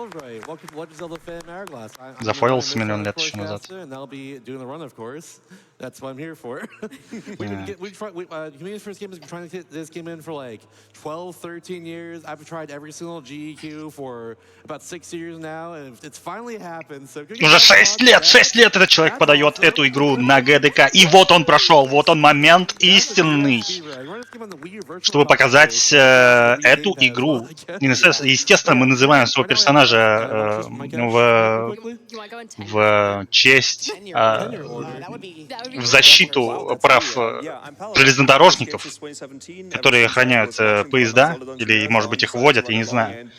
Alright, welcome to Legend of Zelda fan Hourglass. I'm gonna try and Зафойлился make миллион our лет course еще назад. faster, and I'll be doing the run, of course. That's what I'm here for. Yeah. Community's first game has been trying to get this game in for like 12, 13 years. I've tried every single GEQ for about 6 years now, and it's finally happened. So Уже 6 лет этот человек that's подает awesome. эту игру на ГДК. И вот он прошел, вот он момент That's a good истинный, speedrun. We're this game on the Wii U Virtual чтобы Console, показать so Wii U эту Gamepad as well, игру. I guess. И, Yeah. естественно, But мы yeah, называем своего right now we have персонажа I'll just mic out real quickly. в честь, Tenure order. в защиту прав железнодорожников, которые охраняют поезда, или, может быть, их вводят, я не знаю.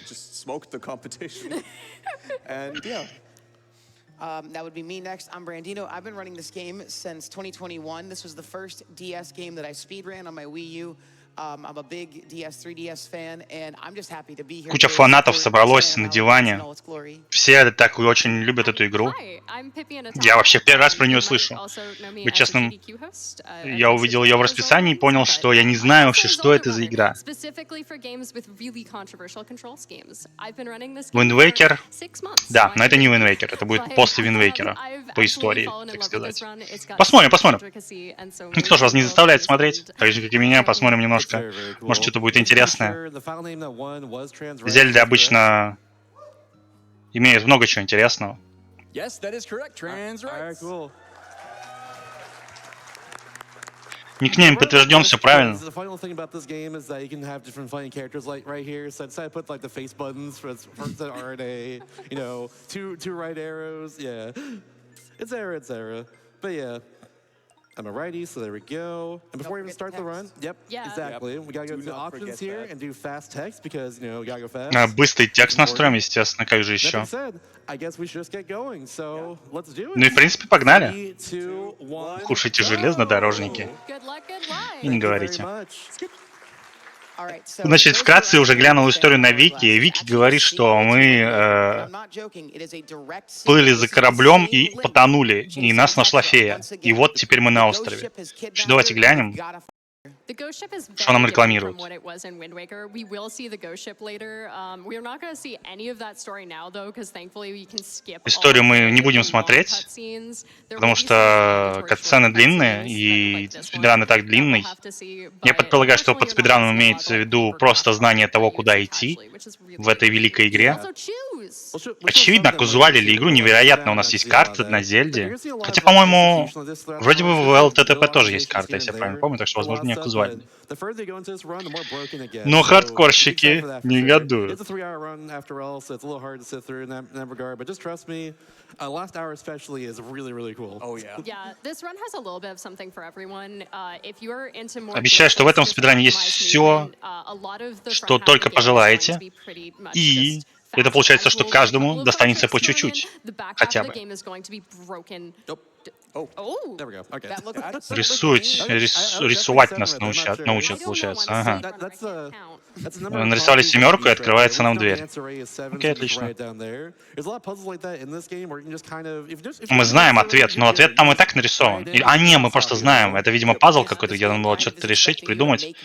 That would be me next. I'm Brandino. I've been running this game since 2021. This was the first DS game that I speedran on my Wii U. I'm a big DS 3DS fan, and I'm just happy to be here. Куча фанатов собралось на диване. Все так очень любят эту игру. Я вообще первый раз про нее слышу. Быть честным, я увидел ее в расписании и понял, что я не знаю вообще, что это за игра. Wind Waker? Да, но это не Wind Waker, это будет после Wind Waker, по истории, так сказать. Посмотрим, посмотрим. Никто же вас не заставляет смотреть, так же, как и меня, посмотрим немножко. Может, что-то будет интересное. Зельда обычно имеет много чего интересного. Никнейм подтвержден, все правильно. I'm a righty, so there we go. And before we even start the run, exactly. We gotta go to the options here and do fast text because, we gotta go fast. Быстрый текст настроим, естественно, как же еще. Ну и, в принципе, погнали. Кушайте железнодорожники. И не говорите. Значит, вкратце уже глянул историю на Вики, и Вики говорит, что мы плыли за кораблем и потонули, и нас нашла фея. И вот теперь мы на острове. Давайте глянем, что нам рекламируют. Историю мы не будем смотреть, потому что катсцены длинные, и спидран и так длинный. Я предполагаю, что под спидраном имеется в виду просто знание того, куда идти в этой великой игре. Очевидно, казуалили игру невероятно. У нас есть карта на Зельде. Хотя, по-моему, вроде бы в ЛТТП тоже есть карта, если я правильно помню, так что, возможно, не казуальный. Но хардкорщики негодуют. Last hour especially is really, really cool. Oh yeah. Yeah, this run has a little bit of something for everyone. If you're into more. Обещаю, что в этом спидране есть все, что только пожелаете, и это получается, что каждому достанется по чуть-чуть, хотя бы. Рисовать нас научат, получается. Ага. Нарисовали семерку, и открывается нам дверь. Окей, отлично. Мы знаем ответ, но ответ там и так нарисован. Не, мы просто знаем. Это, видимо, пазл какой-то, где надо было что-то решить, придумать. И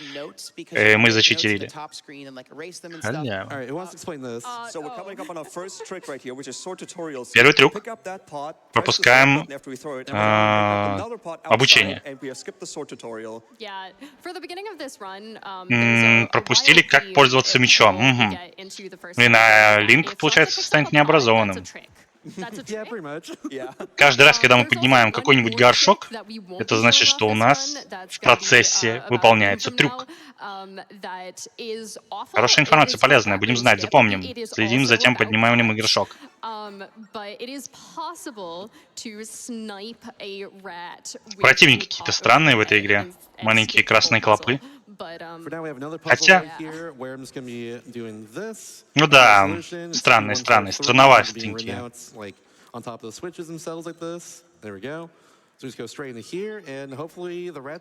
мы зачитерили. Первый трюк. Пропускаем обучение. Пропустили, как пользоваться мечом. Угу. И Линк, получается, станет необразованным. Каждый раз, когда мы поднимаем какой-нибудь горшок, это значит, что у нас в процессе выполняется трюк. Хорошая информация, полезная. Будем знать, запомним. Следим за тем, поднимаем ли мы горшок. Противники какие-то странные в этой игре. Маленькие красные клопы. Хотя... Ну да, странные, странноватенькие.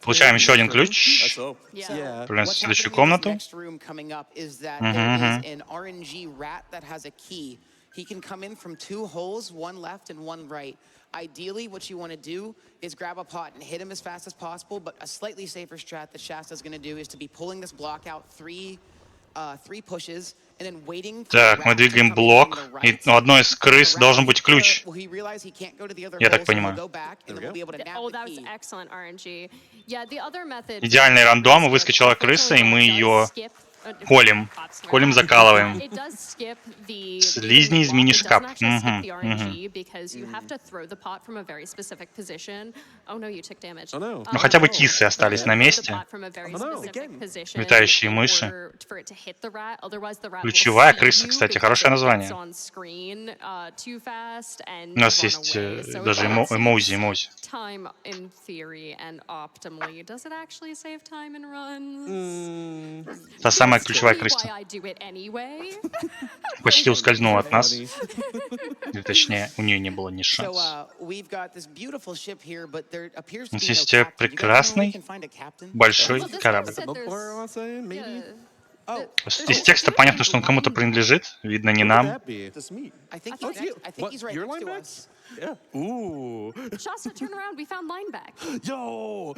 Получаем еще один ключ. Отправляемся в следующую комнату. Ideally, what you want to do is grab a pot and hit him as fast as possible, but a slightly safer strat that Shasta's going to do is to be pulling this block out three pushes and then waiting for the Так, мы rat to двигаем come in блок, from the и right. у одной из And the крыс rat должен will быть get the- ключ. will he realize he can't go to the other Я так hole, so he'll понимаю. go back, and then we'll be able to nab Oh, the that was key. excellent RNG. Yeah, the other method. Идеальный рандом, выскочила крыса, и мы ее колем. Колем, закалываем. It does skip the Слизни из block. It doesn't мини-шкаф. actually skip the Мгм, мгм. RNG because you have to throw the pot from a very specific position. Oh no, you took damage. Oh, no. Ну хотя бы Oh. кисы остались на месте. Летающие мыши. Ключевая крыса, кстати, хорошее название. У нас есть даже эмози. Time in theory and optimally. Does it actually save time in runs? Та самая That's ключевая totally крыса. why I do it anyway. Почти ускользнула от нас. Funny. Или точнее, у нее не было ни So шанса. we've got this beautiful ship here, but there appears to У be нас no есть captain. You guys know where we прекрасный can find a captain? большой Well, this корабль. one said Milk bar, I there's- want to say, maybe? yeah. Oh, Из текста понятно, что он кому-то принадлежит. Видно, не What would нам. that be? Just me. I think Oh, he's it's you. next, I think What, he's right your next to lineback? us. Yeah. Ooh. Shasta, turn around. We found lineback. Yo.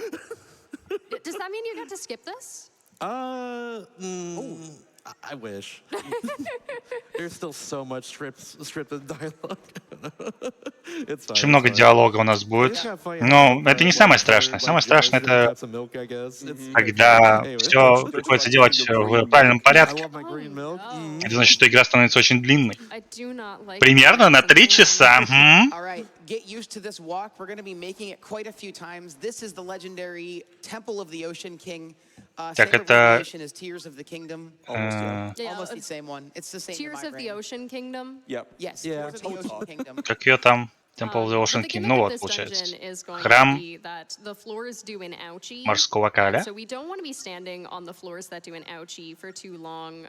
Does that mean you get to skip this? I wish. There's still so much scripted dialogue. It's fine. Очень много диалога у нас будет. Но это не самое страшное. Самое страшное это когда все приходится делать в правильном порядке. Это значит, что игра становится очень длинной. I do not like Примерно на 3 that. часа. Мгм. All right, get used to this walk. We're going to be making it quite a few times. This is the legendary Temple of the Ocean King. Так, Same это, abbreviation as Tears of the Kingdom. Yeah, Almost the same one. It's the same. in Tears my of the brain. Ocean Kingdom. Yep. Yes, Yeah. Tears of the Ocean Kingdom. Как ее там? Temple of the But Ocean the King. gimmick Ну of вот, this получается. dungeon is going to Храм be that the floors do an ouchie. морского короля. So we don't want to be standing on the floors that do an ouchie for too long.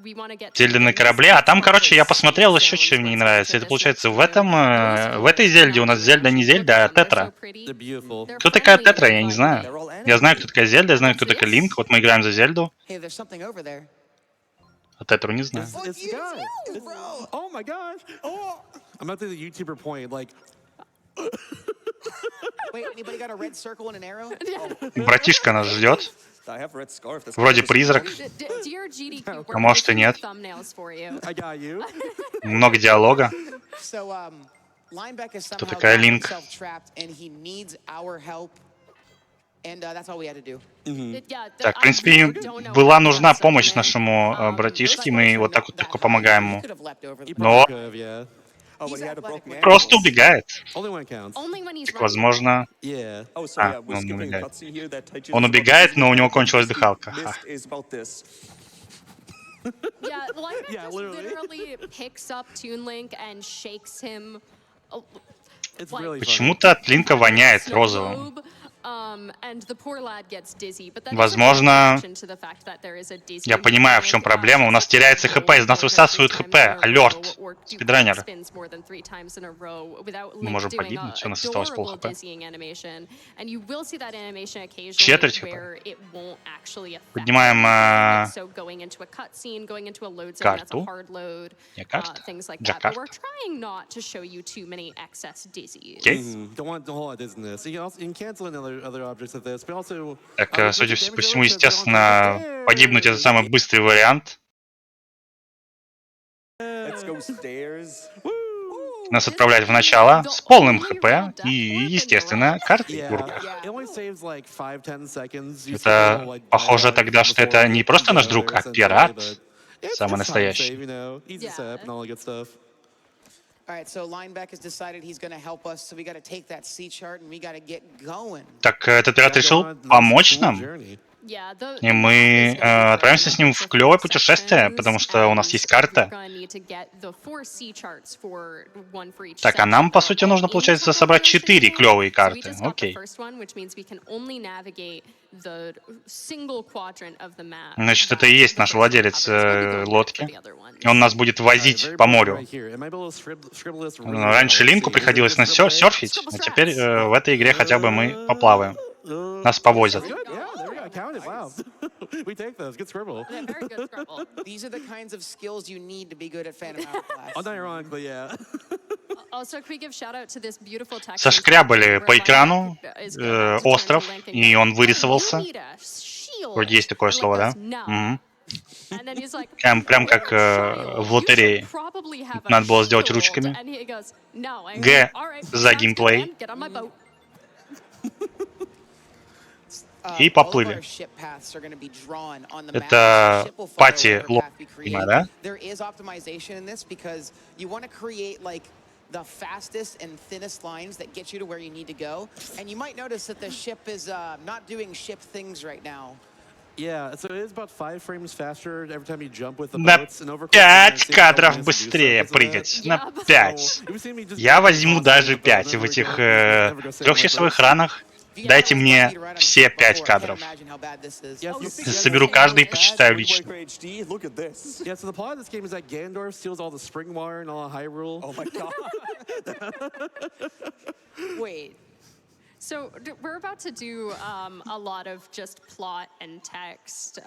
We want to get to Зельда на the корабле. А там, basic короче, я посмотрел sounds, еще, что мне не what's нравится. into Это this получается next в этой Зельде у нас Зельда не Зельда, а Тетра. They're beautiful. Кто такая Тетра, я не знаю. Я знаю, кто такая Зельда, я знаю, кто такая Линк. Вот мы играем за Зельду, Hey, there's something over there. а Тетру не знаю. It's the guy. It's- oh my gosh. Oh. I'm at the YouTuber point. Like, Wait, anybody got a red circle and an arrow? Братишка нас ждет. I have a red scarf. That's Вроде призрак. Dear GDQ, А может и нет. thumbnails for you. I got you. Много диалога. So, Lineback is Кто somehow такая got Линк? himself trapped, and he needs our help. And that's all we had to do. Так, в принципе, им была нужна помощь нашему братишке. Мы вот так вот легко помогаем ему. Could have leapt over the Но Could have, yeah. Oh, but he had a broken ankle. просто убегает. Only one counts. Only when he's Так, running. возможно, Yeah. Oh, sorry, Ah, yeah, we're он skipping a убегает. cutscene here that touches Он about убегает, this но у него week. кончилась What we дыхалка. missed is about this. Yeah, Lineback Yeah, just literally. literally picks up Toon Link and shakes him. It's Like- really funny. Почему-то от Линка воняет snow розовым. globe, and the poor lad gets dizzy, but that is a Возможно, connection to the fact that there is a dizzy я понимаю, в чем проблема. У нас теряется ХП, из нас высасывают ХП. Алерт. Спидранер. Мы можем погибнуть, у нас осталось пол хп. Четверть хп. Поднимаем карту. Не карта, Джакарт. Окей. Don't want a whole lot of dizziness. You can cancel in other objects of this, but also. Так, судя по всему, естественно, погибнуть это самый быстрый вариант. Let's go stairs. Нас отправляют в начало с полным ХП и, естественно, картой в руках. It only saves like 5-10 seconds. Это похоже тогда, что это не просто наш друг, а пират. Самый настоящий. Easy step and all that good stuff. All right, so Lineback has decided he's going to help us, so we got to take that sea chart and we got to get going. Так, этот пират решил помочь нам, и мы отправимся с ним в клевое путешествие, потому что у нас есть карта. Так, а нам, по сути, нужно, получается, собрать 4 клевые карты. Окей. Значит, это и есть наш владелец лодки. И он нас будет возить по морю. Раньше Линку приходилось нас серфить, а теперь в этой игре хотя бы мы поплаваем. Нас повозят. Wow. We take those. Good scribble. Very good scribble. These are the kinds of skills you need to be good at Phantom Hourglass. Unironically, yeah. Also, can we give shout out to this beautiful text? Сошкрябали по экрану остров, и он вырисовался. Вроде есть такое слово, да? Мгм. And then he's like, Прям как "You're a child. в You should лотерее. probably have a Надо было сделать shield." ручками. And he goes, "No." I go, Г "All right, за sounds good, геймплей. man. Get on my boat." И All of поплыли. our ship paths are going to be drawn on the map. Это The ship will follow пати whatever лох, path we create. понимаю, да? There is optimization in this because you want to create like the fastest and thinnest lines that get you to where you need to go. And you might notice that the ship is not doing ship things right now. Yeah, so it is about 5 frames faster every time you jump with the На boats. And over 5 кадров быстрее прыгать. На Yeah. 5. Я возьму даже 5 в этих трехчасовых ранах. Дайте мне все 5 кадров. Соберу каждый и почитаю лично. Ultra HD, look at this. Yeah, so the plot of this game is that Ganondorf steals all the spring water in all of Hyrule. Oh my god. Wait. So we're about to do a lot of just plot and text.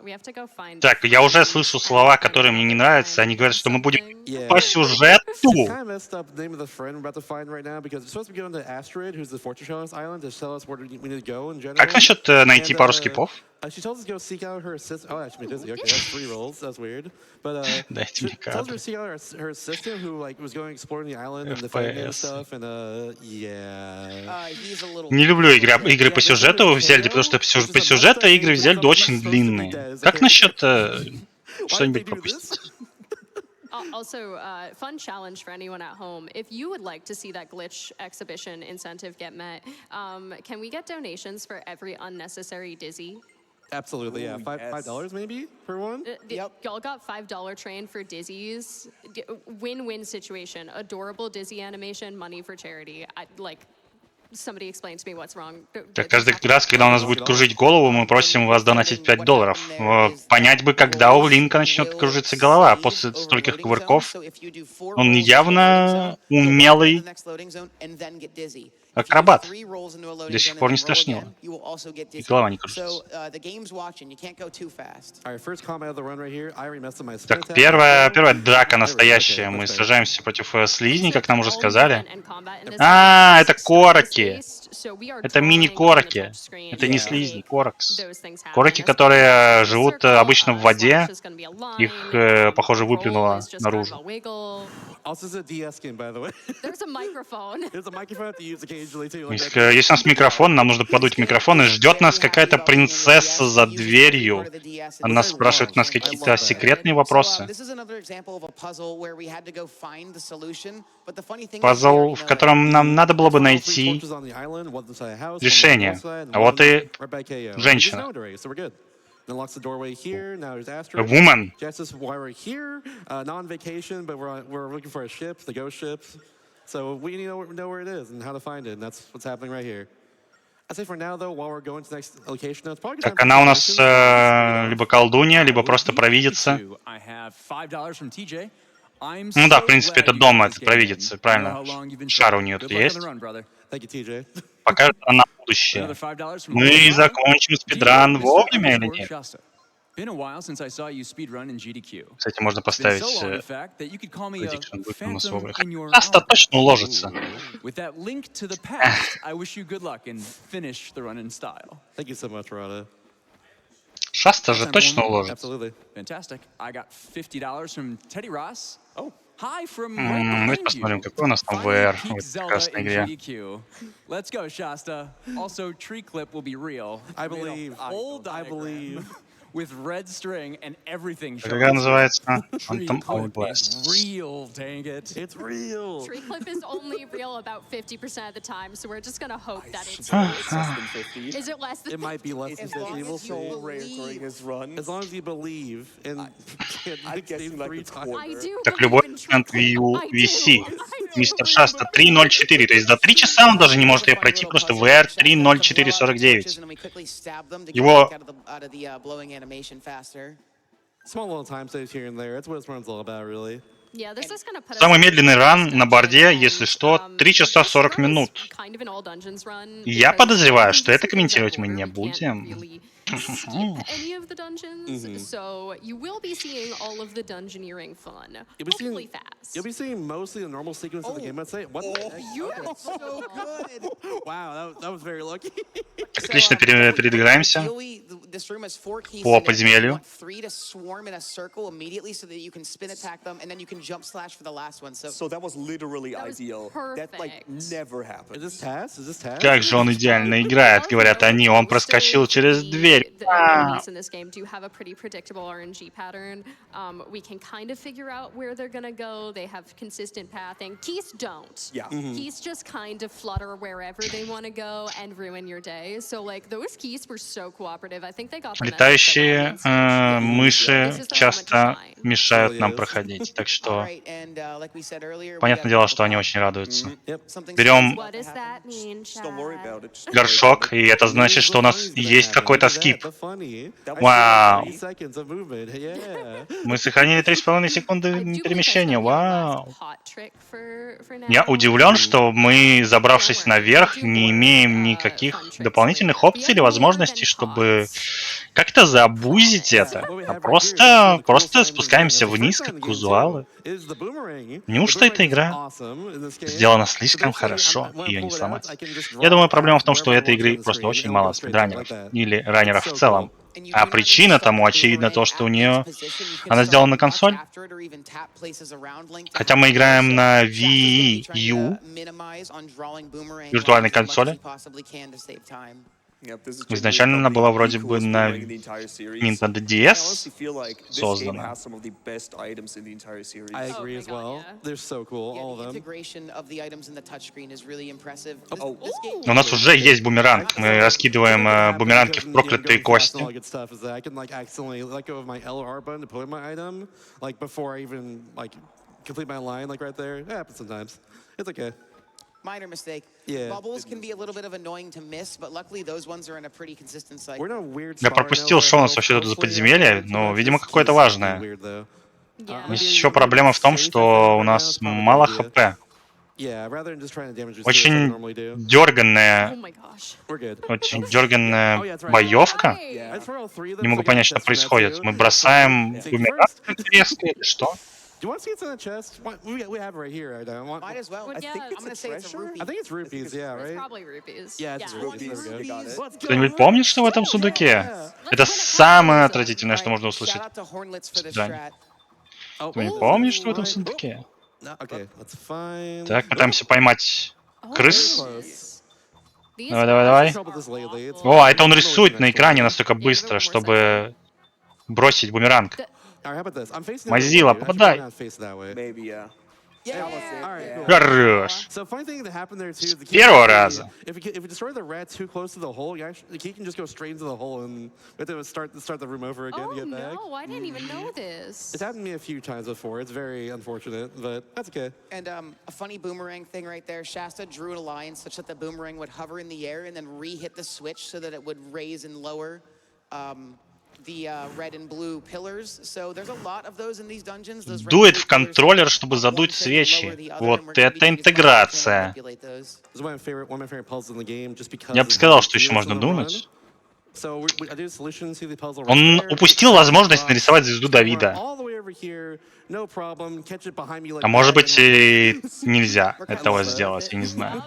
We have to go find. Так, я уже слышу слова, которые мне не нравятся. Они говорят, что мы будем Yeah. по сюжету. It's kind of messed up the name of the friend we're about to find right now because it's supposed to be going to Asteroid, who's the fortune teller on this island, to tell us where we need to go in general. Как насчет найти And, пару скипов? She tells us to go seek out her assistant. Oh, actually, does. Okay, that's 3 rolls. That's weird. But Дайте she мне tells her кадры. to seek out her assistant, who like was going exploring the island and defending and FPS. stuff. And yeah. He's a little. Не люблю игры по сюжету в Зельде, потому что по сюжету игры в Зельде очень длинные. Как насчет что-нибудь пропустить? Also, fun challenge for anyone at home. If you would like to see that glitch exhibition incentive get met, can we get donations for every unnecessary dizzy? Absolutely, yeah. Ooh, $5 maybe per one. Yep. Y'all got $5 train for dizzies. Win-win situation. Adorable dizzy animation, money for charity. Somebody explain to me what's wrong. Так, каждый раз, когда у нас будет кружить голову, мы просим вас донатить $5. Понять бы, когда у Линка начнет кружиться голова после стольких кувырков. Он явно умелый акробат. До сих пор не страшнило. И голова не кружится. All right, first comment of the run right here. I already messed up my spin Так, attack. первая драка настоящая. Мы сражаемся против слизней, как нам уже сказали. А, это короки. Это мини-короки. Это не слизни, корокс. Короки, которые живут обычно в воде. Их, похоже, выплюнуло наружу. Also, this is a DS game, by the way. There's a microphone. There's a microphone I have to use occasionally too. Если у нас микрофон, нам нужно подуть микрофон, и ждет нас какая-то принцесса за дверью. Она спрашивает у нас какие-то секретные вопросы. Пазл, в котором нам надо было бы найти решение. А вот и женщина. Unlocks the doorway here. Now there's A Asteroid. woman. Just as why we're here, not on vacation, but we're looking for a ship, the ghost ship. So we need to know where it is and how to find it, and that's what's happening right here. I'd say for now, though, while we're going to the next location, it's probably Так, она у нас либо колдунья, либо просто провидица. Ну да, в принципе, это дома, это провидица, правильно. Шар у нее тут есть. Thank you, TJ. Покажет она будущее. Мы закончим спидран вовремя или нет? Кстати, можно поставить prediction будет на свой. Шаста точно уложится. Thank you so much, Rada. Шаста же точно уложится. Absolutely. Fantastic. I got $50 from Teddy Ross. Oh, hi from Давайте посмотрим, какой у нас там VR в этой прекрасной игре. Let's go, Shasta. Also, tree clip will be real. I believe. Whole I diagram believe. with red string and everything. Как игра называется? Tree Антон clip Hourglass. is real, dang it. It's real. Tree clip is only real about 50% of the time, so we're just gonna hope that it's. It's less than 50. Is it less than? It might be less than As long 50. We'll as you see. So rare during his run. As long as you believe in I guess you like 3 a times. quarter. I do. Так, believe любой in tree момент clip. I do. VC. I do Мистер believe Шаста 3.04. То есть за 3 часа он даже не может ее пройти, потому что VR 3.04.49. Его- Small little time saves here and there. That's what this run's all about, really. Yeah, this is gonna put us Самый in медленный a ран dungeon, на борде, and, если что, 3 часа this 40 run is минут. kind of an all dungeons run, И я because подозреваю, in что это sequence of комментировать мы order, не we can't будем. really skip any of the dungeons, so you will be seeing all of the dungeoneering fun. Hopefully fast. You'll be seeing mostly the normal sequence of the game, I'd say. What the heck? Beautiful. So good. Wow, that was very lucky. Отлично передвигаемся Ideally, this room has 4 keys по in it. You подземелью. want 3 to swarm in a circle immediately so that you can spin attack them, and then you can jump slash for the last one. So that was literally That was ideal. That like perfect. never Is happens. this Taz? Is this Taz? Как же он идеально играет, говорят они. Он проскочил через дверь. The enemies in this game do have a pretty predictable RNG pattern. We can kind of figure out where they're gonna go. They have consistent pathing. Keys don't. Yeah. Keys just kind of flutter wherever they want to go and ruin your day. So like those keys were so cooperative. I think they got the message Летающие that I мыши часто мешают нам проходить, так что понятное дело, что они очень радуются. Берем What does that mean, Don't worry Chad? about it. Just горшок, и это значит, что у нас есть какой-то скип. That was Вау! 30 seconds of movement. Yeah. Мы сохранили 3,5 секунды I do believe перемещения. that's gonna be our Вау! last hot trick for now. Я удивлен, что мы, забравшись наверх, не имеем никаких дополнительных опций или возможностей, чтобы как-то заабузить это. А просто спускаемся вниз, как казуалы. Неужто эта игра сделана слишком хорошо, ее не сломать? Я думаю, проблема в том, что у этой игры просто очень мало спидранеров, или раннеров в целом. А причина тому, очевидно, то, что у нее она сделана на консоль. Хотя мы играем на Wii U, виртуальной консоли. Yep, this is Изначально она была вроде бы на the entire series. Nintendo I DS honestly feel like this game создана. has some of the best items in the entire series. I Oh agree my as God, well. yeah. They're so cool, all of The them. integration of the items in the touchscreen is really impressive. Oh. Но у нас уже есть бумеранг. Мы раскидываем бумеранги в проклятые кости. All good stuff is that I can like accidentally let go of my L or R button to put in my item, like before I even like complete my line, like right there. It happens sometimes. It's okay. Minor mistake. Yeah. Bubbles can be a little bit of annoying to miss, but luckily those ones are in a pretty consistent cycle. We're in a weird Я spot right now пропустил, with что у our нас health. вообще тут за Hopefully, подземелье, I но, can видимо, just какое-то keep важное. weird, though. Yeah. Еще проблема в том, что у нас мало хп. Yeah, rather than just trying to damage your Очень normally do. Oh дерганная, my gosh. We're good. очень дерганная боевка. I just throw all 3 of them Не могу so I get понять, a что chest from that происходит. too. Мы бросаем See, бумеранг first- резко или что? Do you want to see what's in the chest? We have it right here. I don't want. Might as well. Well, I think yeah, I'm going to say it's a treasure? rupee. I think it's rupees. Yeah, It's right. probably rupees. Yeah, it's rupees. There we go. They got it. Let's go. Кто-нибудь помнит, что в этом сундуке? Это самое отвратительное, что можно услышать. Shout out to Hornlets for the Да. strat. Oh, Кто-нибудь oh, помнит, что в этом right. сундуке? No, okay, that's fine. Так, пытаемся поймать крыс. Close. These Давай, давай, давай. Trouble with this lately. It's О, а это он I'm рисует really на next экране one. настолько быстро, чтобы бросить бумеранг. All right, how about this? I'm facing the Mozilla, other way. попадай. Actually, I'm not facing that way. Maybe, yeah. Yeah. All right, cool. Хорош. So funny thing that happened there too. Is the первого раза. If you destroy the rat too close to the hole, the key can just go straight into the hole, and we have to start the room over again Oh to get back. no, I didn't even know this. It's happened to me a few times before. It's very unfortunate, but that's okay. And a funny boomerang thing right there. Shasta drew an alliance such that the boomerang would hover in the air and then re-hit the switch so that it would raise and lower the red and blue pillars. So there's a lot of those in these dungeons. Those red and Дует blue в контроллер, pillars, чтобы one задуть thing will lower свечи. the other, and Вот we're gonna be это doing this интеграция. to manipulate those. This is one of my favorite puzzles in the game, just because. Я бы of сказал, how что еще beautiful можно the думать. run. So I do a solution to the puzzle. Он right there. упустил возможность нарисовать звезду Run Давида. all the way over here, no problem. Catch it behind me like А может that, быть, and- и нельзя We're этого close. сделать, я не знаю.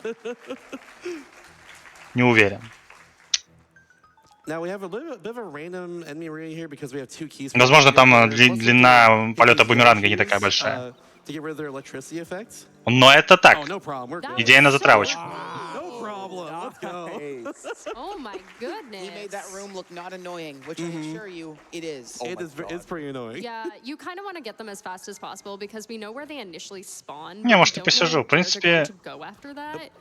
Не уверен. Now we have a little bit of a random enemy area here because we have 2 keys. Возможно, там Let's look длина at полета these бумеранга не keys, такая большая. To get rid of their electricity effects. Но это так. Oh, no problem. We're good. Идея на затравочку. No problem. Let's go. Nice. Oh my goodness. He made that room look not annoying, which I assure you, it is. It is. It's pretty annoying. Yeah, you kind of want to get them as fast as possible because we know where they initially spawn. Не, but we может, и don't посижу. know В where they're принципе, going to go after that.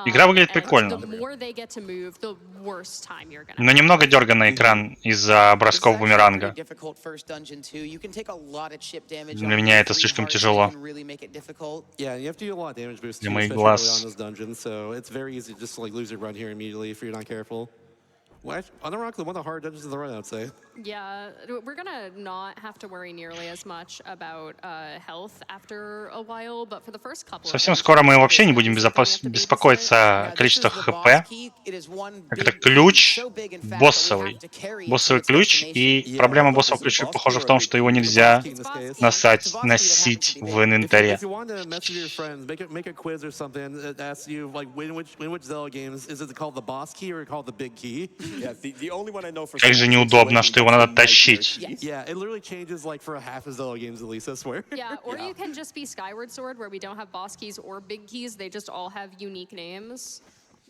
игра выглядит And прикольно. The more they get to move, the worse time you're gonna Но немного дерганный экран из-за бросков бумеранга. Для Для меня это слишком тяжело. Yeah, you have to do a lot of damage boost Для too, моих especially глаз. early on in this dungeon. So it's very easy just to like lose your run here immediately if you're not careful. Well, unironically, one of the hard dungeons in the run, I'd say. Yeah, we're gonna not have to worry nearly as much about health after a while, but for the first couple of Совсем dungeons, скоро мы it вообще is не gonna be будем something we have to babysit. беспокоиться о Now, this количестве is the boss ХП. key. It is one Это big key, ключ so big, in fact, that we боссовый. have to carry to Боссовый its ключ, destination. и Yeah, проблема but боссового is it a ключа, boss похоже, key в or a том, big что его key? нельзя In this case. носить, It's a boss key that happens to носить be в big. If инвентаре. you want to mess with your friends, make a quiz or something that asks you like in which Zelda games is it called the boss key or called the big key? Yeah, the only one I know for Как sure же is неудобно, explaining что его that's надо the nightmare тащить. key. Yeah, it literally changes like for a half of Zelda games at least, I swear. Yeah, or you can just be Skyward Sword, where we don't have boss keys or big keys; they just all have unique names.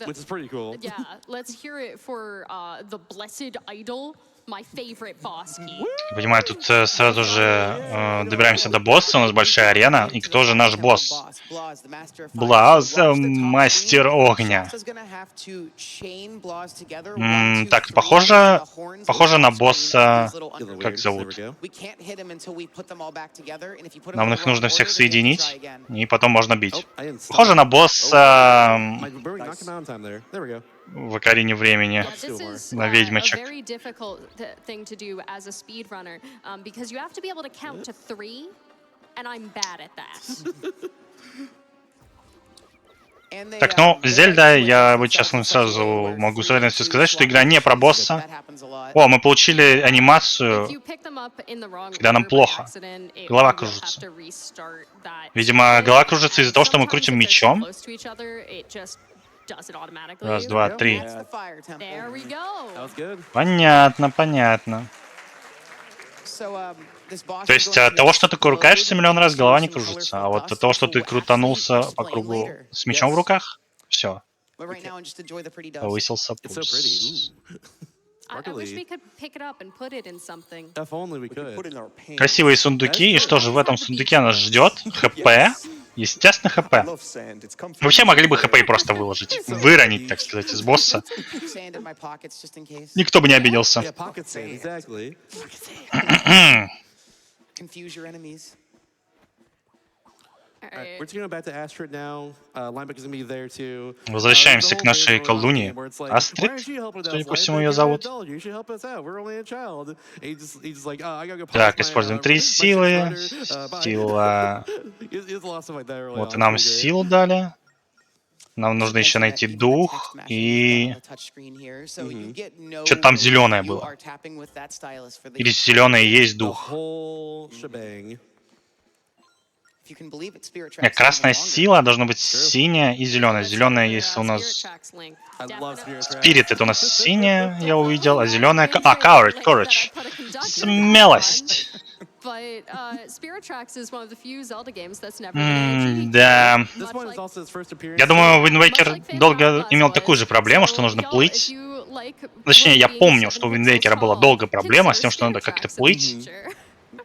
Which is pretty cool. Yeah, let's hear it for the Blessed Idol, my favorite boss key. Понимаю, тут сразу же добираемся до босса, у нас большая арена, и кто же наш босс? Блаз, мастер огня. Так, похоже на босса, как зовут? Нам их нужно всех соединить, и потом можно бить. Похоже на босса My Burry knocked him out in time there. There we go. в Окарине времени. Yeah, this is На a ведьмочек. very difficult thing to do as a speedrunner because you have to be able to count to 3, and I'm bad at that. Так, ну, Зельда, я вот честно сразу могу с уверенностью сказать, что игра не про босса. О, мы получили анимацию, когда нам плохо. Голова кружится. Видимо, голова кружится из-за того, что мы крутим мечом. Раз, два, три. That was good. Понятно, понятно. То есть от того, что ты куркаешься миллион раз, голова не кружится. А вот от того, что ты крутанулся по кругу с мечом в руках, все, повысился It's so пульс. pretty. I wish we could pick it up and put it in something. If only we Put could. in our pants. Красивые сундуки, и что же в этом сундуке нас ждет? ХП. Естественно, ХП. Love sand. It's comforting. Вообще могли бы ХП и просто выложить. Выронить, так сказать, из босса. Никто бы не обиделся. Yeah, pocket sand, exactly. Confuse your enemies. All right, we're just going back to Astrid now. Lineback is going to be there too. Возвращаемся The к whole нашей thing going on колдуньи. where it's like, Астрид, why aren't you helping us? судя по всему, ее Linebacker, зовут. you're an adult. You should help us out. We're only a child. And he's just like, oh, I gotta go Так, polish my, используем 3 my силы. Shredder. Bye. Сила. He's lost like that early Вот и on. нам Pretty great. силу дали. Нам нужно еще найти дух и... Что-то там зеленое было. Или зеленое есть The дух. whole shebang. Нет, красная сила должна быть синяя и зеленая. Зеленая, если у нас... I love Spirit Tracks. Спирит — это у нас синяя, я увидел, а зеленая... Courage. Смелость. Да. This one is also his first appearance. Я думаю, Wind Waker долго имел такую же проблему, что нужно плыть. Точнее, я помню, что у Wind Waker была долго проблема с тем, что надо как-то плыть.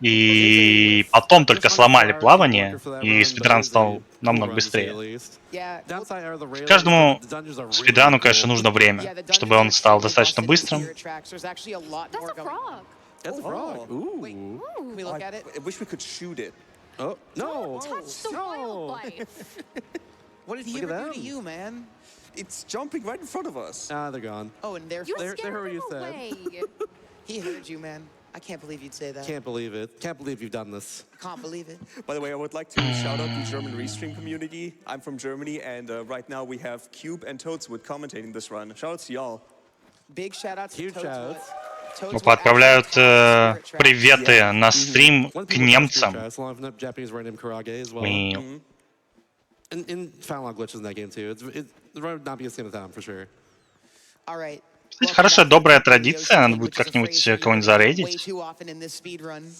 И потом только сломали плавание, и спидран стал намного быстрее. Каждому спидрану, конечно, нужно время, чтобы он стал достаточно быстрым. That's a frog. Ooh. Can we look at it? I wish we could shoot it. Oh, no. No. What did he Look at ever do to them. you, man? It's jumping right in front of us. Ah, they're gone. Oh, and they're You They're scared who them you said. away. he heard you, man. I can't believe you'd say that. Can't believe it. Can't believe you've done this. Can't believe it. By the way, I would like to shout out the German restream community. I'm from Germany, and right now we have Cube and Toadswood commentating this run. Shout out to y'all. Big shout out to Huge Toadswood. shouts. Опа, отправляют приветы на стрим к немцам. Japanese write him Karage as well. И And final log glitches in that game too. It would not be a skin of time for sure. All right. Кстати, хорошая, добрая традиция, надо будет как-нибудь кого-нибудь зарейдить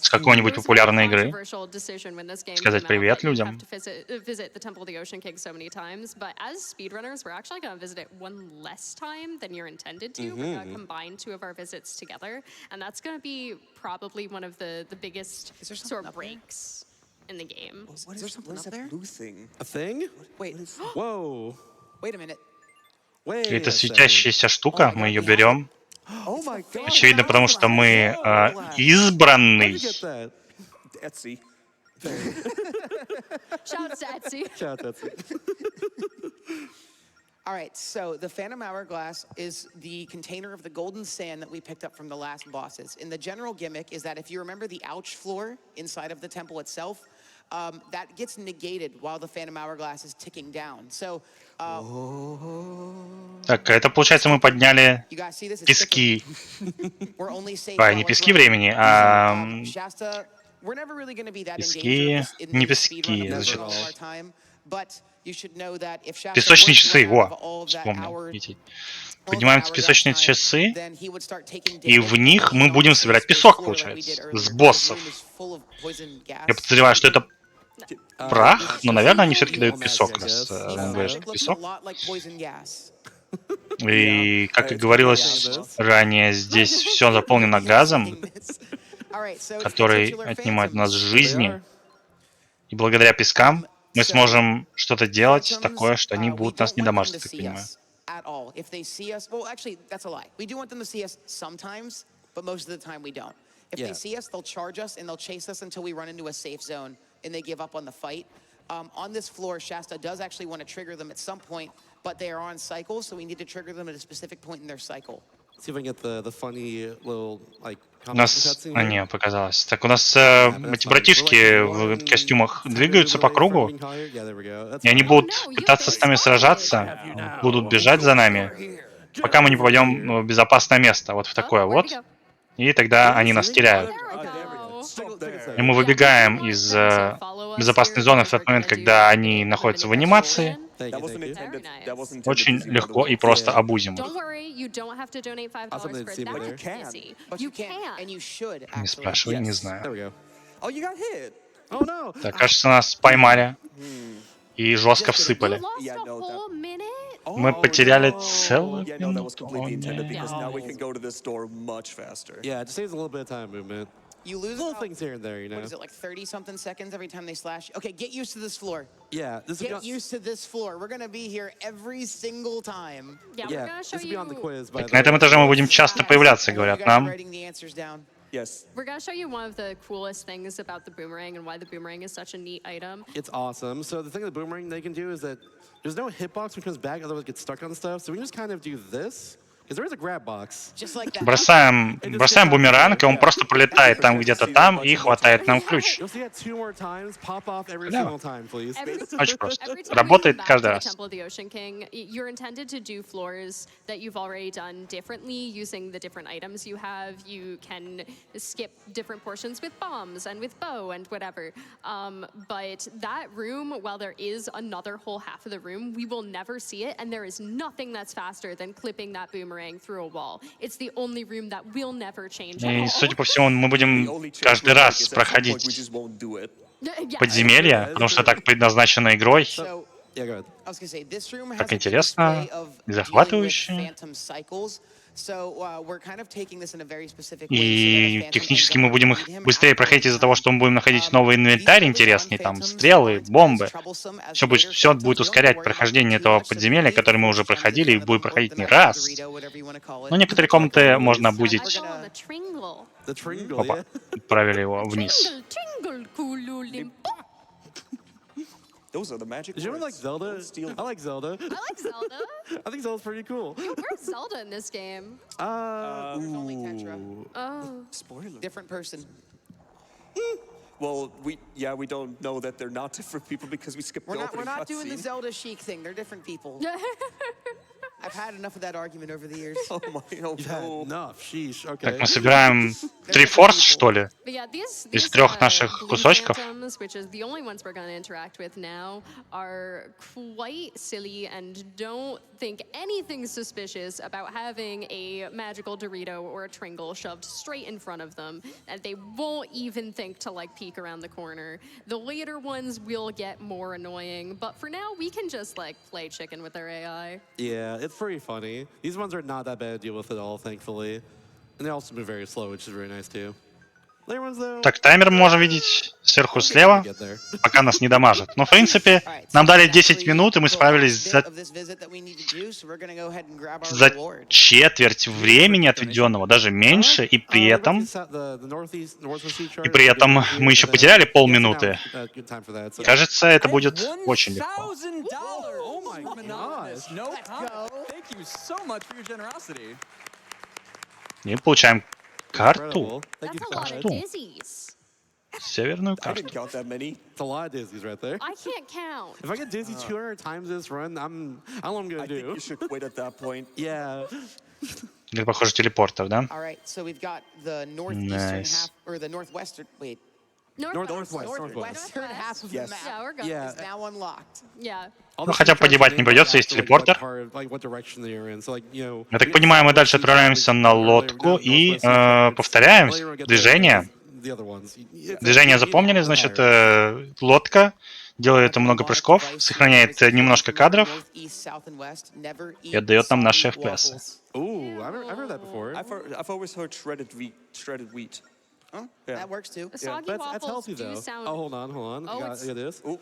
с какой-нибудь популярной игры. Сказать привет людям. Combine two of our visits together, and that's going to be probably one of the biggest sort of breaks in the game. What is something up there? blue thing? A thing? Wait. Whoa. Wait a minute. Wait. Это a second. светящаяся штука, мы ее берем. Oh my god! Очевидно, потому что мы избранный. Look at that. Etsy. Shouts to Etsy. Shout out to Etsy. All right, so the Phantom Hourglass is the container of the golden sand that we picked up from the last bosses. And the general gimmick is that if you remember the ouch floor inside of the temple itself, that gets negated while the Phantom Hourglass is ticking down. So, Так, это получается мы подняли you guys see this? It's пески. ticking. We're only safe А, while не it's пески running. времени, а Shasta, we're never really going to be that in пески... danger in Не the speedrun пески, of значит... all of our time, but you should know that if Shasta Песочные were to часы, run out of во, all of that вспомнил. hour Видите. all the Поднимаются hourglass песочные time, часы, then he would start taking и damage в них from мы the будем non-safe собирать space песок, floor like we did получается, earlier, с 'cause this боссов. room is full of poison gas. Я подозреваю, что это прах, но, наверное, они все-таки дают Magic, песок, I раз guess. Evil он говорит magic looks a песок. lot like poison gas. И, как и it's говорилось pretty ранее, здесь все заполнено газом, All right, so it's the который titular отнимает у нас phantoms. They жизни. are. И благодаря пескам мы So, сможем что-то делать Phantoms, такое, что они we будут нас don't не want them дамажить, to так see понимаю. us at all. If they see us, well, actually, that's a lie. We do want them to see us sometimes, but most of the time we don't. If Yeah. they see us, they'll charge us and they'll chase us until we run into a safe zone and they give up on the fight. On this floor, Shasta does actually want to trigger them at some point, but they are on cycles, so we need to trigger them at a specific point in their cycle. See if I can get the funny little like У combination нас... cutscene А, here. не, показалось. Так, у нас Yeah, but that's эти fine. We're братишки like в one костюмах tiny двигаются bit по away from кругу, being caught here. Yeah, there we go. That's и они fine. будут no, you пытаться с нами spotted. сражаться, будут бежать за нами, пока мы не попадем в безопасное место, вот в такое Where'd вот, he go? и тогда они нас теряют. There we Okay. go. Stop there. И мы выбегаем из безопасной зоны в тот момент, когда они находятся в анимации, Thank That you, wasn't thank you. intended. Very That nice. wasn't intended очень easy, by the легко way. и просто Yeah. обузим их. Don't worry, you don't have to donate $5 something for to see that. there. You can. Easy. But you can, and you should, Не actually. спрашивай, не Yes. знаю. There we go. Oh, you got hit. Oh no! Так, кажется, нас поймали и жестко Just You всыпали. lost Yeah, a no, whole minute? Мы Oh, потеряли no. целую Yeah, no, that was минуту. completely intended Нет. because now we can go to this door much faster. Yeah, it just saves a little bit of time movement. You lose Little about, things here and there, you know. what is it, like 30-something seconds every time they slash? Okay, get used to this floor. Yeah, this is Get used to this floor. We're gonna be here every single time. Yeah, we're yeah, gonna show this will be on the you. quiz. By Так, the на этом way. этаже мы будем часто Yes, появляться, I hope говорят you guys are нам. writing the answers down. Yes. We're gonna show you one of the coolest things about the boomerang and why the boomerang is such a neat item. It's awesome. So the thing with the boomerang they can do is that there's no hitbox when it comes back, otherwise it gets stuck on stuff. So we can just kind of do this, because there is a grab box. Just like that. Бросаем бумеранг, и он просто пролетает там где-то там и хватает нам ключ. You'll see that 2 more times. Pop off every Да. single time, please. Очень просто. Every time Работает you come back каждый to the раз. Temple of the Ocean King, you're intended to do floors that you've already done differently using the different items you have. You can skip different portions with bombs and with bow and whatever. But that room, while there is another whole half of the room, we will never see it, and there is nothing that's faster than clipping that boomerang through a wall. It's the only room that will never change at И, all. судя по всему, мы The будем only change каждый we'll make раз is at some point we проходить just won't do it. Yeah. подземелья, потому что так предназначено игрой. So, Yeah, go ahead. I was gonna say, this room has Так a интересно display of и dealing with захватывающе. phantom cycles. So, we're kind of taking this in a very specific way, so that И if phantom технически ends мы up будем around их him быстрее after проходить из-за time, того, что мы будем находить новый these инвентарь early on интересный, там phantoms стрелы, aren't as бомбы. troublesome as Все будет, later все phantoms. будет We don't have to ускорять worry about прохождение them too этого much, so подземелья, the которое мы first уже gems are проходили и kind of будем the проходить milk, не the night раз. Dorito, whatever you wanna call it. Но некоторые комнаты можно I будет... call him a tringle. The Tringle, Опа, yeah. отправили его вниз. Tringle, kululimpo. Those are the magic Did you ever like words. Zelda? Don't steal I like Zelda. I like Zelda. I think Zelda's pretty cool. Where's Zelda in this game? There's only Tetra. Ooh. Oh. Spoiler. Different person. Well, we don't know that they're not different people because we skipped We're the not opening doing the cutscene. Zelda chic thing. They're different people. I've had enough of that argument over the years. Oh my, oh You've had no. enough. Sheesh. Так, Okay. мы собираем Трифорс, что ли? But yeah, these Из трех наших blue кусочков. phantoms, which is the only ones we're going to interact with now, are quite silly and don't think anything suspicious about having a magical Dorito or a Tringle shoved straight in front of them, and they won't even think to like peek around the corner. The later ones will get more annoying, but for now we can just like play chicken with their AI. Yeah, it's pretty funny. These ones are not that bad to deal with at all, thankfully. And they also move very slow, which is very nice too. Later ones though. Так, таймер мы можем видеть сверху слева, Get there. пока нас не дамажат. Но, в принципе, Alright, нам so дали that's 10 actually минут, и мы the справились last bit of this visit that we need to do, so we're gonna go ahead and grab our за reward. четверть времени отведенного, даже меньше, и при этом мы еще потеряли полминуты. Кажется, это будет очень легко. $1,000. Oh my from Anonymous. gosh. No Let's comment. go. Thank you so much for your generosity. И получаем карту. Incredible. Thank you That's a so lot of much. Карту. dizzies. Северную I didn't карту. count that many. It's a lot of dizzies right there. I can't count. If I get dizzy 200 times this run, I don't know what I'm I gonna think do. you should quit at that point. Yeah. Это, похоже, телепортер, да? All right, so we've got the northeastern Nice. half, or the northwestern, wait, Northwest. half of Yes. the map Yeah, we're good. Yeah. is now unlocked. Yeah. All Ну, the хотя screenshots погибать are не named придется, after, есть like, телепортер. what direction you're in. So, like, you know, Я так понимаю, мы дальше отправляемся на лодку и повторяем движение. Движение запомнили, значит, лодка делает много прыжков, сохраняет немножко кадров и отдает нам наши FPS. Ooh, I've heard that before. I've always heard shredded wheat. Huh? Yeah. That works too. Soggy But waffles that's healthy do though. sound. Oh, hold on. Oh, I it's- got this. Oh,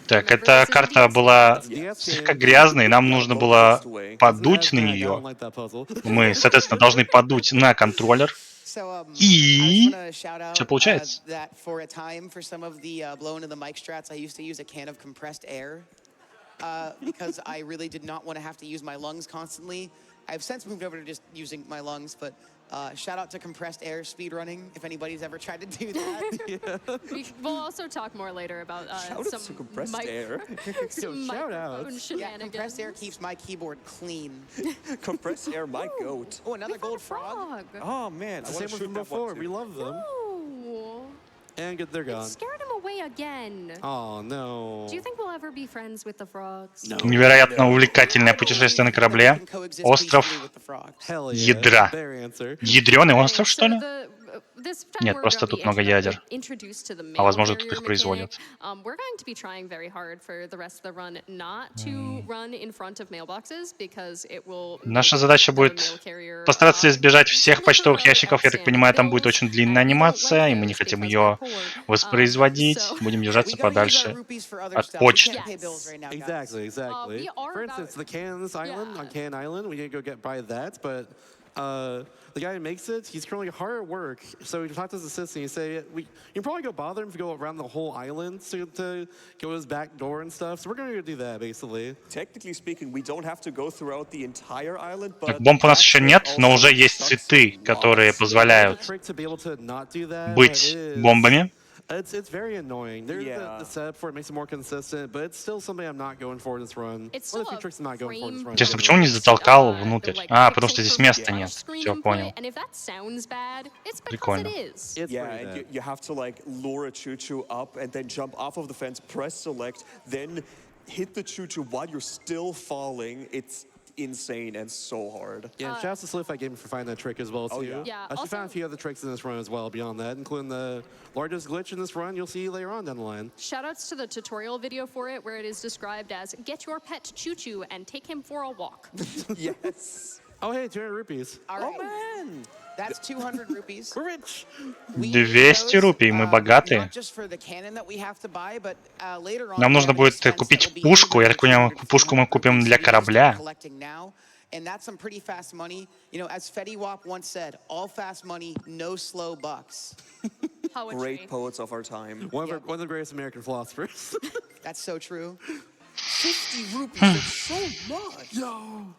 Так, эта карта была слегка грязной, нам нужно было подуть на I don't нее. like that puzzle. Мы, соответственно, должны подуть на контроллер. So, И I just wanna shout out всё получается. that for a time, for some of the blown in the mic strats, I used to use a can of compressed air because I really did not want to have to use my lungs constantly. I've since moved over to just using my lungs, but shout out to compressed air speedrunning if anybody's ever tried to do that. We'll also talk more later about shout out some to compressed air. some shout microphone outs. Yeah, shenanigans. compressed air keeps my keyboard clean. Compressed air, my goat. Oh, another gold frog. Oh man, I Same want to with shoot them that before. one We too. love them. Oh, And they're gone. scared him away again. Oh, no. Do you think we'll ever be friends with the frogs? No. Невероятно увлекательное путешествие на корабле. Остров Hell yeah. ядра. Their answer. Ядреный Right, остров, so что ли? this time Нет, we're просто gonna тут be много ядер. introduced to the А возможно, mail тут carrier их производят. mechanic. We're going to be trying very hard for the rest of the run not to run in front of mailboxes because it will. Наша задача будет постараться избежать всех почтовых ящиков. Я так понимаю, там будет очень длинная анимация, и мы не хотим ее воспроизводить. Будем держаться подальше от почты. Exactly. we are For instance, the Cannons Island, Yeah. on Can Island, we need to go buy that, but the guy who makes it, he's currently hard at work. So we talk to his assistant, and say, you can probably go bother him if you go around the whole island to go to his back door and stuff. So we're going to go do that, basically. Technically speaking, we don't have to go throughout the entire island, but Так, бомб у нас that еще trick нет, но also уже есть sucks цветы, lots. которые There's a позволяют trick to be able to not do that, быть but it is- бомбами. It's very annoying. There's Yeah. the setup for it makes it more consistent, but it's still something I'm not going for this run. It's One still of the few a tricks I'm not going for this run. Интересно, почему не затолкал внутрь? А, потому что здесь места нет. Все, понял. And if that sounds bad, it's because Прикольно. it is. It's Yeah, pretty and bad. you have to like lure a choo-choo up and then jump off of the fence, press select, then hit the choo-choo while you're still falling. It's insane and so hard. Yeah, shout out to Slify Gaming for finding that trick as well, too. yeah. Yeah, She found a also- few other tricks in this run as well beyond that, including the largest glitch in this run you'll see later on down the line. Shoutouts to the tutorial video for it, where it is described as "Get your pet Choo Choo and take him for a walk." Yes. Oh, hey, 200 rupees. All Oh right, man. that's 200 rupees. We're rich. We 200 use рупий, мы those, богатые. not just for the cannon that we have to buy, but, later on Нам we нужно have an будет expense купить that will be пушку. Я так понимаю, 200, пушку мы купим 300 для rupees, so we can корабля. start collecting now. And that's some pretty fast money. You know, as Fetty Wap once said, all fast money, no slow bucks. Poetry. Great poets of our time. One of the greatest American philosophers. That's so true. 50 rupees, that's so much.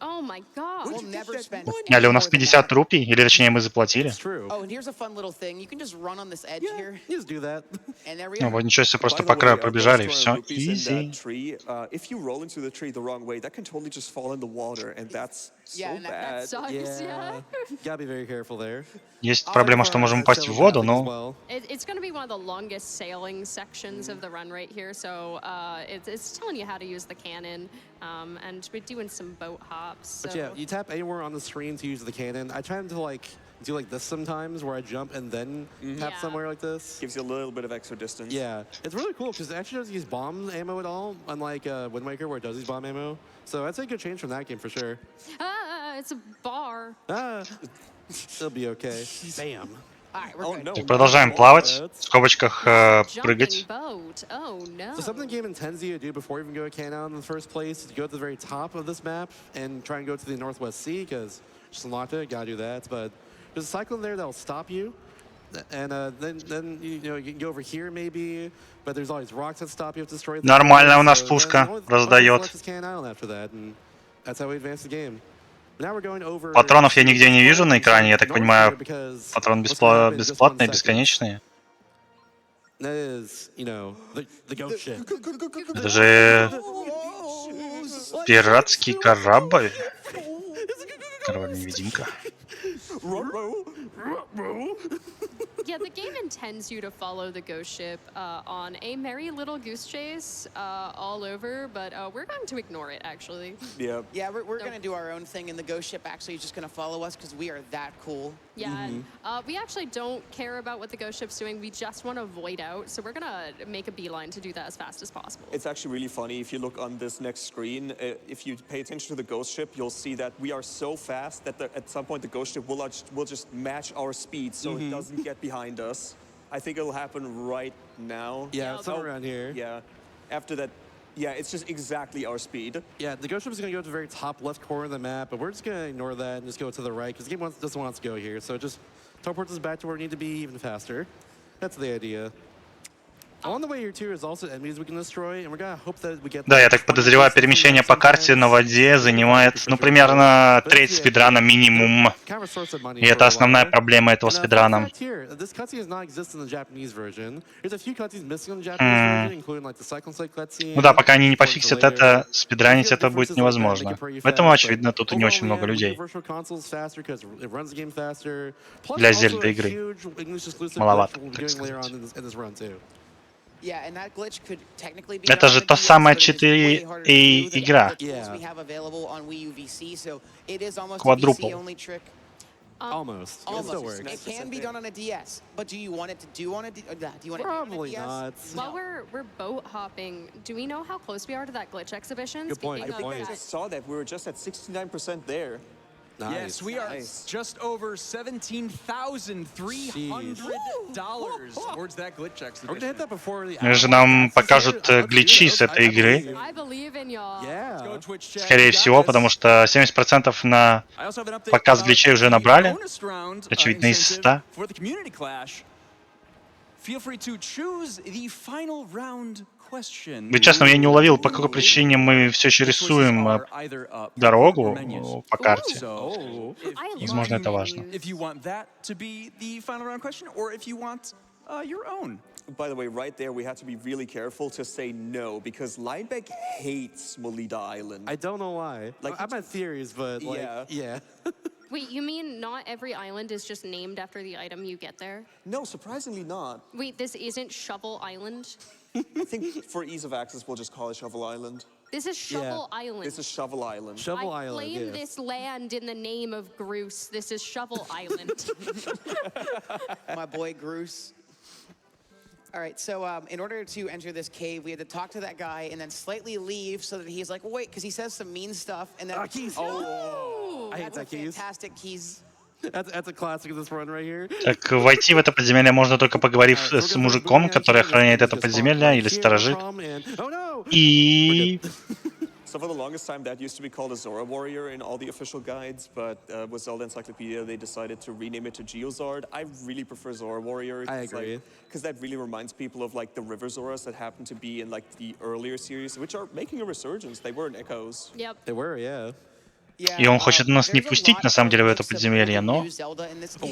Oh my god. We'll never spend Или у нас more than 50 that. рупий, или точнее мы заплатили. It's true. Oh, and here's a fun little thing. You can just run on this edge here, You just do that. and there we Ну, are. вот ничего себе, просто By по the краю way, пробежали, и those все. 200 rupees in Easy. that tree, if you roll into the tree the wrong way, that can totally just fall in the water, and that's so Yeah, and that bad. Sucks, yeah. Gotta be very careful there. Есть проблема, что можем упасть в воду, но но... It's going to be one of the longest sailing sections of the run right here, so it's telling you how to use the cannon, and we're doing some boat hops. So. But yeah, you tap anywhere on the screen to use the cannon. I try to like do like this sometimes, where I jump and then tap Yeah. somewhere like this. Gives you a little bit of extra distance. Yeah, it's really cool because it actually doesn't use bomb ammo at all, unlike Wind Waker where it does use bomb ammo. So I'd say a good change from that game for sure. It's a bar. It'll be okay. Bam. All right, we're Oh good. no. так, продолжаем плавать, в скобочках Jumping прыгать. boat. Oh no. So something the game intends you to do before you even go to Cannon in the first place is to go to the very top of this map and try and go to the Northwest Sea because just unlocked it, gotta do that. But there's a cyclone there that'll stop you. And then you can go over here maybe, but there's always rocks that stop you if destroy the Нормально у board. нас So then пушка only раздает. select is Can Island after that, and that's how we advance the game. Now we're going over Патронов я to нигде this не вижу part на and start экране. Я так north here понимаю, because патроны what's going to happen in just 1 бесплатные, second. бесконечные. That is, the ghost ship. Это же пиратский корабль. Корабль-невидимка. Yeah, the game intends you to follow the ghost ship on a merry little goose chase all over, but we're going to ignore it, actually. Yeah. Yeah, we're going to do our own thing, and the ghost ship actually is just going to follow us because we are that cool. Yeah, we actually don't care about what the ghost ship's doing. We just want to void out, so we're going to make a beeline to do that as fast as possible. It's actually really funny if you look on this next screen. If you pay attention to the ghost ship, you'll see that we are so fast that at some point the ghost ship will just match our speed, so it doesn't get behind us. I think it'll happen right now. Yeah, somewhere around here. Yeah. After that, yeah, it's just exactly our speed. Yeah, the ghost ship is going to go to the very top left corner of the map, but we're just going to ignore that and just go to the right because the game doesn't want us to go here. So it just teleports us back to where we need to be even faster. That's the idea. On the way here too is also enemies we can destroy, and we're gonna hope that we get. Да, я так подозреваю, перемещение по карте на воде занимает, примерно треть спидрана минимум. И это основная проблема этого спидрана. Ну да, пока они не пофиксят это, спидранить это будет невозможно. Поэтому, очевидно, тут и не очень много людей. Для Зельды игры. Маловато, так сказать. Это же та самая 4A игра. Quadruple. Almost. It still works. It can be done on a DS, but do you want it to do on a DS? Probably not. While we're boat hopping, do we know how close we are to that glitch exhibition? Good point, Speaking good of point. I just saw that we were just at 69% there. Nice. Yes, we are just over $17,300 towards that glitch exhibition. We're gonna hit that before the. Же нам покажут гличи с этой игры, I believe in y'all. Yeah. скорее всего, потому что 70% на показ гличей уже набрали. Очевидно, из 100. Feel free to choose the final round question. Честно, я не уловил, по какой причине мы все еще рисуем дорогу по карте. Возможно, это важно. If you want that to be the final round question, or if you want your own. By the way, right there, we had to be really careful to say no because Linebeck hates Molida Island. I don't know why. Like, I have theories, but yeah. Wait, you mean not every island is just named after the item you get there? No, surprisingly not. Wait, this isn't Shovel Island? I think for ease of access, we'll just call it Shovel Island. This is Shovel Island. This is Shovel Island. Shovel I Island. claim this land in the name of Groose. This is Shovel Island. My boy Groose. All right, so in order to enter this cave, we had to talk to that guy and then slightly leave so that he's like, well, wait, because he says some mean stuff. And then, Keys. oh, I hate that keys. Fantastic keys. That's a classic of this run right here. Так, войти в это подземелье можно только поговорив с мужиком, который охраняет это подземелье или сторожит. И... So for the longest time, that used to be called a Zora Warrior in all the official guides, but with Zelda Encyclopedia, they decided to rename it to Geozard. I really prefer Zora Warrior. I agree. Because that really reminds people of like the River Zoras that happened to be in like the earlier series, which are making a resurgence. They were in Echoes. Yep. They were, yeah. И он хочет нас не пустить, на самом деле, в это подземелье, но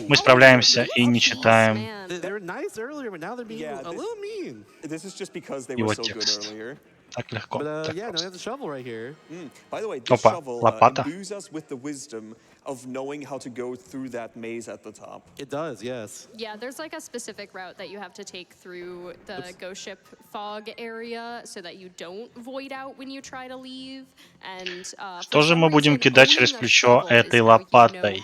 мы справляемся и не читаем They were nice earlier, but now they're being a little mean. This is just because they его were so good текст. earlier. Так легко. But так yeah, no, просто. there's a shovel right here. By the way, this Опа, shovel лопата. imbues us with the wisdom of knowing how to go through that maze at the top. It does, yes. Yeah, there's like a specific route that you have to take through the ghost ship fog area so that you don't void out when you try to leave. And Что же мы будем кидать через плечо этой лопатой?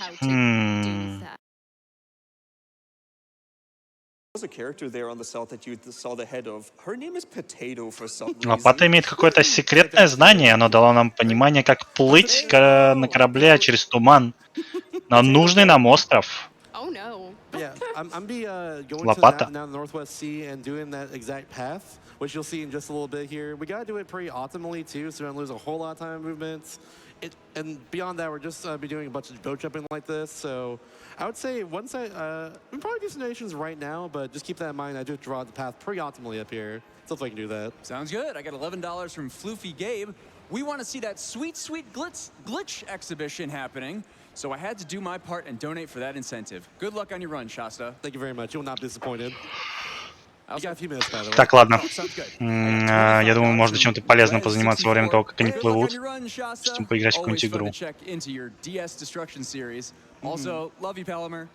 There's a character there on the south that you saw the head of. Her name is Potato for some reason. Лопата имеет какое-то секретное знание, оно дало нам понимание, как плыть на корабле через туман на нужный нам остров. Oh no. Yeah, I'm be going Лопата. to now the Northwest Sea and doing that exact path, which you'll see in just a little bit here. We got to do it pretty optimally too, so we don't lose a whole lot of time in movements. And beyond that, we're just be doing a bunch of boat jumping like this. So I would say once we probably do some donations right now, but just keep that in mind. I do draw the path pretty optimally up here. So if I can do that. Sounds good. I got $11 from Floofy Gabe. We want to see that sweet, sweet glitch exhibition happening. So I had to do my part and donate for that incentive. Good luck on your run, Shasta. Thank you very much. You will not be disappointed. You got a few minutes, by the way. Так, ладно. Sounds good. Я думаю, можно чем-то полезным позаниматься во время того, как они Good luck on плывут. your run, Shasta. Чтобы поиграть в какую-нибудь Always fun игру. to check into your DS Destruction series. Also, love you, Palamer.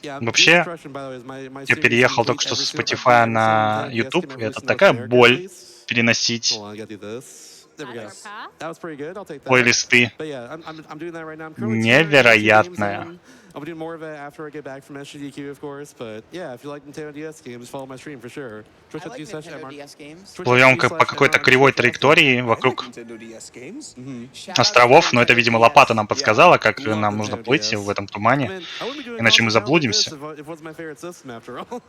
Yeah, Вообще, Destruction, by the way, is my я series переехал complete только что every с single- Spotify every на single YouTube. DS game I've Это listened to такая America, боль please. переносить Hold on, I gotta do this. There we go. That's our path. That was pretty good. I'll take that. плейлисты. But yeah, I'm doing that right now. I'm currently 2 games Невероятная. in. I'll be doing more of it after I get back from SGDQ, of course. But yeah, if you like Nintendo DS games, follow my stream for sure. I like Nintendo Twitch.tv/MR. DS games. Плывем по какой-то кривой траектории I like вокруг Nintendo DS games. Shout out to островов, но это, Nintendo видимо, DS. лопата нам подсказала, как Love нам нужно Nintendo плыть DS. в этом I тумане, mean, I wouldn't be doing иначе мы content now like this заблудимся. if it wasn't my favorite system after all.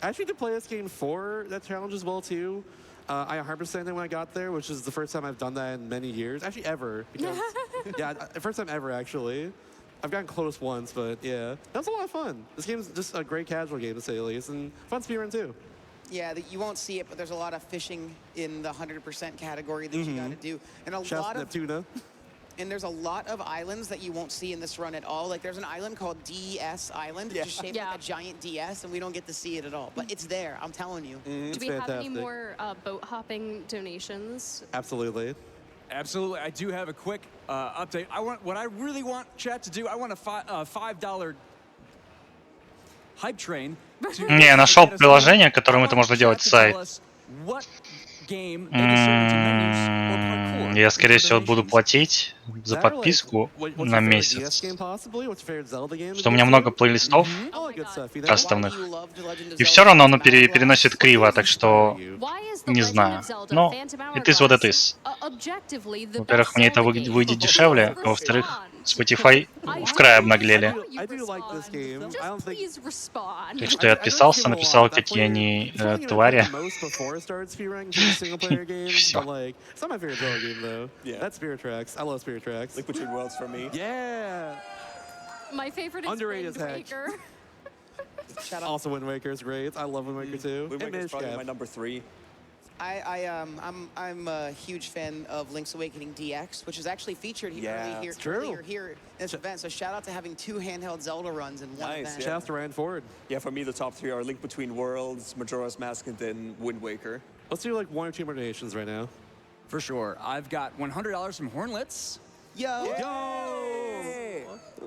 I actually did play this game for that challenge as well too. I 100%ed it when I got there, which is the first time I've done that in many years. Actually, ever. Because, yeah, first time ever, actually. I've gotten close once, but yeah. That was a lot of fun. This game's just a great casual game, to say the least, and fun speedrun too. Yeah, you won't see it, but there's a lot of fishing in the 100% category that you got to do, and a Shouts lot to of Neptuna. and there's a lot of islands that you won't see in this run at all. Like there's an island called DES Island, which is shaped Yeah. like a giant DS, and we don't get to see it at all. But it's there. I'm telling you. Do we have any fantastic. more boat hopping donations? Absolutely. Absolutely. I do have a quick update. What I really want chat to do, I want a $5 hype train. Не, я нашел приложение, которым это можно делать, сайт. Я, скорее всего, буду платить за That or, like, подписку what's your на favorite месяц. DS game, possibly? What's your favorite Zelda game? Что у меня много плейлистов All that good stuff, you know? кастомных. Why you loved Legend of И Zelda все равно оно Phantom Hourglass? переносит криво, так что Why is the не Legend знаю. of Zelda Но Phantom it is what it Hourglass, is. Objectively, the Во-первых, best мне это Zelda game? выйдет дешевле, а во-вторых, Spotify в край обнаглели. I do like this game. I don't Just think... please respond. Так что я отписался, написал, какие они твари. Всё. But like, it's not my favorite Zelda game though. Yeah. That's Spirit Tracks. I love Spirit Tracks. Link Between Worlds for me. Yeah. My favorite is Underrated Wind as heck. Waker. Shout out. Also, Wind Waker is great. I love Wind Waker too. Wind And Waker is Minish probably Cap. my number 3. I'm a huge fan of Link's Awakening DX, which is actually featured Yeah, here, it's true. earlier here in this event. So shout out to having 2 handheld Zelda runs in one Nice, event. yeah. Shout out to Ryan Ford. Yeah, for me, the top 3 are Link Between Worlds, Majora's Mask, and then Wind Waker. Let's do like 1 or 2 more donations right now. For sure. I've got $100 from Hornlets. Yo!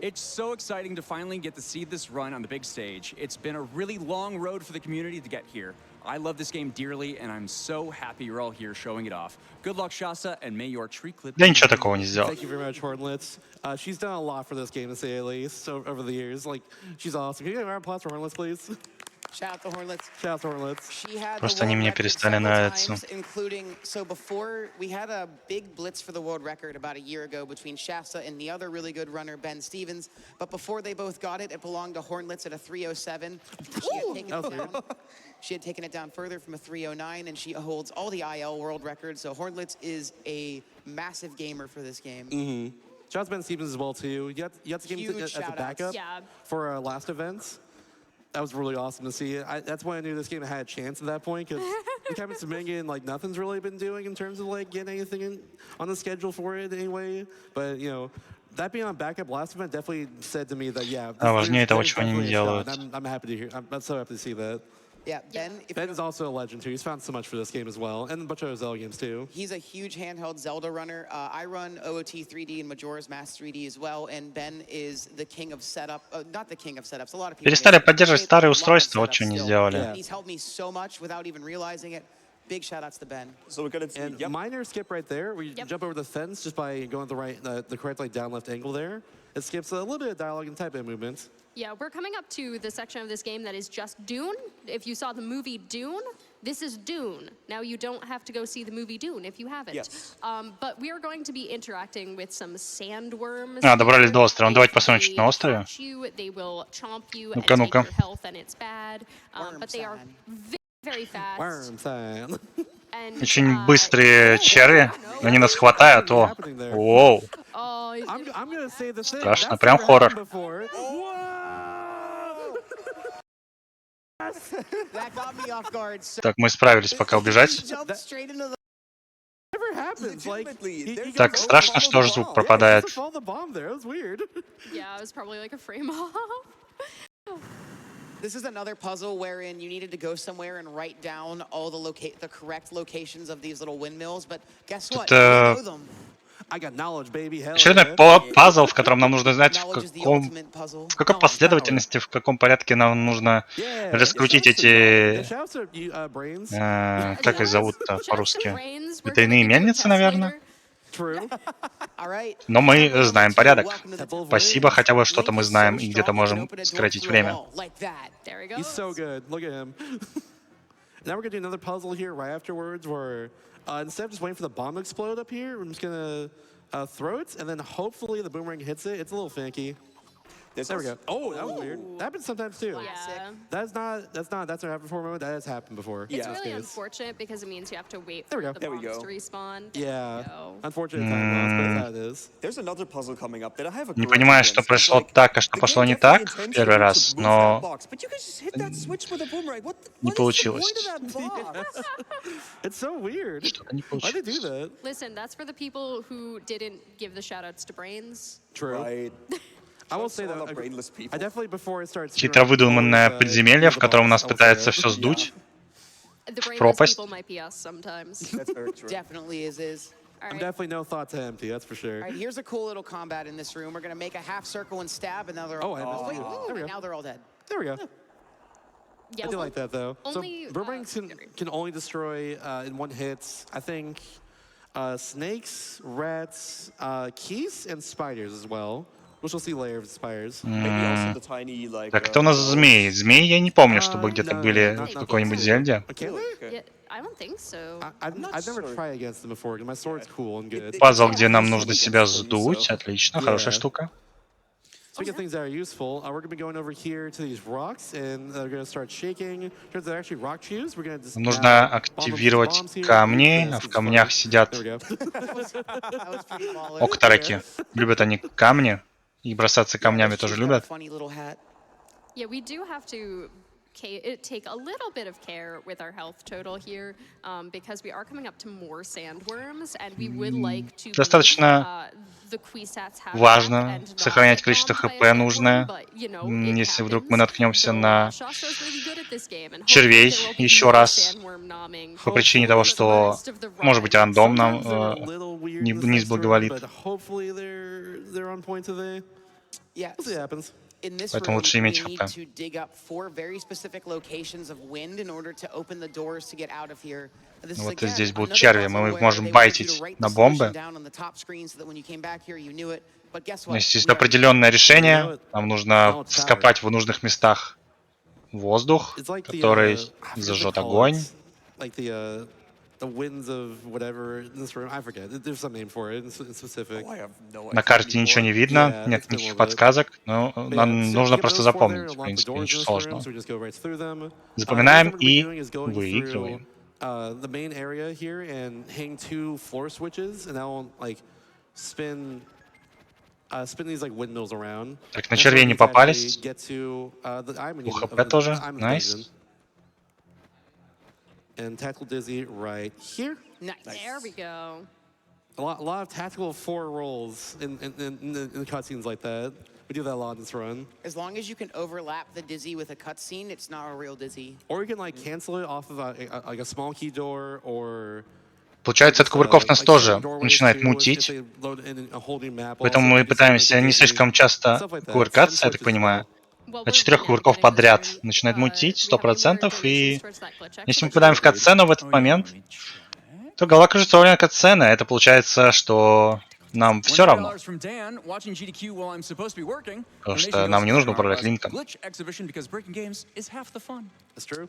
It's so exciting to finally get to see this run on the big stage. It's been a really long road for the community to get here. I love this game dearly, and I'm so happy you're all here showing it off. Good luck, Shasta, and may your tree clip... Я ничего такого не сделал. Thank you very much, Hornlets. She's done a lot for this game, to say the least, over the years. Like, she's awesome. Can you get a round of applause for Hornlets, please? Shout out to Hornlets. Shout out to Hornlets. She had Просто the они world мне record перестали several нравиться. times, including, so before, we had a big blitz for the world record about a year ago between Shasta and the other really good runner, Ben Stevens. But before they both got it, it belonged to Hornlets at a 307. She had taken it down further from a 309, and she holds all the IL world records. So Hornlets is a massive gamer for this game. Shout out to Ben Stevens as well, too. You have to give him Huge as a shout-outs. backup Yeah. for our last events. That was really awesome to see. That's when I knew this game had a chance at that point, because the Kevin Dominican, like, nothing's really been doing in terms of, like, getting anything on the schedule for it anyway. But, you know, that being on backup last event definitely said to me that, yeah, важнее того, there's чего они не definitely a shot. делают. I'm happy to hear. I'm so happy to see that. Yeah, Ben, if Ben is also a legend, too. He's found so much for this game as well, and a bunch of other Zelda games, too. he's a huge handheld Zelda runner. I run OOT 3D and Majora's Mask 3D as well, and Ben is the king of setup. Not the king of setups. A lot of people. Перестали do. поддерживать He старые has a lot of устройства, вот setups что не still. сделали. Yeah. He's helped me so much without even realizing it. Big shout outs to Ben. So we're gonna see. And Yep. minor skip right there, where you Yep. jump over the fence just by going the correct like down left angle there. It skips a little bit of dialogue and type of movement. Yeah, we're coming up to the section of this game that is just Dune. If you saw the movie Dune, this is Dune. Now you don't have to go see the movie Dune if you haven't. Yes. But we are going to be interacting with some sandworms. Добрались до острова. Ну, давайте If посмотрим, что they на острове. catch you, they will chomp you and Ну-ка, take ну-ка. your health, and it's bad. But they are Worm very fast. Worm sign. And, Очень быстрые черви. Они нас хватают. О, воу. Oh, I'm gonna say the thing. Страшно, That's прям never хоррор. happened before. Whoa! That got me off guard. So Так, мы справились пока убежать. jumped straight into the. Never happens. Like, Legitimately, there's Так, no страшно, follow что the же звук bomb. пропадает. just follow the bomb there. It was weird. yeah, it was probably like a frame off. This is another puzzle wherein you needed to go somewhere and write down all the correct locations of these little windmills. But guess what? Тут, You know them. I got knowledge, baby. Hell Очередной yeah. пазл, в котором нам нужно знать, Knowledge is the в ultimate puzzle. какой последовательности, в каком порядке нам нужно Yeah. раскрутить The эти... shouts are brains. Как их зовут-то Just по-русски? brains. We're Ветряные gonna give you a мельницы, test наверное? later. True. All right. Но мы знаем порядок. Welcome to the Temple of Спасибо, Winds. хотя бы что-то мы Link is знаем so и где-то strong, he can можем open a door сократить through a время. wall, like that. There he goes. He's so good. Look at him. Now we're gonna do another puzzle here right afterwards, where instead of just waiting for the bomb to explode up here, I'm just gonna throw it, and then hopefully the boomerang hits it. It's a little fanky. There we go. Oh, that was weird. That happens sometimes too. Yeah. That's not happened before. Moment that has happened before. It's in this really case. unfortunate because it means you have to wait There we for go. the There we bombs go. to respawn. Yeah. No. Unfortunate time loss, but it's how it is. There's another puzzle coming up that I have a Не grudge понимаю, against. что It's произошло like, так, а что the пошло game не definitely так intends в первый you to раз, move that но box, but you can just hit that switch with a boomerang. What не is the получилось. point of that box? It's so weird. Что-то не Why they do получилось. that? Listen, that's for the people who didn't give the shoutouts to brains. True. Right. I will Shots say to all that the brainless people. I definitely before it starts. Чьи-то выдуманное подземелье, в котором нас пытается все сдуть. The brainless пропасть. people might be us sometimes. That's very true. Definitely is. All I'm right. definitely no thought to empty. That's for sure. All right, here's a cool little combat in this room. We're gonna make a half circle and stab, and now they're all. Oh, I missed wait, it. wait, There we wait, go. now they're all dead. There we go. Yeah, I do like that though. only, so boomerangs scary. can only destroy in one hit. I think snakes, rats, keys, and spiders as well. Which we'll see later of spiders. Maybe also the tiny like. Так, это у нас змеи. Змеи я не помню, чтобы где-то no, были not в какой-нибудь those. Зельде. Can they? Okay. Yeah, I don't think so. I've not never sure. tried against them before. 'Cause my sword's cool and good. Пазл, где нам нужно Against себя them, сдуть. so- Отлично, хорошая Yeah. штука. Speaking of things that are useful, we're going to be going over here to these rocks, and they're going to start shaking. Turns out they're actually rock chews. We're going to just Нужно bomb them with активировать bombs here. камни, This а в is камнях fun. сидят There we go. That was pretty baller. октараки. Любят они камни, и бросаться камнями тоже She's got a любят. funny little hat. Yeah, we do have to take a little bit of care with our health total here because we are coming up to more sandworms, and we would like to. Достаточно важно сохранять количество ХП нужное, если вдруг мы наткнемся на червей еще раз, по причине того, что, может быть, рандом нам не сблаговолит. But hopefully they're on point today. Yes. We'll see what happens. In this Поэтому room, лучше we иметь need ХП. to dig up 4 very specific locations of wind in order to open the doors to get out of here. This is, Вот again, здесь будут another черви, puzzle мы их where можем they wanted you to байтить write на the бомбы. solution down on the top screen so that when you came back here, you knew it. But guess Но what? есть We are- определенное решение. Нам нужно вскопать в нужных местах воздух, It's like который I forget what they зажжет call огонь. it. Like the winds of whatever in this room. I forget. There's some name for it in specific. Oh, I have no На idea карте anymore. ничего не Yeah, видно, it's нет been a никаких little bit. подсказок, но But yeah, нам so нужно get просто those four there, запомнить. В unlock the принципе, doors in ничего this room, сложного. so we just go right through them. Запоминаем Next thing we're и doing is going выигрываем. through the main area here and hang 2 floor switches, and that will like spin these like windmills around. Так, на That's where червей we не need to попались. actually get to the diamond У of ХП the тоже. diamond Найс. dungeon. And tactical dizzy right here. Nice. There we go. A lot of tactical 4 rolls in the cutscenes like that. We do that a lot in this run. As long as you can overlap the dizzy with a cutscene, it's not a real dizzy. Or you can like cancel it off of like a small key door or. Получается, от кувырков нас тоже начинает мутить, поэтому мы пытаемся не слишком часто кувыркаться, я так понимаю. От 4 кувырков подряд начинает мутить 100%, и если мы попадаем в катсцену в этот момент, то голова кружится во время катсцены. Это получается, что нам все равно, потому что нам не нужно управлять линком. That's true.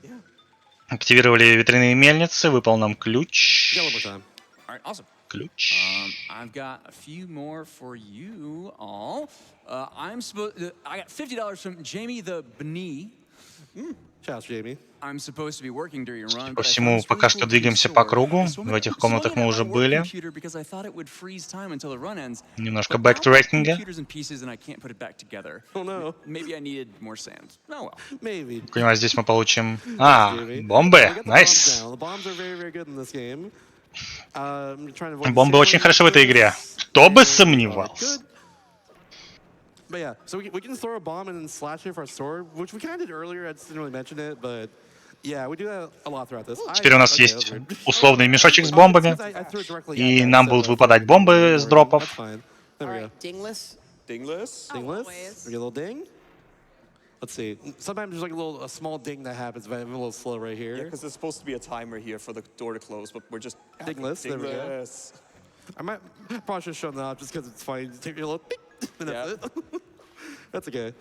Активировали ветряные мельницы, выпал нам Yeah, one more ключ. time. All right, awesome. Ключ. I've got a few more for you all. I got $50 from Jamie the Bnee. Shout out, Jamie. I'm supposed to be working during your run, По but I found всему this really пока cool что computer двигаемся по store. кругу. So I'm В gonna этих plug комнатах it мы at уже my work были. computer because I thought it would freeze time until the run ends. Немножко But now my бэктрекинга. computer's in pieces and I can't put it back together. Oh no. Maybe I needed more sand. Oh well. Maybe. Понимаю, здесь мы получим... Jamie. Бомбы! We got the bombs Найс! now. The bombs are very, very good in this game. I'm trying to avoid the Бомбы очень ceiling хороши в with этой игре. this, Кто бы and we are сомневался. good. But yeah, so we can throw a bomb and then slash it for our sword, which we kind of did earlier. I just didn't really mention it, but yeah, we do that a lot throughout this. Теперь у нас Okay, есть that was weird. условный мешочек с Oh, бомбами. I threw it directly И at нам that будут instead of выпадать throwing бомбы it с over. дропов. That's fine. There All we go. right, dingless. Dingless. Dingless. Always. We get a little ding. Let's see. Sometimes there's like a small ding that happens, but I'm a little slow right Yeah, here. because there's supposed to be a timer here for the door to close, but we're just Dingless, there we go. dingless. I might probably should show that up just because it's funny. Just take your little ding, and that's it. That's okay.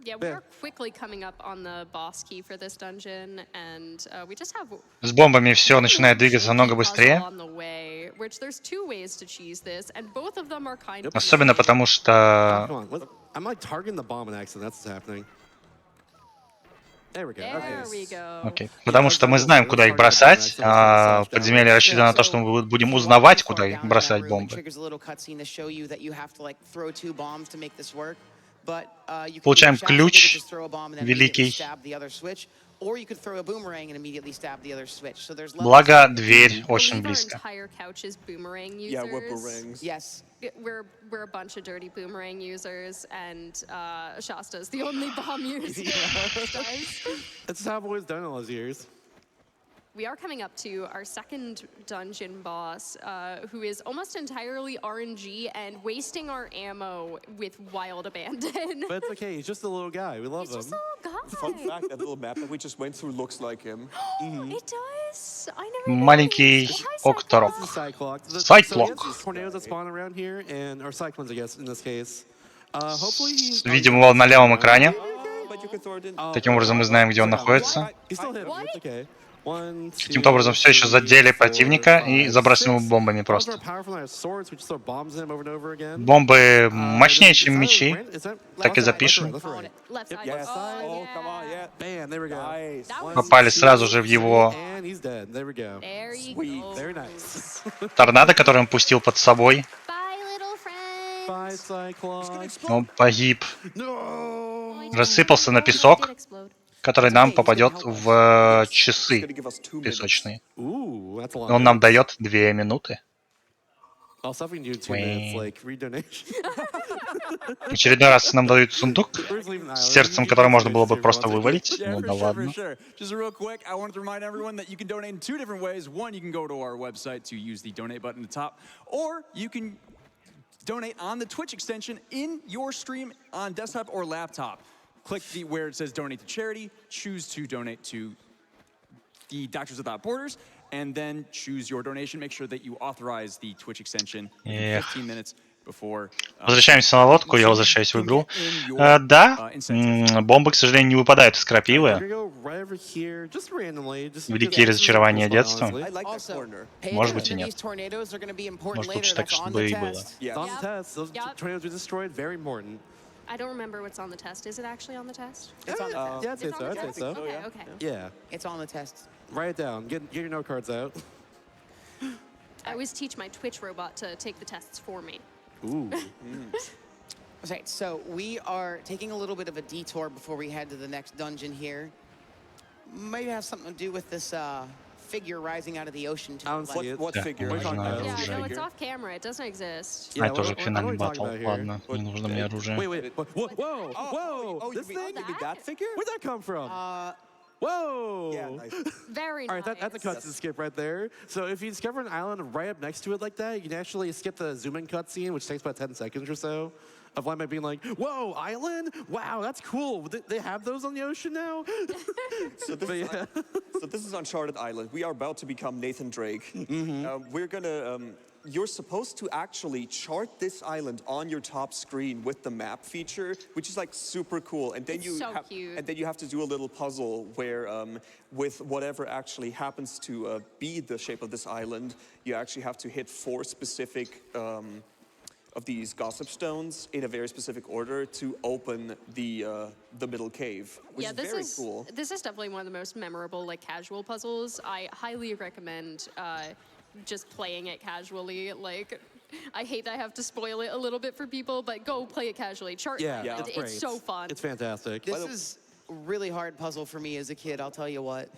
Yeah, we're quickly coming up on the boss key for this dungeon, and we just have С бомбами все one начинает little двигаться tricky намного puzzle быстрее. on the way, which there's two ways to cheese this, and both of them are kind of Особенно потому, Oh, что... come on. I'm like targeting the bomb in accident. That's what's happening. There we go. There Okay. we go. Окей. Потому что мы знаем, куда их бросать, а подземелье рассчитано на то, что мы будем узнавать, куда их бросать бомбы. Получаем ключ великий. Благо, дверь очень близко. Yeah, we're boomerangs. Yes. We're a bunch of dirty boomerang users, and Shasta's the only bomb user. That's how I've always done all those years. We are coming up to our second dungeon boss, who is almost entirely RNG and wasting our ammo with wild abandon. But it's okay. He's just a little guy. We love He's just him. a little guy. Fun fact, that little map that we just went through looks like him. It does. I never Маленький noticed. Hi, окторок. Cyclops. Cyclops. Cyclops. So he has tornadoes that spawn around here, and or cyclones, I guess, in this case. Hopefully he's... Видим его на левом экране. But you can throw it in. Таким образом, мы знаем, где он находится. He still hit him. It's okay. One, Каким-то образом все еще задели противника и забрасываем его бомбами просто. Бомбы мощнее, чем мечи. Так и запишем. Left side. Yes. Oh, Oh, come on, yeah. yeah. Bam, there we go. Nice. That was Попали сразу же в его And he's dead. There we go. There you Sweet. go. Very nice. торнадо, который он пустил под собой. Bye, little friend. Bye, Cyclops. Он погиб. No! Рассыпался на песок, Did explode. который нам попадет в It's часы gonna give us 2 minutes. песочные. Ooh, that's a lot. Он нам дает 2 минуты. Oh, stuff we can do in 2 minutes, like redonation. В очередной раз нам дают сундук с сердцем, которое можно было бы просто вывалить. Yeah, Ну for да sure, ладно. for sure. Just real quick, I wanted to remind everyone that you can donate in 2 different ways. One, you can go to our website to use the donate button at the top, or you can donate on the Twitch extension in your stream on desktop or laptop. Click where it says donate to charity, choose to donate to the Doctors Without Borders, and then choose your donation. Make sure that you authorize the Twitch extension in 15 minutes before. Возвращаемся на лодку, я возвращаюсь в игру. Да, бомбы, к сожалению, не выпадают из крапивы. Великие разочарования детства. I like that corner. Может быть и нет. Может, лучше так, чтобы и было. Yes. On the test, those Yep. tornadoes we destroyed, very important. I don't remember what's on the test. Is it actually on the test? It's on the test. Yeah, I'd say It's so. on I'd the say test? so. Okay, yeah. okay. Yeah, It's on the test. write it down. Get your note cards out. I always teach my Twitch robot to take the tests for me. Ooh. Okay, so we are taking a little bit of a detour before we head to the next dungeon here. Might have something to do with this figure rising out of the ocean to I the don't left. see it. What Да, figure? мы знаем. Yeah, Right no, it's Figure. off camera. It doesn't exist. А, это уже what are финальный we talking батл. about here? Ладно, не нужно мне оружие. Wait. Whoa! Whoa! Oh, This you mean thing? that figure? Where'd that come from? Whoa! Yeah, nice. Very All nice. right, that's a cutscene skip right there. So if you discover an island right up next to it like that, you can actually skip the zoom-in cutscene, which takes about 10 seconds or so, of Limelight being like, "Whoa, island! Wow, that's cool. They have those on the ocean now." So this, But is, yeah. so this is Uncharted Island. We are about to become Nathan Drake. We're gonna you're supposed to actually chart this island on your top screen with the map feature, which is like super cool. And then It's so cute. and then you have to do a little puzzle where, with whatever actually happens to be the shape of this island, you actually have to hit 4 specific of these gossip stones in a very specific order to open the middle cave, which is very cool. This is definitely one of the most memorable like casual puzzles. I highly recommend just playing it casually. Like, I hate that I have to spoil it a little bit for people, but go play it casually. Chart Yeah, Island. it's great. It's so fun. It's fantastic. This is a really hard puzzle for me as a kid, I'll tell you what.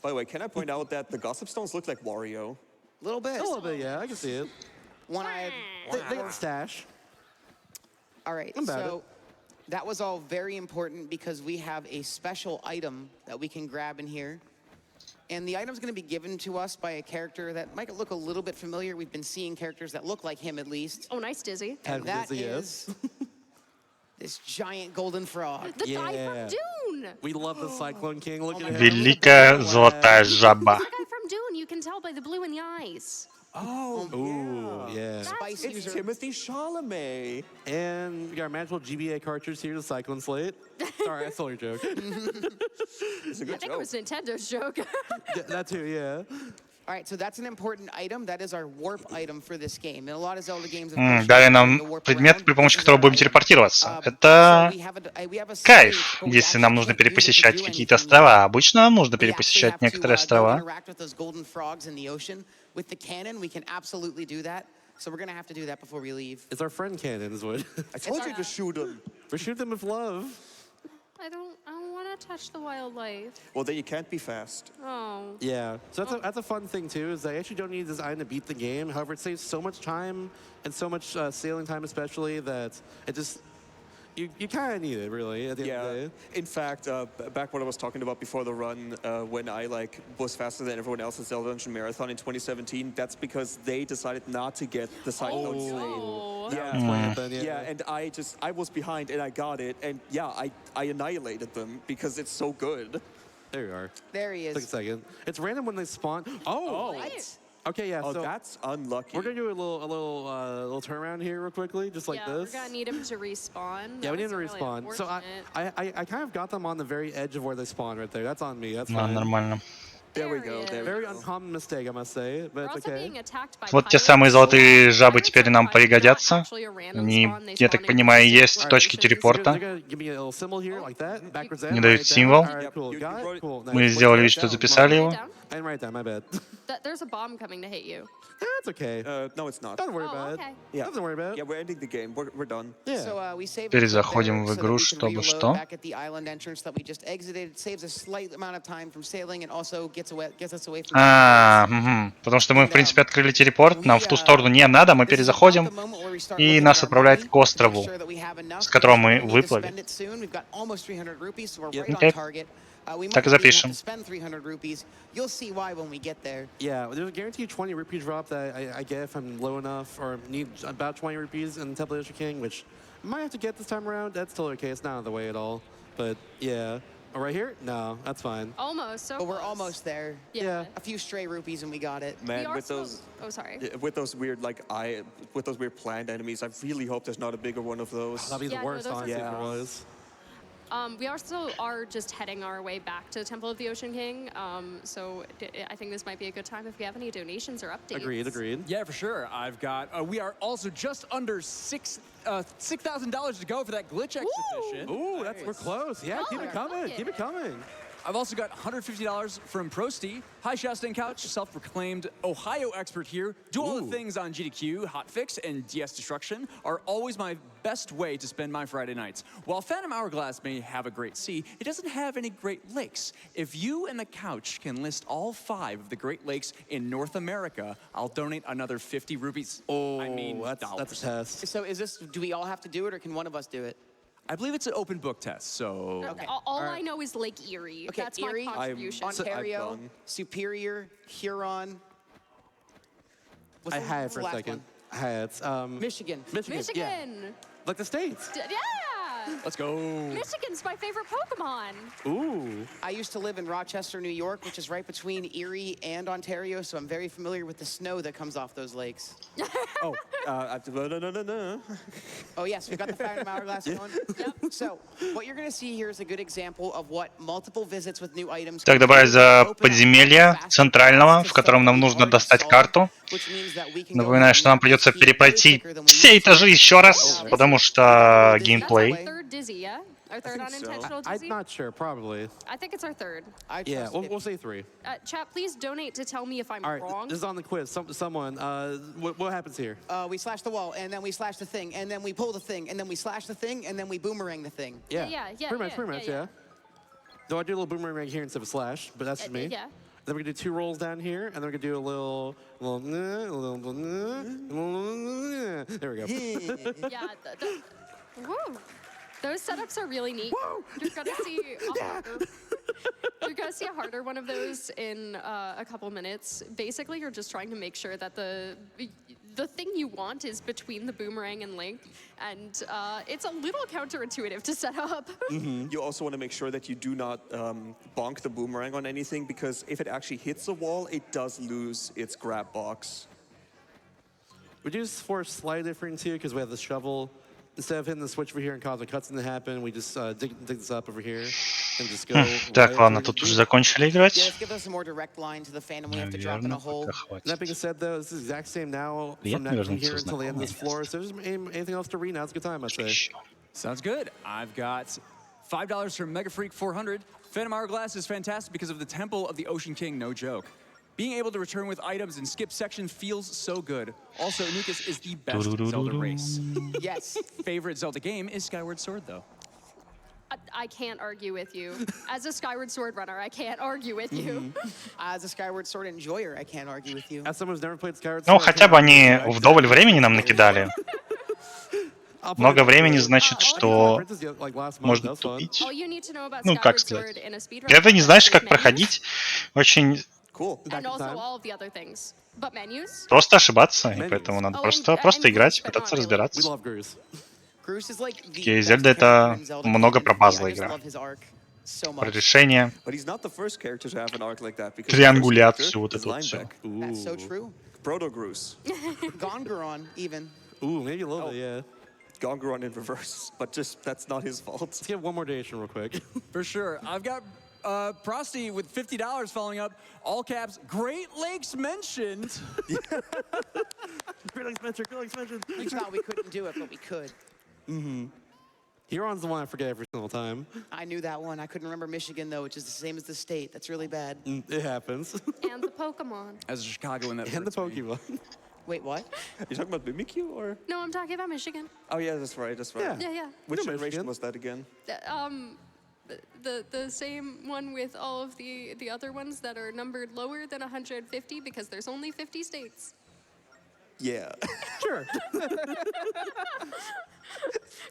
By the way, can I point out that the gossip stones look like Wario? A little bit. A little bit, yeah, I can see it. One-eyed. They got the stash. All right, I'm about so that was all very important because we have a special item that we can grab in here. And the item's going to be given to us by a character that might look a little bit familiar. We've been seeing characters that look like him at least. Oh, nice, Dizzy. And that Dizzy is this giant golden frog. The guy Yeah. from Dune. We love the Cyclone King. Look at him. Великая золотая жаба. The guy from Dune. You can tell by the blue in the eyes. Oh, Ooh, yeah. Spice It's user. Timothy Chalamet. And we got our magical GBA cartridge here, the Cyclone Slate. Sorry, I stole your joke. It's a I good think it joke. was Nintendo's joke. Yeah, that too, yeah. All right, so that's an important item. That is our warp item for this game. In a lot of Zelda games, Дали нам предмет, при помощи которого будем телепортироваться. Это кайф, если нам нужно перепосещать какие-то острова. Обычно нам нужно перепосещать некоторые острова. With the cannon, we can absolutely do that. So we're gonna have to do that before we leave. It's our friend cannon, is what. I told you to shoot him. We shoot them with love. I don't want to touch the wildlife. Well, then you can't be fast. Oh. Yeah, so that's a fun thing too, is that you actually don't need this item to beat the game. However, it saves so much time and so much sailing time especially that it just, you kind of need it really at the end of the day. In fact, back when I was talking about before the run, when I was faster than everyone else at Zelda Dungeon Marathon in 2017, that's because they decided not to get the Cyclone Slate. Oh. Yeah, and I was behind and I got it, and yeah, I annihilated them because it's so good. There you are. There he Take a is. second. It's random when they spawn. Oh! What? Okay, yeah, Oh, so that's unlucky. we're gonna do a little turnaround here real quickly, just like Yeah, this. we're gonna need him to respawn. Yeah, we need That's to really respawn. So unfortunate. I kind of got them on the very edge of where they spawn right there. That's on me. That's Да, fine. нормально. There we There go. he There is. we Very go. uncommon mistake, I must say, but We're it's also okay. being attacked by Вот те pirates. самые золотые жабы Pirates теперь and нам pirates are not пригодятся. actually a random Они, spawn, they я spawn так in понимаю, consistent есть All right, точки so they're телепорта. gonna give me a little symbol here, like that. Backwards Мне there. дают right символ. there. All right, cool. You Got wrote it? it- Cool. Мы Nice. сделали Write вид, it что down. записали Write его. it down. I didn't write that, my bad. There's a bomb coming to hit you. That's okay. No, it's not. Don't worry Oh, about okay. it. Yeah. Nothing to worry about. Yeah, we're ending the game. We're done. Yeah. So we save Теперь it there заходим в so that игру, we can чтобы reload что? back at the island entrance that we just exited. It saves a slight amount of time from sailing and also gets us away from Потому что мы, в принципе, открыли телепорт, нам в ту сторону не надо, мы перезаходим, и нас отправляет к острову, с которого мы выплыли. Окей. Так и запишем. You'll see why when we get there. Yeah, there's a guaranteed 20 rupee drop that I get if I'm low enough or need about 20 rupees in Temple of the King, which I might have to get this time around. That's totally okay. It's not out of the way at all. But yeah. Oh, right here? No, that's fine. Almost. So But we're close. almost there. Yeah. A few stray rupees and we got it. We Man, are with still- those Oh, sorry. with those weird with those weird plant enemies, I really hope there's not a bigger one of those. That'd be Yeah, the no, worst, those are honestly, if Yeah. it was. We also are just heading our way back to Temple of the Ocean King. So I think this might be a good time if we have any donations or updates. Agreed. Yeah, for sure. I've got. We are also just under $6,000 to go for that glitch exhibition. Ooh, we're close. Yeah, keep it Dollar, coming. fuck Keep it coming. I've also got $150 from Prosty. Hi, Shasta and Couch, self-proclaimed Ohio expert here. Do all the things on GDQ, Hotfix, and DS Destruction are always my best way to spend my Friday nights. While Phantom Hourglass may have a great sea, it doesn't have any Great Lakes. If you and the Couch can list all 5 of the Great Lakes in North America, I'll donate another 50 rupees. I mean, that's dollars. a test. So do we all have to do it or can one of us do it? I believe it's an open book test, so... Okay. All I know is Lake Erie. Okay, That's Erie, my contribution. Ontario, done. Superior, Huron. What's I the- had it what's for the a last second. one? I had Michigan. Michigan. Yeah. Michigan. Like the States. Yeah. Let's go. Michigan's my favorite Pokemon. Ooh. I used to live in Rochester, New York, which is right between Erie and Ontario, so I'm very familiar with the snow that comes off those lakes. Oh, no. Oh, yes, we've got the Fire and Hourglass going. Yep. So, what you're going to see here is a good example of what multiple visits with new items. Так, добавить за подземелье центрального, в котором нам нужно достать карту. Напоминаю, что нам придется перепройти все этажи еще раз, потому что геймплей. Third dizzy, yeah? Our third think so. unintentional I'm dizzy? not sure, probably. I think it's our third. Yeah, we'll say 3. Chat, please donate to tell me if I'm All right, wrong. this is on the quiz. Someone, what happens here? We slash the wall, and then we slash the thing, and then we pull the thing, and then we slash the thing, and then we boomerang the thing. Yeah, Pretty much, yeah. Though I do a little boomerang right here instead of a slash, but that's just me. Yeah. Then we're gonna do 2 rolls down here, and then we're gonna do a little. There we go. Yeah. Woo. Those setups are really neat. You're gonna see a harder one of those in a couple minutes. Basically, you're just trying to make sure that the thing you want is between the boomerang and Link, and it's a little counterintuitive to set up. You also want to make sure that you do not bonk the boomerang on anything, because if it actually hits a wall, it does lose its grab box. We do this for slightly different too, because we have the shovel. Instead of hitting the switch over here and causing a cutscene to happen, we just dig this up over here and just go. Так, ладно, тут уже закончили Yeah, играть. this gives us a more direct line to the Phantom we have to drop in a Наверное, hole. пока That being хватит. said, though, this is the exact same now Приятно from вернуться here в until the end of this знакомое floor. место. So if there's anything else to read now, it's a good time, I'd say. Ещё. Sounds good. I've got $5 from Mega Freak 400. Phantom Hourglass is fantastic because of the Temple of the Ocean King, no joke. Being able to return with items and skip sections feels so good. Also, Anukas is the best Zelda race. Yes. Favorite Zelda game is Skyward Sword, though. I can't argue with you. As a Skyward Sword runner, I can't argue with you. As a Skyward Sword enjoyer, I can't argue with you. As someone who's never played Skyward Ну, Sword, I хотя бы can't они argue with you. вдоволь времени нам накидали. I'll play Много it времени for- значит, I played что Princess like last month. That можно was fun. тупить. All you need to know about Ну, как Skyward сказать. Sword in a speedrun Когда ты не знаешь, is как menus, проходить, очень Cool. Back and in also time. all of the other things. But menus? просто ошибаться, и Menus. поэтому надо Oh, просто and играть, Groose, but пытаться not really. We разбираться. love Groose. Groose is like the Такие best Зельда — это character in Zelda много canon про to me. пазлы I just игра. love his arc so Про much. решение. But he's not the first character to have an arc like that, because Триангуляцию, the вот first это вот character всё. is Linebeck. That's so true. Proto-Groose. Gongaron, even. Ooh, maybe a little bit, yeah. Gongaron in reverse, but just that's not his fault. Let's get one more donation real quick. For sure. I've got Prosty with $50 following up. All caps, Great Lakes mentioned. Great Lakes Mention, Great Lakes Mention. We thought we couldn't do it, but we could. Huron's the one I forget every single time. I knew that one. I couldn't remember Michigan, though, which is the same as the state. That's really bad. It happens. And the Pokemon. As a Chicagoan, that And the hurts me. Pokemon. Wait, what? You talking about Mimikyu or? No, I'm talking about Michigan. Oh yeah, that's right. That's right. Yeah. Yeah. Which know generation Michigan. was that again? The same one with all of the other ones that are numbered lower than 150 because there's only 50 states. Yeah. Sure.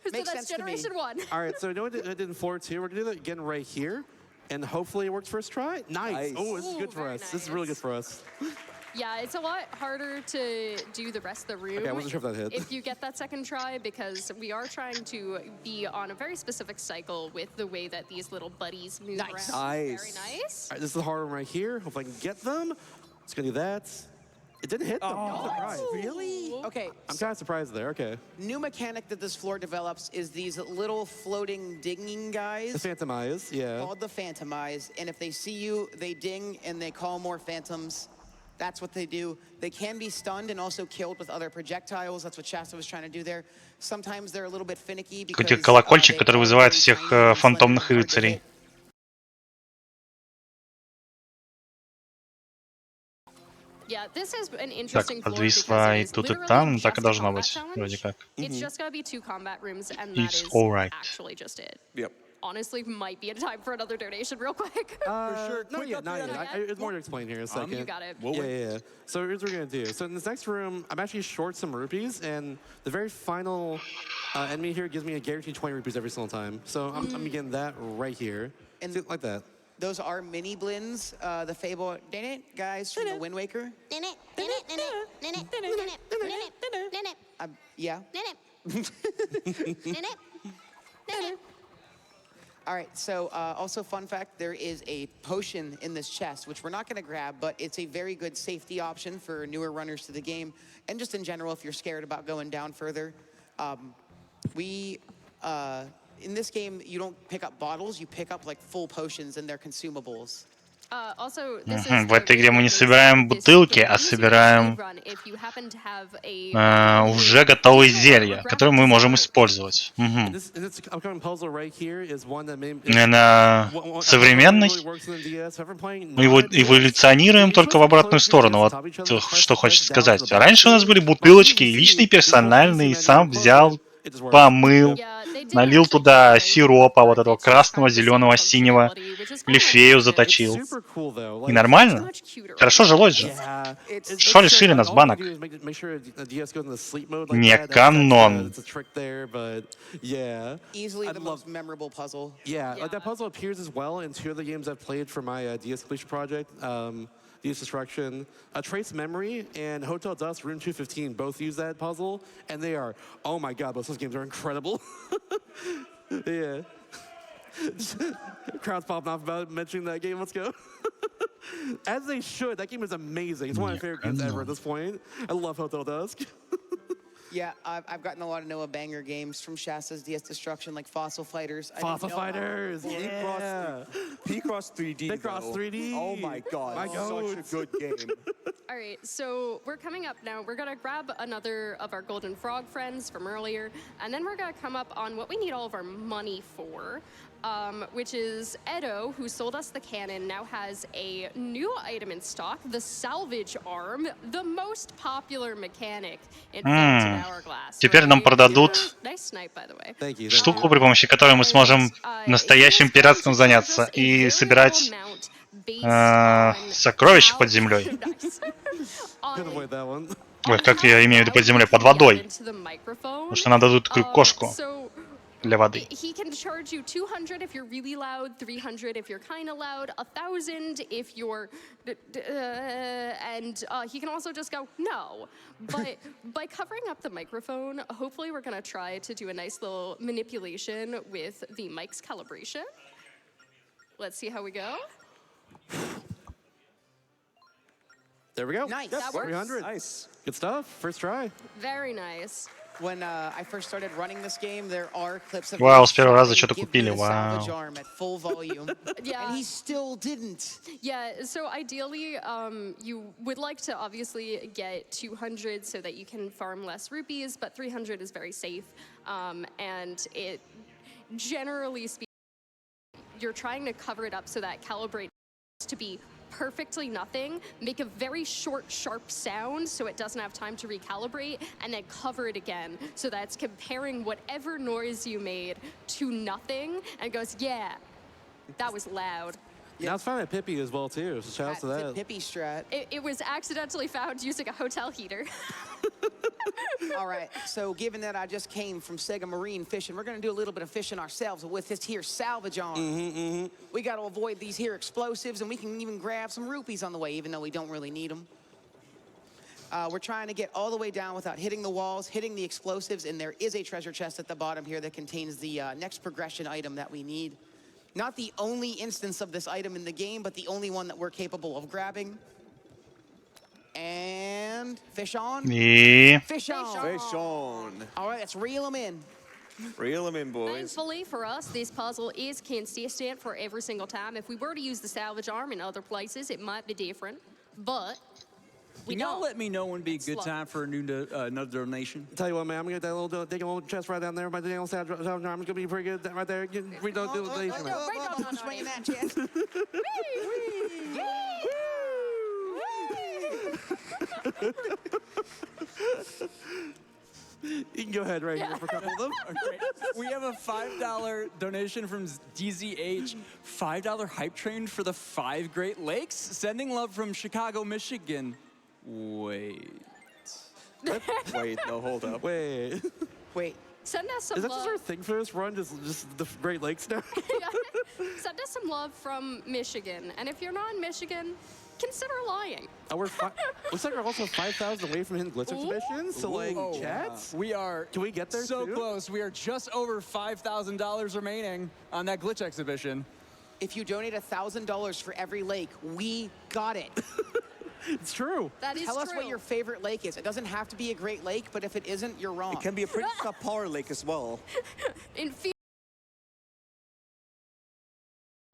So Makes that's sense to me. generation 1. All right, so you know what I did in floor 2? We're going to do that again right here. And hopefully it works first try. Nice. Nice. Oh, this is Ooh, good for very us. This is really good nice. for us. Yeah, it's a lot harder to do the rest of the room. Okay, I wasn't sure if that hit. If you get that second try, because we are trying to be on a very specific cycle with the way that these little buddies move Nice. around. Very Nice. nice. All right, this is the hard one right here. Hopefully I can get them. It's going to do that. It didn't hit them. I'm surprised. Really? Okay. I'm kind of surprised there. Okay. New mechanic that this floor develops is these little floating dinging The guys Phantom Eyes, yeah. called the Phantom Eyes. And if they see you, they ding and they call more phantoms. That's what they do. They can be stunned and also killed with other projectiles. That's what Shasta was trying to do there. Sometimes they're a little bit finicky because Какой-то колокольчик, they который are вызывает very всех tiny and slender фантомных and hard to рыцарей. hit. Yeah, this is an Так, interesting floor подвисла because и it is тут, и literally там. just Так и a должно combat быть, challenge. вроде как. It's just gotta be 2 combat rooms, and It's that is alright. actually just it. Yep. Honestly, might be a time for another donation real quick. sure. Not Quick yet, not update yet. on that. It's more to explain here in a second. You got it. Yeah. So here's what we're going to do. So in this next room, I'm actually short some rupees, and the very final enemy here gives me a guaranteed 20 rupees every single time. So I'm getting that right here. And- See, like that. Those are mini blends, the Fable guys from the Wind Waker. Nene. Yeah. Nene. Nene. All right, so also fun fact, there is a potion in this chest, which we're not going to grab, but it's a very good safety option for newer runners to the game. And just in general, if you're scared about going down further. In this game, you don't pick up bottles, you pick up like full potions and their consumables. В этой игре мы не собираем бутылки, а собираем уже готовые зелья, которые мы можем использовать. Наверное, современный. Мы его эволюционируем только в обратную сторону, вот что хочется сказать. Раньше у нас были бутылочки, личные, персональные, сам взял, помыл, налил туда сиропа, вот этого красного, зеленого, синего, или фею заточил. И нормально. Хорошо жилось же. Что лишили нас банок? Не канон. Easily the most memorable puzzle. Yeah, like that puzzle appears as well in two of the games I've played for my de-escalation project. DS Destruction, Trace Memory, and Hotel Dusk Room 215 both use that puzzle, and they are, oh my god, both those games are incredible. Yeah. Crowds popping off about mentioning that game, let's go. As they should, that game is amazing. It's one of my favorite games ever at this point. I love Hotel Dusk. Yeah, I've gotten a lot of Noah banger games from Shasta's DS Destruction, like Fossil Fighters. Fossil Fighters, yeah. P-Cross 3D. P-Cross 3D. Oh my god, such a good game. All right, so we're coming up now. We're gonna grab another of our Golden Frog friends from earlier, and then we're gonna come up on what we need all of our money for. Which is Edo, who sold us the cannon, now has a new item in stock, the salvage arm, the most popular mechanic in Hourglass. Теперь нам продадут штуку, при помощи которой мы сможем настоящим пиратством заняться и собирать сокровища под землей. Ой, как я имею в виду под землей? Под водой. Потому что нам дадут такую кошку. Для воды. He can charge you 200 if you're really loud, 300 if you're kind of loud, 1,000 if you're, and he can also just go no. But by covering up the microphone, hopefully we're gonna try to do a nice little manipulation with the mic's calibration. Let's see how we go. There we go. Nice. Yep, That works. 300. Nice. Good stuff. First try. Very nice. When I first started running this game, there are clips of Вау, с первого раза что-то купили, вау. at full volume, Yeah. and he still didn't. Yeah, so ideally, you would like to obviously get 200 so that you can farm less rupees, but 300 is very safe, and it, generally speaking, you're trying to cover it up so that calibrate to be perfectly nothing, make a very short, sharp sound so it doesn't have time to recalibrate, and then cover it again so that's comparing whatever noise you made to nothing and goes, yeah, that was loud. Now it's found at Pippi as well too, so shout out to that. Pippi strat. It was accidentally found using a hotel heater. All right, so given that I just came from Sega Marine fishing, we're gonna do a little bit of fishing ourselves with this here salvage arm. We gotta avoid these here explosives, and we can even grab some rupees on the way, even though we don't really need them. We're trying to get all the way down without hitting the walls, hitting the explosives, and there is a treasure chest at the bottom here that contains the next progression item that we need. Not the only instance of this item in the game, but the only one that we're capable of grabbing. And fish on. И... Fish on. Fish on. All right, let's reel them in. Reel them in, boys. Thankfully for us, this puzzle is consistent for every single time. If we were to use the salvage arm in other places, it might be different, but we Can y'all don't. let me know when would be a good time for a new another donation? Tell you what, man, I'm gonna get that little dig a little chest right down there. My dang sound arm is gonna be pretty good right there. We don't do the I'm swinging that chest. You can go ahead right here for a couple of them. We have a $5 donation from DZH. $5 hype train for the 5 Great Lakes. Sending love from Chicago, Michigan. Wait. Wait, no, hold up. Wait. Wait. Send us some Is that love. just our thing for this run? Just the Great Lakes now? Send us some love from Michigan. And if you're not in Michigan, consider lying. Oh, looks like we're also 5,000 away from hitting glitch exhibitions. So like, chats, We are can we get there so soon? close. We are just over $5,000 remaining on that glitch exhibition. If you donate $1,000 for every lake, we got it. It's true. That is Tell us true. what your favorite lake is. It doesn't have to be a great lake, but if it isn't, you're wrong. It can be a pretty subpar lake as well. In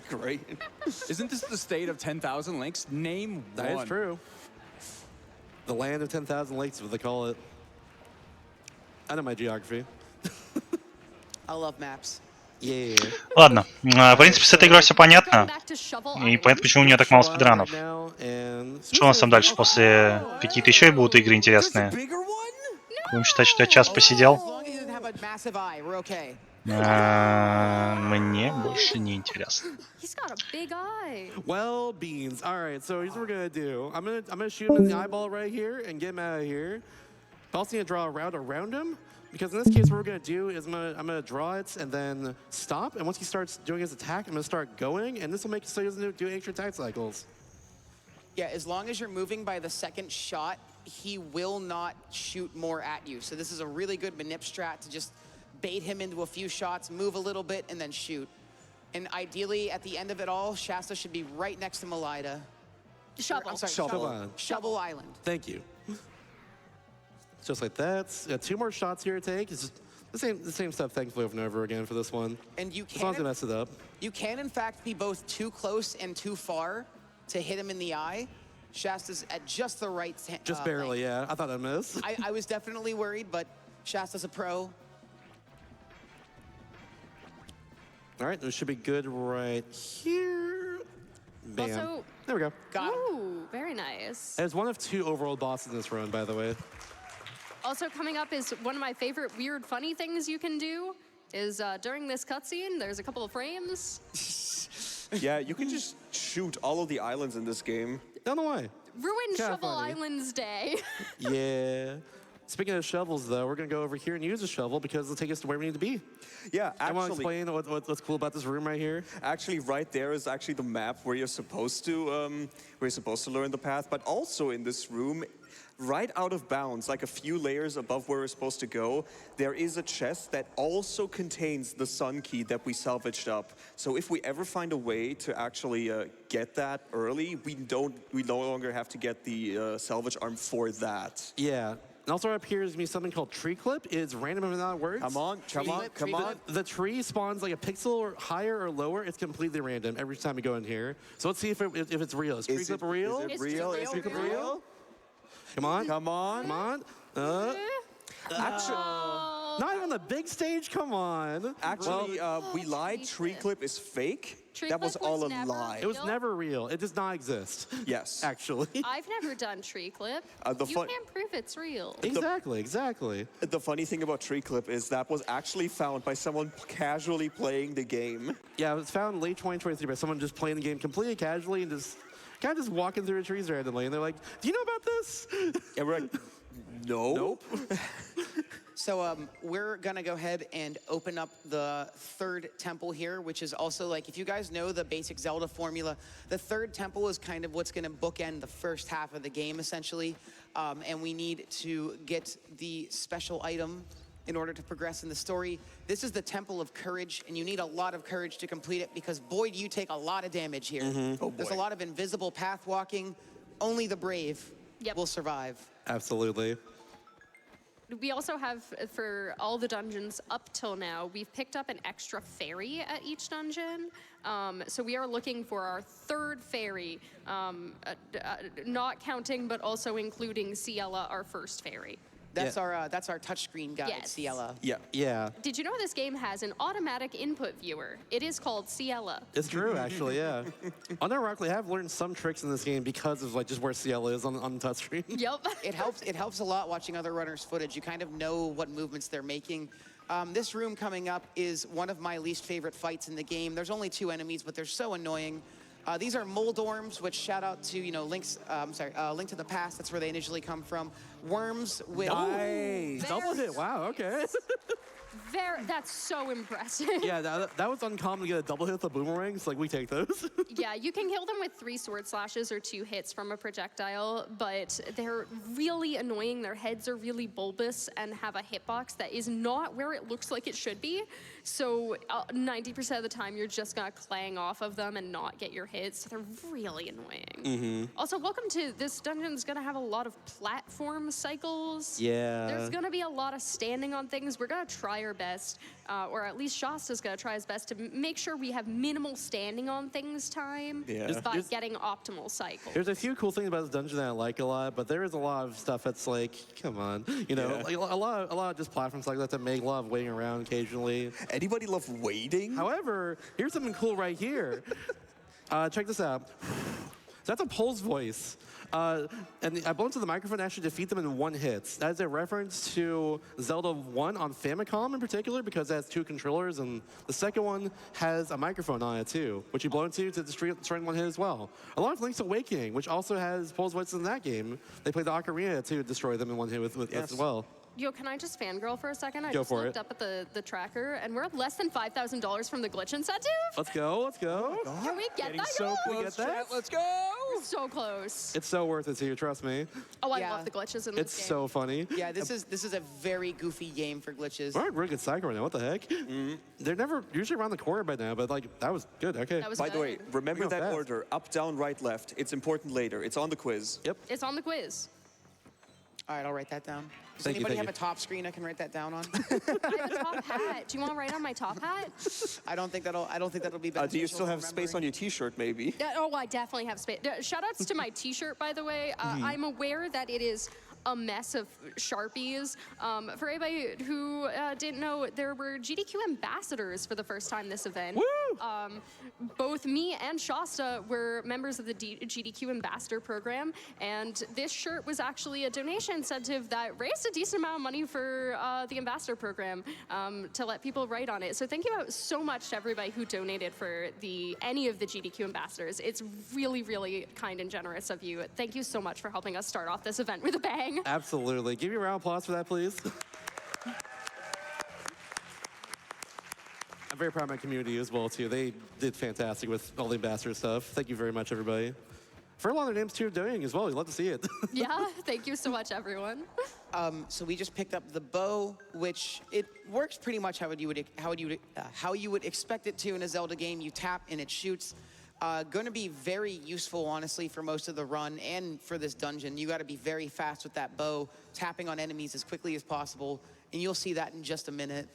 Great. Isn't this the state of 10,000 lakes? Name That one. is true. The land of 10,000 lakes is what they call it. I know my geography. I love maps. Yeah. Ладно, в принципе, с этой игрой все понятно. И понятно, почему у нее так мало спидранов. Что у нас там дальше после какие-то еще будут игры интересные? Bigger one? Будем считать, что я час As посидел. long as it doesn't have a massive eye, we're okay. Мне больше не интересно. He's got a big eye. Well, beans. All right, so here's what we're gonna do. I'm gonna shoot him in the eyeball right here and get him out of here. I also need to draw a route around him because in this case, what we're gonna do is I'm gonna draw it and then stop. And once he starts doing his attack, I'm gonna start going, and this will make it so he doesn't do extra attack cycles. Yeah, as long as you're moving by the second shot, he will not shoot more at you. So this is a really good manip strat to just bait him into a few shots, move a little bit, and then shoot. And ideally, at the end of it all, Shasta should be right next to Malida. Shovel. I'm sorry, Shovel. Shovel Island. Thank you. Just like that. Got 2 more shots here to take. It's just the same stuff, thankfully, over and over again for this one. And you As long as I can, mess it up. you can, in fact, be both too close and too far to hit him in the eye. Shasta's at just the right Just barely, yeah. I thought I'd miss. I was definitely worried, but Shasta's a pro. All right, this should be good right here. Bam. Also- there we go. Got him. Ooh, very nice. There's one of 2 overall bosses in this run, by the way. Also coming up is one of my favorite weird funny things you can do is during this cutscene, there's a couple of frames. Yeah, you can just shoot all of the islands in this game. Down the way. Ruin Kinda Shovel funny. Island's day. Yeah. Speaking of shovels, though, we're going to go over here and use a shovel because it'll take us to where we need to be. Yeah, I want to actually, explain what's cool about this room right here. actually, right there is actually the map where you're supposed to learn the path. But also in this room, right out of bounds, like a few layers above where we're supposed to go, there is a chest that also contains the sun key that we salvaged up. So if we ever find a way to actually get that early, we no longer have to get the salvage arm for that. Yeah. And also up here is going to be something called tree clip. It's random amount of words. Come on, come on, come on. The tree spawns like a pixel or higher or lower. It's completely random every time we go in here. So let's see if it's real. Is tree clip real? Is it Is real? tree Is clip it real? real? Come on. Come on. Come on. Actually, Not even on the big stage. Come on. actually, we lied. Tree Tree clip is fake. Tree That was clip all was a never lie. It was Nope. never real. It does not exist. Yes. Actually. I've never done tree clip. The You fun- can't prove it's real. Exactly. The funny thing about tree clip is that was actually found by someone casually playing the game. Yeah, it was found late 2023 by someone just playing the game completely casually and just kind of just walking through the trees randomly. And they're like, do you know about this? And we're like, no. Nope. So we're gonna go ahead and open up the third temple here, which is also like, if you guys know the basic Zelda formula, the third temple is kind of what's gonna bookend the first half of the game, essentially. And we need to get the special item in order to progress in the story. This is the Temple of Courage, and you need a lot of courage to complete it because, boy, do you take a lot of damage here. Oh, There's a boy. lot of invisible path walking. Only the brave will survive. Absolutely. We also have, for all the dungeons up till now, we've picked up an extra fairy at each dungeon. So we are looking for our third fairy, not counting, but also including Ciela, our first fairy. That's our touchscreen guide, Yes. Ciela. Yeah. Yeah. Did you know this game has an automatic input viewer? It is called Ciela. It's true, actually, yeah. Unironically, I have learned some tricks in this game because of like just where CL is on the touchscreen. Yep. It helps a lot watching other runners' footage. You kind of know what movements they're making. This room coming up is one of my least favorite fights in the game. There's only 2 enemies, but they're so annoying. These are mole dorms, which shout out to, Link to the Past. That's where they initially come from. Worms with... Nice. Double hit. Wow. Okay. That's so impressive. Yeah, that was uncommon to get a double hit with the boomerangs. Like, we take those. Yeah, you can kill them with 3 sword slashes or 2 hits from a projectile, but they're really annoying. Their heads are really bulbous and have a hitbox that is not where it looks like it should be. So 90% of the time, you're just gonna clang off of them and not get your hits. So they're really annoying. Also, welcome to this dungeon's gonna have a lot of platform cycles. Yeah. There's gonna be a lot of standing on things. We're gonna try our best, or at least Shasta's gonna try his best to make sure we have minimal standing on things time by getting optimal cycles. There's a few cool things about this dungeon that I like a lot, but there is a lot of stuff that's like, come on, like a lot of just platforms like that make a lot of waiting around occasionally. Anybody love waiting? However, here's something cool right here. Check this out. So that's a Pole's voice. And I blow into the microphone to actually defeat them in 1 hit. That is a reference to Zelda 1 on Famicom in particular, because it has 2 controllers, and the second one has a microphone on it too, which you blow into to destroy in 1 hit as well. Along with Link's Awakening, which also has Pole's voice in that game. They play the ocarina to destroy them in 1 hit with as well. Yo, can I just fangirl for a second? I Go just for looked it. up at the tracker, and we're less than $5,000 from the glitch incentive. Let's go, let's go. Can we get that? So goal? close, get that? chat. Let's go. So close. It's so worth it to you, trust me. Oh, I Yeah. love the glitches in this It's game. so funny. Yeah, this is a very goofy game for glitches. We're on a really good cycle right now, what the heck? They're never usually around the corner by now, but like, that was good, okay. That was By the way, good. remember We go that fast. order. Up, down, right, left. It's important later. It's on the quiz. Yep. It's on the quiz. All right, I'll write that down. Does Thank you, anybody thank have you. a top screen I can write that down on? I have a top hat. Do you want to write on my top hat? I don't think that'll be beneficial. Do you still for have space on remembering. your T-shirt, maybe? Oh, I definitely have space. Shout outs to my t-shirt, by the way. I'm aware that it is a mess of Sharpies. For anybody who didn't know, there were GDQ ambassadors for the first time this event. Woo! Both me and Shasta were members of the GDQ ambassador program, and this shirt was actually a donation incentive that raised a decent amount of money for the ambassador program to let people write on it. So thank you so much to everybody who donated for any of the GDQ ambassadors. It's really, really kind and generous of you. Thank you so much for helping us start off this event with a bang. Absolutely. Give you a round of applause for that, please. I'm very proud of my community as well, too. They did fantastic with all the ambassador stuff. Thank you very much, everybody. For a lot of their names, too, doing as well. We'd love to see it. Yeah, thank you so much, everyone. So we just picked up the bow, which it works pretty much how you would expect it to in a Zelda game. You tap and it shoots. Going to be very useful, honestly, for most of the run and for this dungeon. You got to be very fast with that bow, tapping on enemies as quickly as possible, and you'll see that in just a minute.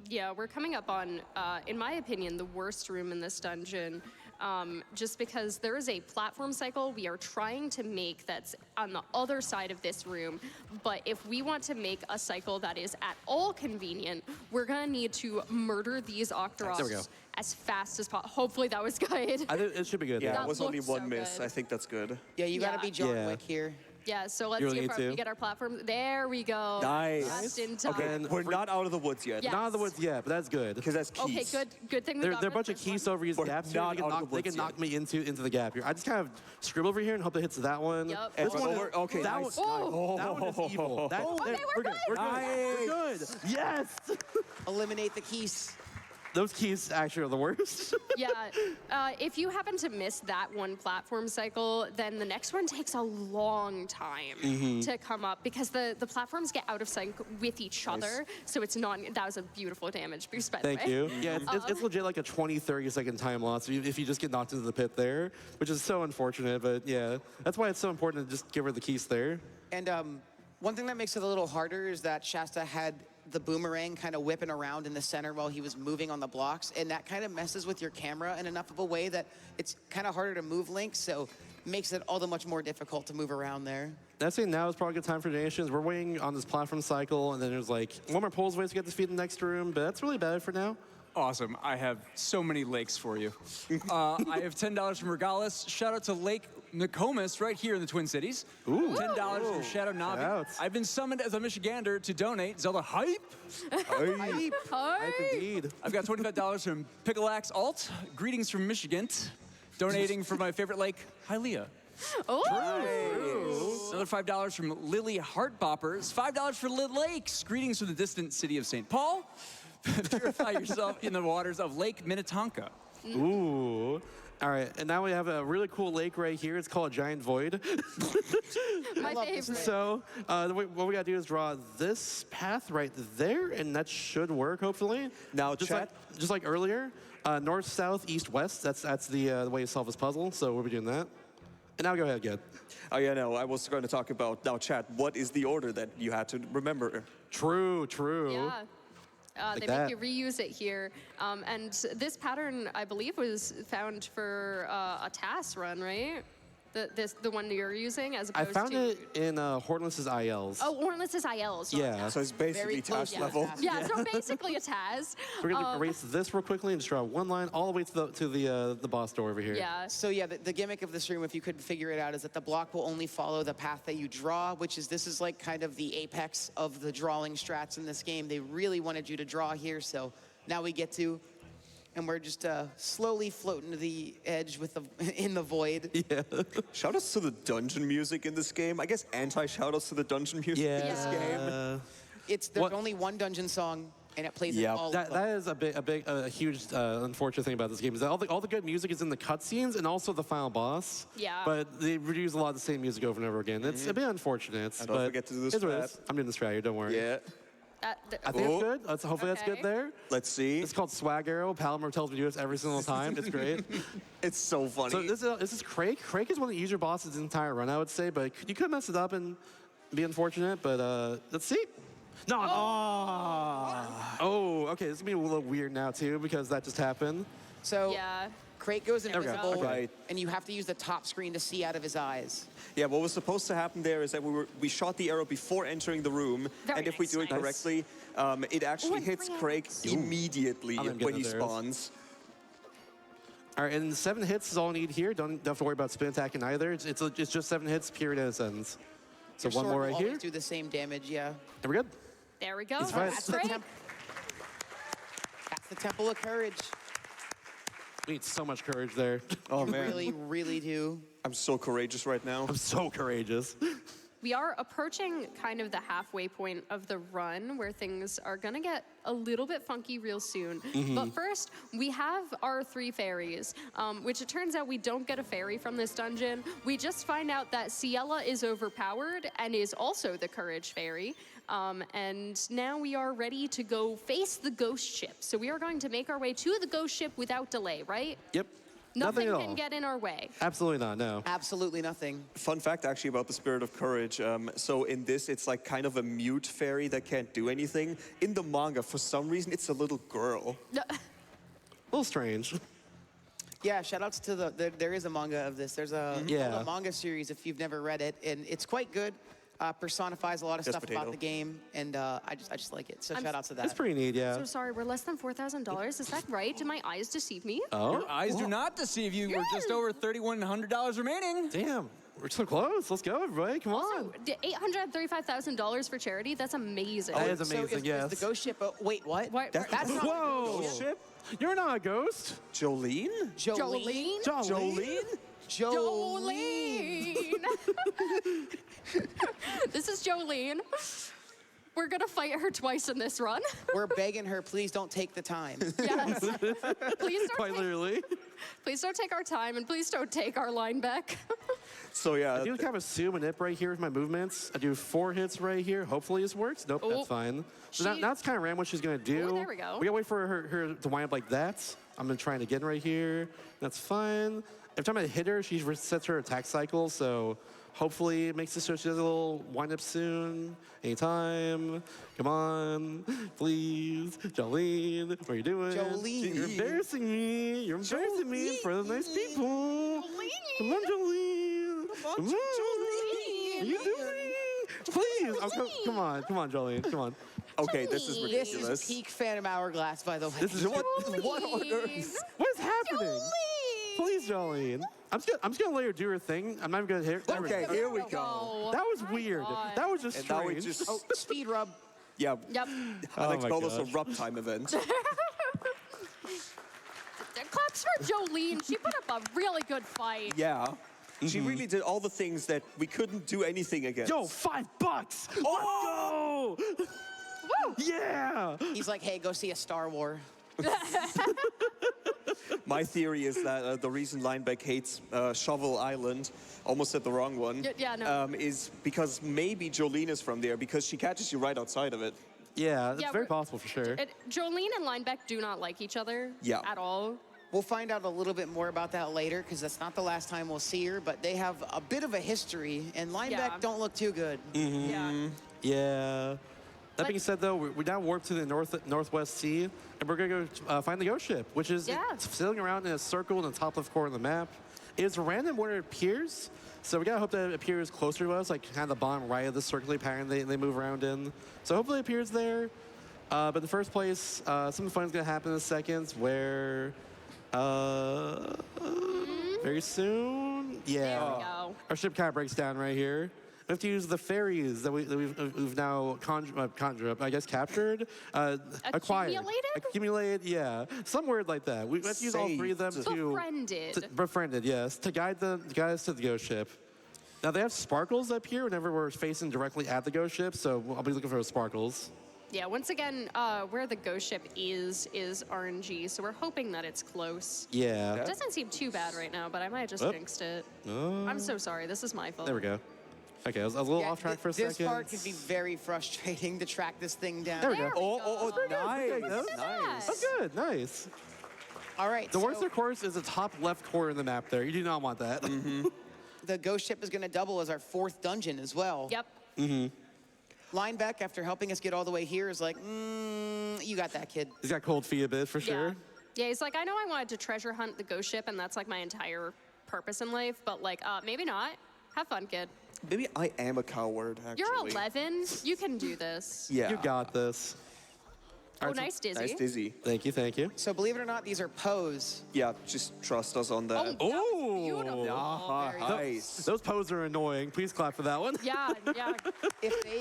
Yeah, we're coming up on, in my opinion, the worst room in this dungeon. Just because there is a platform cycle we are trying to make that's on the other side of this room. But if we want to make a cycle that is at all convenient, we're gonna need to murder these There we go. Octoroks as fast as possible. Hopefully that was good. I think it should be good. Yeah, That it was only looks 1 so miss. good. I think that's good. Yeah, you got Yeah. to be John Yeah. Wick here. Yeah, so let's You see really if need we to. get our platform. There we go. Nice. Just in time. Okay, And we're not out of the woods yet. Yeah. Not in the woods yet, but that's good. Because that's keys. Okay, good thing we There got are a rid bunch of this one. keys over these We're gaps here. not They out can, of the they can woods knock me into the gap here. I just kind of scribble over here and hope it hits that one. Yep. This And one over- okay, that nice. one, that one is evil. Okay, we're good. We're good. We're good. Yes. Eliminate the keys. Those keys actually are the worst. Yeah, if you happen to miss that one platform cycle, then the next one takes a long time to come up because the platforms get out of sync with each other. So it's not, that was a beautiful damage boost, by the way. Thank you. Yeah, it's legit like a 20, 30-second time loss if you just get knocked into the pit there, which is so unfortunate. But yeah, that's why it's so important to just give her the keys there. And one thing that makes it a little harder is that Shasta had the boomerang kind of whipping around in the center while he was moving on the blocks, and that kind of messes with your camera in enough of a way that it's kind of harder to move Link, so makes it all the much more difficult to move around there. I think now is probably a good time for donations. We're waiting on this platform cycle, and then there's like one more polls ways to get this feed in the next room, but that's really bad for now. Awesome. I have so many lakes for you. I have $10 from Hourglass. Shout out to Lake Nokomis right here in the Twin Cities. Ooh. $10 from Shadow Navi. Shoutouts. I've been summoned as a Michigander to donate Zelda Hype. Hype. Hi. Indeed. I've got $25 from Pickleaxe Alt. Greetings from Michigan. Donating for my favorite lake, Hialeah. Oh, Another $5 from Lily Heartboppers. $5 for Lid Lakes. Greetings from the distant city of St. Paul. Purify yourself in the waters of Lake Minnetonka. Ooh. All right, and now we have a really cool lake right here. It's called a giant void. my favorite. So what we gotta do is draw this path right there, and that should work, hopefully. Now, just chat. just like earlier, north, south, east, west. That's the way you solve this puzzle. So we'll be doing that. And now go ahead, Ged. Oh yeah, no, I was going to talk about now, chat. What is the order that you had to remember? True. Yeah. They that. make you reuse it here. And this pattern, I believe, was found for a TAS run, right? The one you're using, as I opposed found to... it in Hortless's ILs. Oh, Hornless's IL. Sorry. Yeah. So it's basically Very close task to level. task. Yeah, so basically a TAS. We're gonna erase this real quickly and just draw one line all the way to the boss door over here. Yeah. So yeah, the gimmick of this room, if you could figure it out, is that the block will only follow the path that you draw, this is like kind of the apex of the drawing strats in this game. They really wanted you to draw here, so now we get to, and we're just slowly floating to the edge in the void. Yeah. Shoutouts to the dungeon music in this game. I guess anti-shoutouts to the dungeon music in this game. There's What- only one dungeon song, and it plays in Yep. all That of them. is a huge unfortunate thing about this game is that all the good music is in the cutscenes and also the final boss. Yeah. But they reuse a lot of the same music over and over again. It's a bit unfortunate. And don't but forget to do the it's what it strat. is. I'm doing the strat here. Don't worry. Yeah. I think Oh. it's good. Hopefully that's good Okay. there. Let's see. It's called Swag Arrow. Palmer tells me to do this every single time. It's great. It's so funny. So this is Crake. Crake is one of the easier bosses the entire run, I would say, but you could mess it up and be unfortunate, but let's see. No. Oh, okay, this is gonna be a little weird now too, because that just happened. So Yeah. Crate goes There we go. invisible, Right. and you have to use the top screen to see out of his eyes. Yeah, what was supposed to happen there is that we shot the arrow before entering the room, Very and if we nice, do it nice. correctly, it actually Oh, hits and Craig immediately I'm gonna when get he those arrows. spawns. All right, and 7 hits is all I need here. Don't have to worry about spin attacking either. It's just 7 hits, period, and it ends. So Your one sword more will right always here, do the same damage, yeah. and we're good. There we go. It's fine. That's the, Great. that's the Temple of Courage. We need so much courage there. Oh You man, really, really do. I'm so courageous right now. I'm so courageous. We are approaching kind of the halfway point of the run where things are gonna get a little bit funky real soon. But first, we have our 3 fairies, which it turns out we don't get a fairy from this dungeon. We just find out that Ciela is overpowered and is also the courage fairy. And now we are ready to go face the ghost ship. So we are going to make our way to the ghost ship without delay, right? Yep. Nothing Nothing at can all. get in our way. Absolutely not. No. Absolutely nothing. Fun fact actually about the Spirit of Courage. So in this, it's like kind of a mute fairy that can't do anything. In the manga, for some reason, it's a little girl. A little strange. Yeah, shout outs to there is a manga of this. There's a, Yeah. a manga series if you've never read it, and it's quite good. Personifies a lot of Yes, stuff potato. about the game, and I just like it. So shout outs to that. It's pretty neat, yeah. So sorry, we're less than $4,000. Is that right? Did my eyes deceive me? Oh, Your eyes do not deceive you. We're just over $3,100 remaining. damn. We're so close. Let's go, everybody. Come on. $835,000 for charity? That's amazing. That is So amazing, is yes. the ghost ship? Wait, what? That's not Whoa. the ghost ship. You're not a ghost. Jolene? Jolene. Jolene? Jolene! This is Jolene. We're gonna fight her twice in this run. We're begging her, please don't take the time. Yes. Please Quite don't, literally. please don't take our time, and please don't take our line back. So yeah, I do kind of assume a nip right here with my movements. I do 4 hits right here. Hopefully this works. Nope, Oh. that's fine. So now it's kind of random what she's going to do. Oh, there we go. We got to wait for her to wind up like that. I'm going to try it again right here. That's fine. Every time I hit her, she resets her attack cycle. So hopefully it makes it so she does a little wind up soon. Anytime. Come on. Please. Jolene, what are you doing? Jolene. You're embarrassing me. You're embarrassing me in front of nice people. Come on, Jolene. Come on, Jolene. What are you doing? Please. Oh, come on, Jolene. Come on. okay, this is Jolene. This ridiculous. is peak Phantom Hourglass, by the way. This is what on earth? What is happening? Please, Jolene. I'm just gonna let her do her thing. I'm not even gonna hit her. Okay, here we go. Oh, That was my weird. God. That was just And now we strange. just, Oh, speed rub. yeah, Yep. I like Oh to my call this a gosh. rub time event. Clap Bucks for Jolene. She put up a really good fight. Yeah. She really did all the things that we couldn't do anything against. Yo, $5! Oh! Let's go! Woo! Yeah! He's like, hey, go see a Star War. My theory is that the reason Lineback hates Shovel Island, almost said the wrong one, no. is because maybe Jolene is from there because she catches you right outside of it. Yeah, it's Yeah, very we're- possible for sure. Jolene and Lineback do not like each other at all. We'll find out a little bit more about that later because that's not the last time we'll see her, but they have a bit of a history, and Lineback Yeah. don't look too good. Yeah. Yeah. That But- being said, though, we're now warped to the Northwest Sea, and we're gonna go find the ghost ship, which is Yeah. sailing around in a circle in the top left corner of the map. It's random where it appears, so we gotta hope that it appears closer to us, like kind of the bottom right of the circular pattern they move around in. So hopefully it appears there. But in the first place, something fun's gonna happen in a second where very soon, yeah, There we go. our ship kind of breaks down right here. We have to use the ferries that we've now conjured up, I guess captured, acquired, accumulated, yeah, some word like that. We have to use all three of them Befriended. yes, to guide us to the ghost ship. Now they have sparkles up here whenever we're facing directly at the ghost ship, so I'll be looking for those sparkles. Yeah, once again, where the ghost ship is RNG, so we're hoping that it's close. Yeah. It doesn't seem too bad right now, but I might have just jinxed it. I'm so sorry. This is my fault. There we go. Okay, I was a little off track for a second. This part can be very frustrating to track this thing down. There we go. Oh, nice. Nice. That's good. Nice. All right. The worst, of course, is the top left corner of the map there. You do not want that. The ghost ship is going to double as our 4th dungeon as well. Yep. Lineback, after helping us get all the way here, is like, you got that, kid. He's got cold feet a bit, for sure. Yeah, he's like, I know I wanted to treasure hunt the ghost ship, and that's like my entire purpose in life, but like, maybe not. Have fun, kid. Maybe I am a coward, actually. You're 11. You can do this. Yeah. You got this. Oh, All right, so- nice, Dizzy. Nice Dizzy. Thank you, thank you. So believe it or not, these are pose. Yeah, just trust us on that. Oh, that was beautiful. Ah, Very nice. Those poses are annoying. Please clap for that one. Yeah, yeah. If they...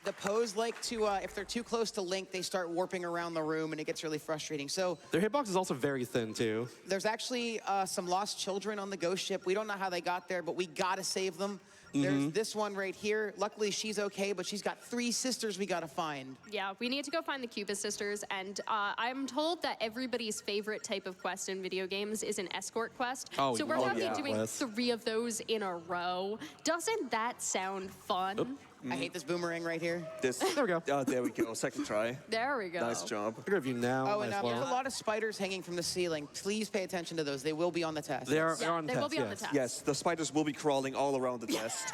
The pose like to, if they're too close to Link, they start warping around the room and it gets really frustrating. So Their hitbox is also very thin, too. there's actually some lost children on the ghost ship. We don't know how they got there, but we gotta save them. There's this one right here. Luckily, she's okay, but she's got 3 sisters we gotta find. Yeah, we need to go find the Cubis sisters, and I'm told that everybody's favorite type of quest in video games is an escort quest. Oh, so we're oh, going to yeah. be doing Quest. 3 of those in a row. Doesn't that sound fun? I hate this boomerang right here. This, There we go. There we go. Second try. There we go. Nice job. I'll give you now. Oh, and as there's a well. lot of spiders hanging from the ceiling. Please pay attention to those. They will be on the test. They are Yeah, on they test, will be on the yes. test. Yes, the spiders will be crawling all around the test.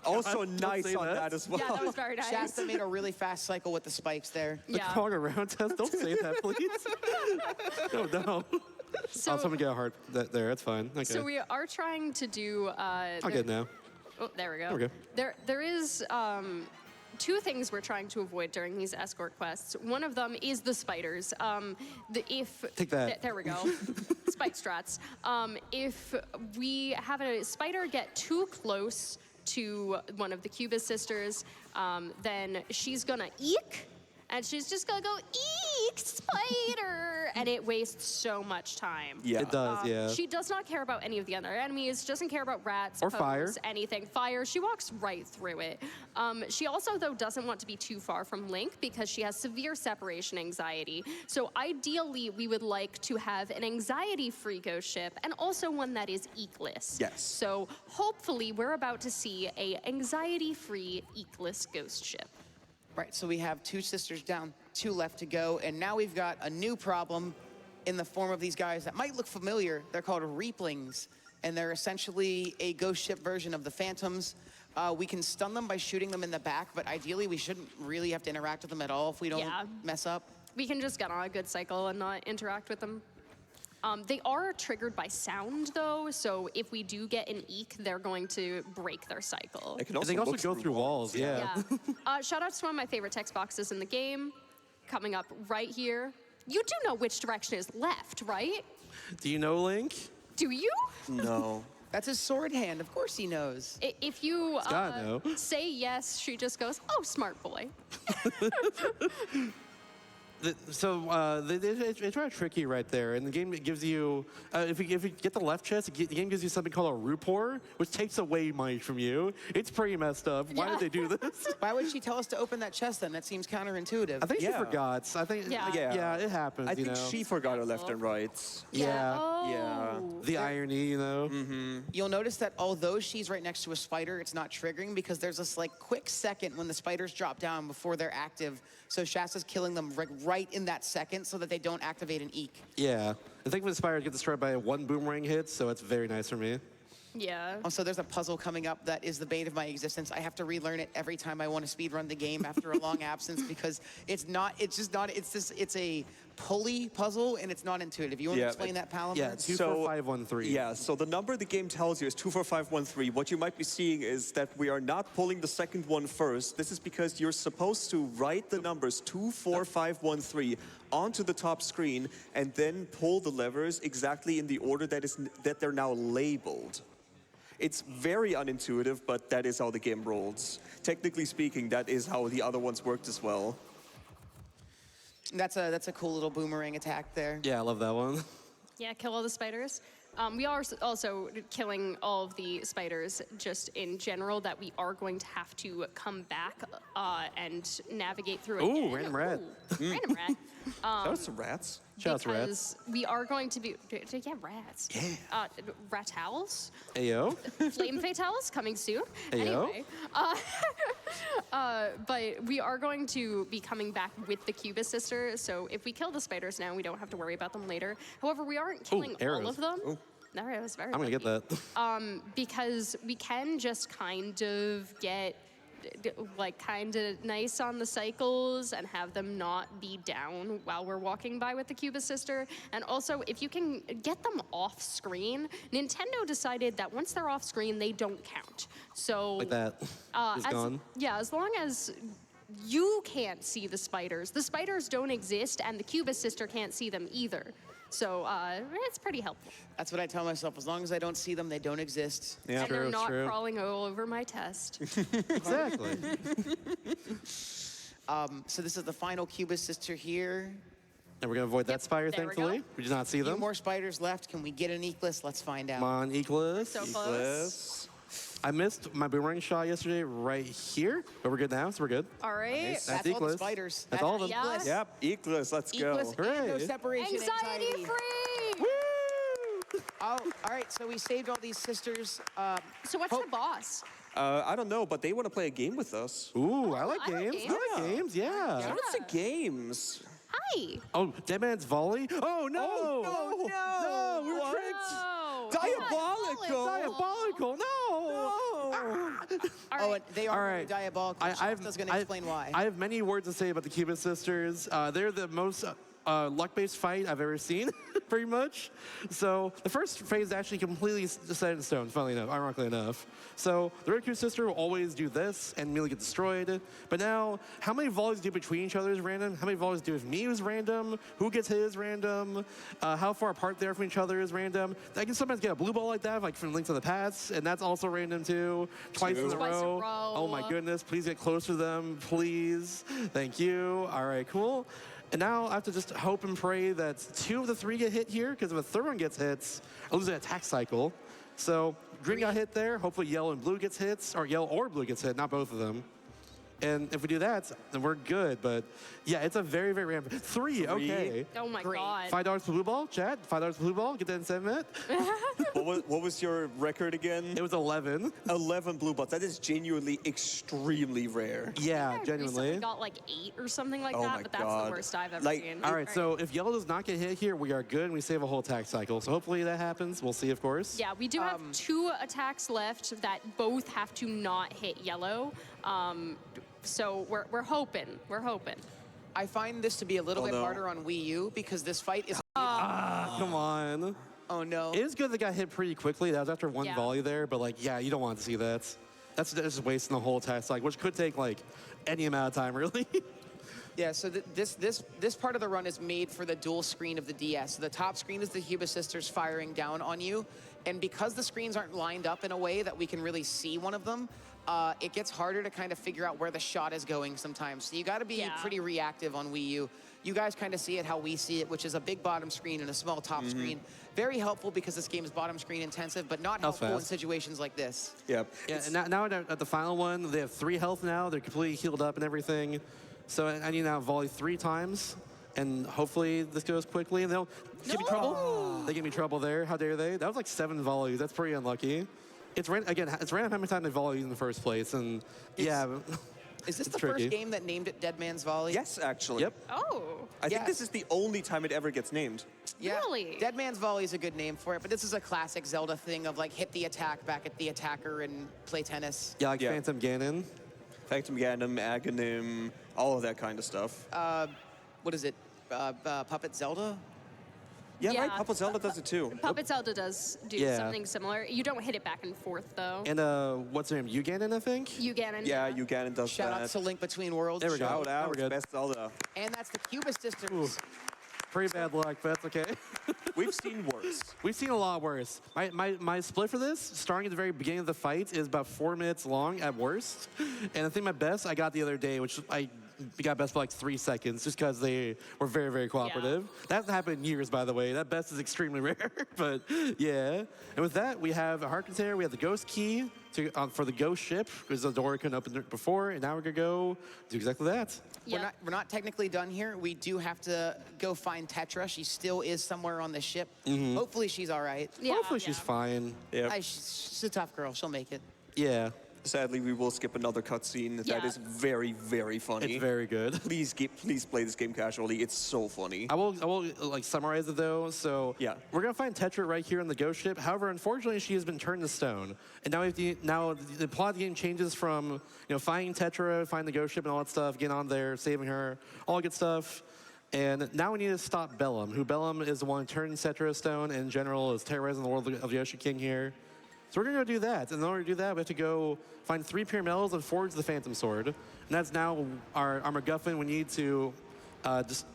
Also nice say on that. that as well. Yeah, that was very nice. Shasta made a really fast cycle with the spikes there. The Yeah. crawling around test. Don't say that, please. No. So, I'll someone get a heart there. That's fine. Okay. so we are trying to do. I'll get it now. Oh, there we go. There we go. There is 2 things we're trying to avoid during these escort quests. One of them is the spiders. Take that. There we go. Spike strats. If we have a spider get too close to one of the Cubis sisters, then she's gonna eek. And she's just gonna go, eek, spider! And it wastes so much time. Yeah. It does, yeah. She does not care about any of the other enemies, doesn't care about rats, Or foes, fire. anything. Fire, she walks right through it. She also, though, doesn't want to be too far from Link because she has severe separation anxiety. So ideally, we would like to have an anxiety-free ghost ship and also one that is eekless. Yes. So hopefully, we're about to see a anxiety-free eekless ghost ship. Right, so we have 2 sisters down, 2 left to go, and now we've got a new problem in the form of these guys that might look familiar. They're called Reaplings, and they're essentially a ghost ship version of the Phantoms. We can stun them by shooting them in the back, but ideally we shouldn't really have to interact with them at all if we don't mess up. We can just get on a good cycle and not interact with them. They are triggered by sound, though, so if we do get an eek, they're going to break their cycle. They can They can also look go through walls, yeah. Yeah. Shout out to one of my favorite text boxes in the game, coming up right here. You do know which direction is left, right? Do you know Link? Do you? No. That's his sword hand, of course he knows. If you gotta know. say yes, she just goes, oh, smart boy. They try to trick you right there, and the game gives you, if you get the left chest, the game gives you something called a Rupor, which takes away money from you. It's pretty messed up. Why did they do this? Why would she tell us to open that chest then? That seems counterintuitive. I think she Yeah. forgot. I think, Yeah. it happens, I think you know? she forgot her left and right. Yeah. Oh. Yeah. The irony, you know? You'll notice that although she's right next to a spider, it's not triggering because there's this like quick second when the spiders drop down before they're active. So Shasta's killing them right in that second so that they don't activate an eek. Yeah. I think when spiders get destroyed by one boomerang hit, so it's very nice for me. Yeah. Also, there's a puzzle coming up that is the bane of my existence. I have to relearn it every time I want to speedrun the game after a long absence because it's a pulley puzzle and it's not intuitive. You want to explain that, Palamar? Yeah, 24513. Yeah, so the number the game tells you is 24513. What you might be seeing is that we are not pulling the second one first. This is because you're supposed to write the numbers 24513 onto the top screen and then pull the levers exactly in the order that they're now labeled. It's very unintuitive, but that is how the game rolls. Technically speaking, that is how the other ones worked as well. That's a cool little boomerang attack there. Yeah, I love that one. Yeah, kill all the spiders. We are also killing all of the spiders just in general that we are going to have to come back and navigate through Ooh, again. random rat. Ooh, random rat. That was some rats. Shout out to rats. Because we are going to be, yeah, rats. Yeah. Ratals. Ayo. Flame fatales coming soon. Ayo. Anyway, but we are going to be coming back with the Cubus sister. So if we kill the spiders now, we don't have to worry about them later. However, we aren't killing all arrows. of them. Arrows, very I'm gonna get lucky. that. Because we can just kind of get like kind of nice on the cycles and have them not be down while we're walking by with the Cubus sister. And also, if you can get them off screen, Nintendo decided that once they're off screen, they don't count. So Like that. It's gone. yeah, as long as you can't see the spiders don't exist, and the Cubus sister can't see them either. So it's pretty helpful. That's what I tell myself. As long as I don't see them, they don't exist. Yeah, And they're true, not true. crawling all over my test. Exactly. So this is the final Cubus sister here. And we're gonna avoid that spider, there we thankfully. go. We did not see A few them. more spiders left. Can we get an Ekless? Let's find out. Come on, Ekless. So close. I missed my boomerang shot yesterday right here, but we're good now, so we're good. All right. That's all the Ekless. spiders. That's all of them. Yeah. Ekless. Yep, Ekless, let's go. Ekless and no Hooray. separation Anxiety free. Oh, all right. So we saved all these sisters. So what's the boss? I don't know, but they want to play a game with us. Ooh, I like I like games. games. I like games, yeah. Shout out to games. Hi. Oh, Dead Man's Volley? Oh, no! no, we were what? tricked! Oh. Diabolical! Diabolical, no! Oh, and they All are right. diabolical. Shasta's going to explain why. I have many words to say about the Cubus sisters. They're the most luck-based fight I've ever seen, pretty much. So the first phase is actually completely set in stone, funnily enough, ironically enough. So the Red Cube sister will always do this and immediately get destroyed. But now, how many volleys do between each other is random? How many volleys do with me is random? Who gets hit is random? How far apart they are from each other is random. I can sometimes get a blue ball like that, like from Link to the Past, and that's also random too. Twice in a row. Oh my goodness, please get close to them, please. Thank you. All right, cool. And now I have to just hope and pray that 2 of the 3 get hit here, because if a third one gets hits, I lose an attack cycle. So green got hit there. Hopefully yellow and blue gets hits, or yellow or blue gets hit, not both of them. And if we do that, then we're good. But yeah, it's a very, very random. 3, okay. Oh my Great. god. $5 per blue ball, chat. $5 per blue ball. Get that in 7 minutes. What was your record again? It was 11. 11 blue balls. That is genuinely extremely rare. Yeah, I recently genuinely. got like 8 or something like Oh that, my but that's God. the worst I've ever Like, seen. All right, so if yellow does not get hit here, we are good and we save a whole attack cycle. So hopefully that happens. We'll see, of course. Yeah, we do have 2 attacks left that both have to not hit yellow. So we're hoping. We're hoping. I find this to be a little bit no. harder on Wii U because this fight is. Come on. Oh no. It is good that got hit pretty quickly. That was after one Yeah. volley there, but like, yeah, you don't want to see that. That's just wasting the whole attack cycle, which could take like any amount of time, really. Yeah, so this part of the run is made for the dual screen of the DS. So the top screen is the Cubus sisters firing down on you, and because the screens aren't lined up in a way that we can really see one of them, it gets harder to kind of figure out where the shot is going sometimes. So you got to be pretty reactive on Wii U. You guys kind of see it how we see it, which is a big bottom screen and a small top screen. Very helpful because this game is bottom screen intensive, but not helpful in situations like this. Yep. Yeah, and now at the final one, they have 3 health now. They're completely healed up and everything. So I need to now volley 3 times, and hopefully this goes quickly. And they'll give me trouble. They give me trouble there. How dare they? That was like 7 volleys. That's pretty unlucky. It's it's random how many times they volley in the first place, and Is this it's the tricky. first game that named it Dead Man's Volley? Yes, actually. Yep. Oh. I think this is the only time it ever gets named. Yeah. Really? Dead Man's Volley is a good name for it, but this is a classic Zelda thing of like hit the attack back at the attacker and play tennis. Yeah, like Phantom Ganon. Phantom Ganon, Aghanim, all of that kind of stuff. What is it? Puppet Zelda? Yeah, right. Puppet Zelda does it too. Puppet Zelda does do something similar. You don't hit it back and forth, though. And what's her name? Ganon, I think? Ganon. Yeah, Ganon does Shout that. out to Link Between Worlds. There we go. Shout We're out, good. best Zelda. And that's the Cubist sisters. Pretty bad luck, but that's okay. We've seen worse. We've seen a lot worse. My split for this, starting at the very beginning of the fight, is about 4 minutes long at worst. And I think my best I got the other day, which I got best for like 3 seconds, just because they were very, very cooperative. That hasn't happened in years, by the way. That best is extremely rare, but yeah. And with that, we have a heart container, we have the ghost key for the ghost ship, because the door couldn't open before, and now we're gonna go do exactly that. Yep. We're not technically done here. We do have to go find Tetra. She still is somewhere on the ship. Hopefully she's all right. Yeah, Hopefully she's fine. Yep. She's a tough girl. She'll make it. Yeah, Sadly, we will skip another cutscene. That Yeah. is very, very funny. it's very good. Please play this game casually. It's so funny. I will like summarize it though. So Yeah. we're gonna find Tetra right here on the ghost ship. However, unfortunately, she has been turned to stone, and now the plot of the game changes from finding Tetra, finding the ghost ship, and all that stuff, getting on there, saving her, all good stuff. And now we need to stop Bellum, who Bellum is the one who turned Tetra to stone, and in general is terrorizing the world of the Ocean King here. So we're gonna go do that. And in order to do that, we have to go find 3 pyramidals and forge the Phantom Sword. And that's now our MacGuffin. We need to just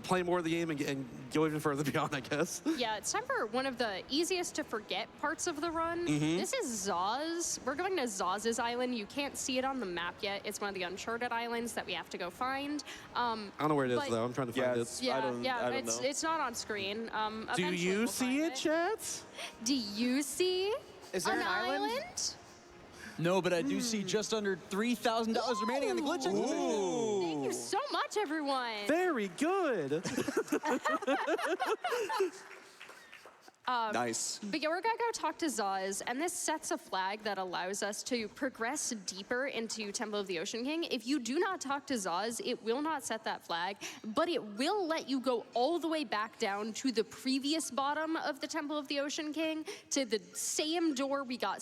play more of the game and go even further beyond, I guess. Yeah, it's time for one of the easiest to forget parts of the run. This is Zaz. We're going to Zaz's island. You can't see it on the map yet. It's one of the Uncharted islands that we have to go find. I don't know where it is, But- though. I'm trying to find it. Yeah, I don't know. it's not on screen. Do Eventually you we'll see find it, chat? Do you see Is there an island? No, but I do see just under $3,000 remaining on the glitch. Thank you so much, everyone. Very good. Nice. But yeah, we're gonna go talk to Zaz, and this sets a flag that allows us to progress deeper into Temple of the Ocean King. If you do not talk to Zaz, it will not set that flag, but it will let you go all the way back down to the previous bottom of the Temple of the Ocean King, to the same door we got